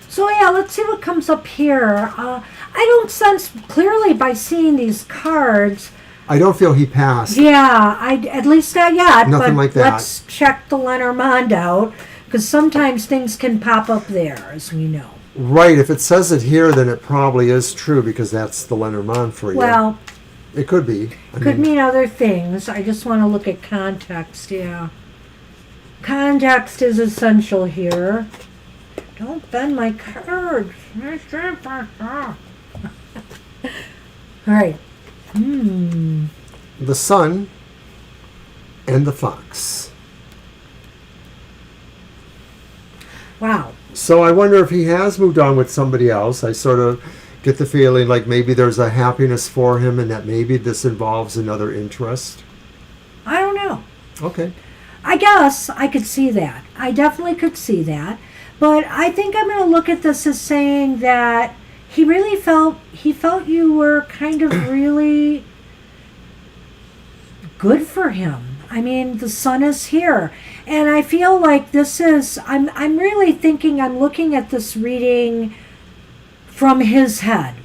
So yeah, let's see what comes up here. I don't sense clearly by seeing these cards. I don't feel he passed. Yeah, at least not yet. Nothing like that. Let's check the Lenormand out, because sometimes things can pop up there, as we know. Right. If it says it here, then it probably is true, because that's the Lenormand for you. Well, it could be. Could mean other things. I just want to look at context, yeah. Context is essential here. Don't bend my cards. All right. The Sun and the Fox. Wow. So I wonder if he has moved on with somebody else. I sort of get the feeling like maybe there's a happiness for him, and that maybe this involves another interest. I don't know. Okay. I guess I could see that. I definitely could see that. But I think I'm going to look at this as saying that he really felt you were kind of really good for him. I mean, the Sun is here. And I feel like this is, I'm really thinking I'm looking at this reading from his head,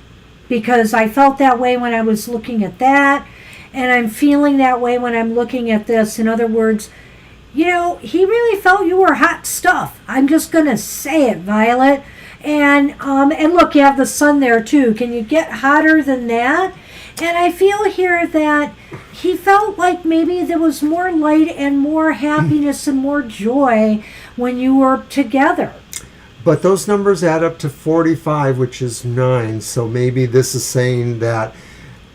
because I felt that way when I was looking at that, and I'm feeling that way when I'm looking at this. In other words, he really felt you were hot stuff. I'm just going to say it, Violet. And look, you have the Sun there too. Can you get hotter than that? And I feel here that he felt like maybe there was more light and more happiness and more joy when you were together. But those numbers add up to 45, which is 9. So maybe this is saying that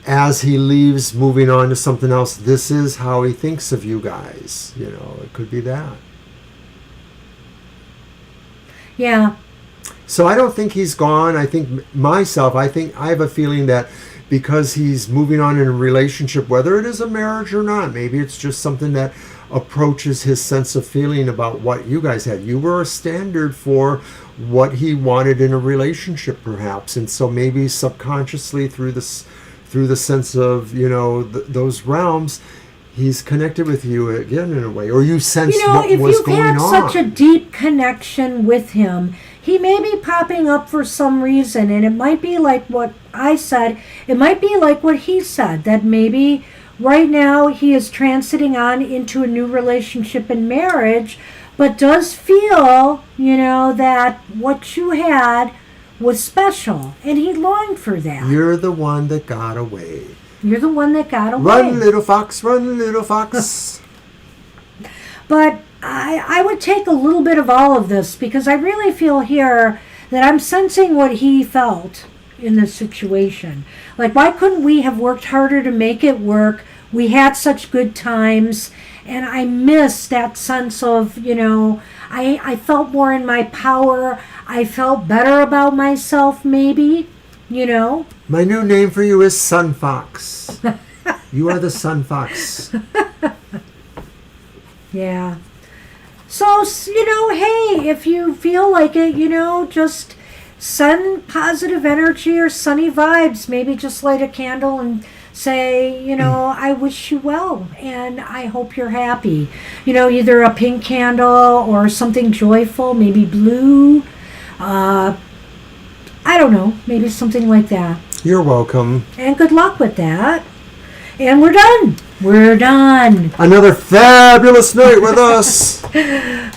as he leaves, moving on to something else, this is how he thinks of you guys. It could be that. Yeah. So I don't think he's gone. I think I have a feeling that because he's moving on in a relationship, whether it is a marriage or not, maybe it's just something that approaches his sense of feeling about what you guys had. You were a standard for what he wanted in a relationship, perhaps. And so maybe subconsciously through the sense of, those realms, he's connected with you again in a way. Or you sense what was going on. If you've had such a deep connection with him, he may be popping up for some reason, and it might be like what I said. It might be like what he said, that maybe right now he is transiting on into a new relationship and marriage, but does feel, that what you had was special, and he longed for that. You're the one that got away. You're the one that got away. Run, little fox, run, little fox. But I would take a little bit of all of this, because I really feel here that I'm sensing what he felt in this situation. Like, why couldn't we have worked harder to make it work? We had such good times, and I miss that sense of, I felt more in my power. I felt better about myself, maybe, My new name for you is Sun Fox. You are the Sun Fox. Yeah. So, hey, if you feel like it, just send positive energy or sunny vibes. Maybe just light a candle and say, I wish you well and I hope you're happy. Either a pink candle or something joyful, maybe blue. I don't know, maybe something like that. You're welcome. And good luck with that. And we're done. We're done. Another fabulous night with us.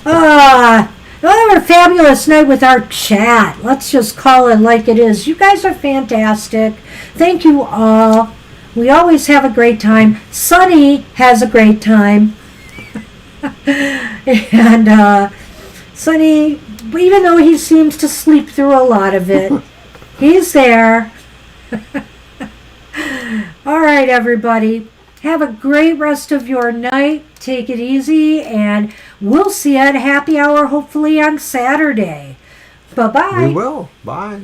Another fabulous night with our chat. Let's just call it like it is. You guys are fantastic. Thank you all. We always have a great time. Sunny has a great time. And Sunny, even though he seems to sleep through a lot of it, he's there. All right, everybody. Have a great rest of your night. Take it easy, and we'll see you at happy hour, hopefully on Saturday. Bye-bye. We will. Bye.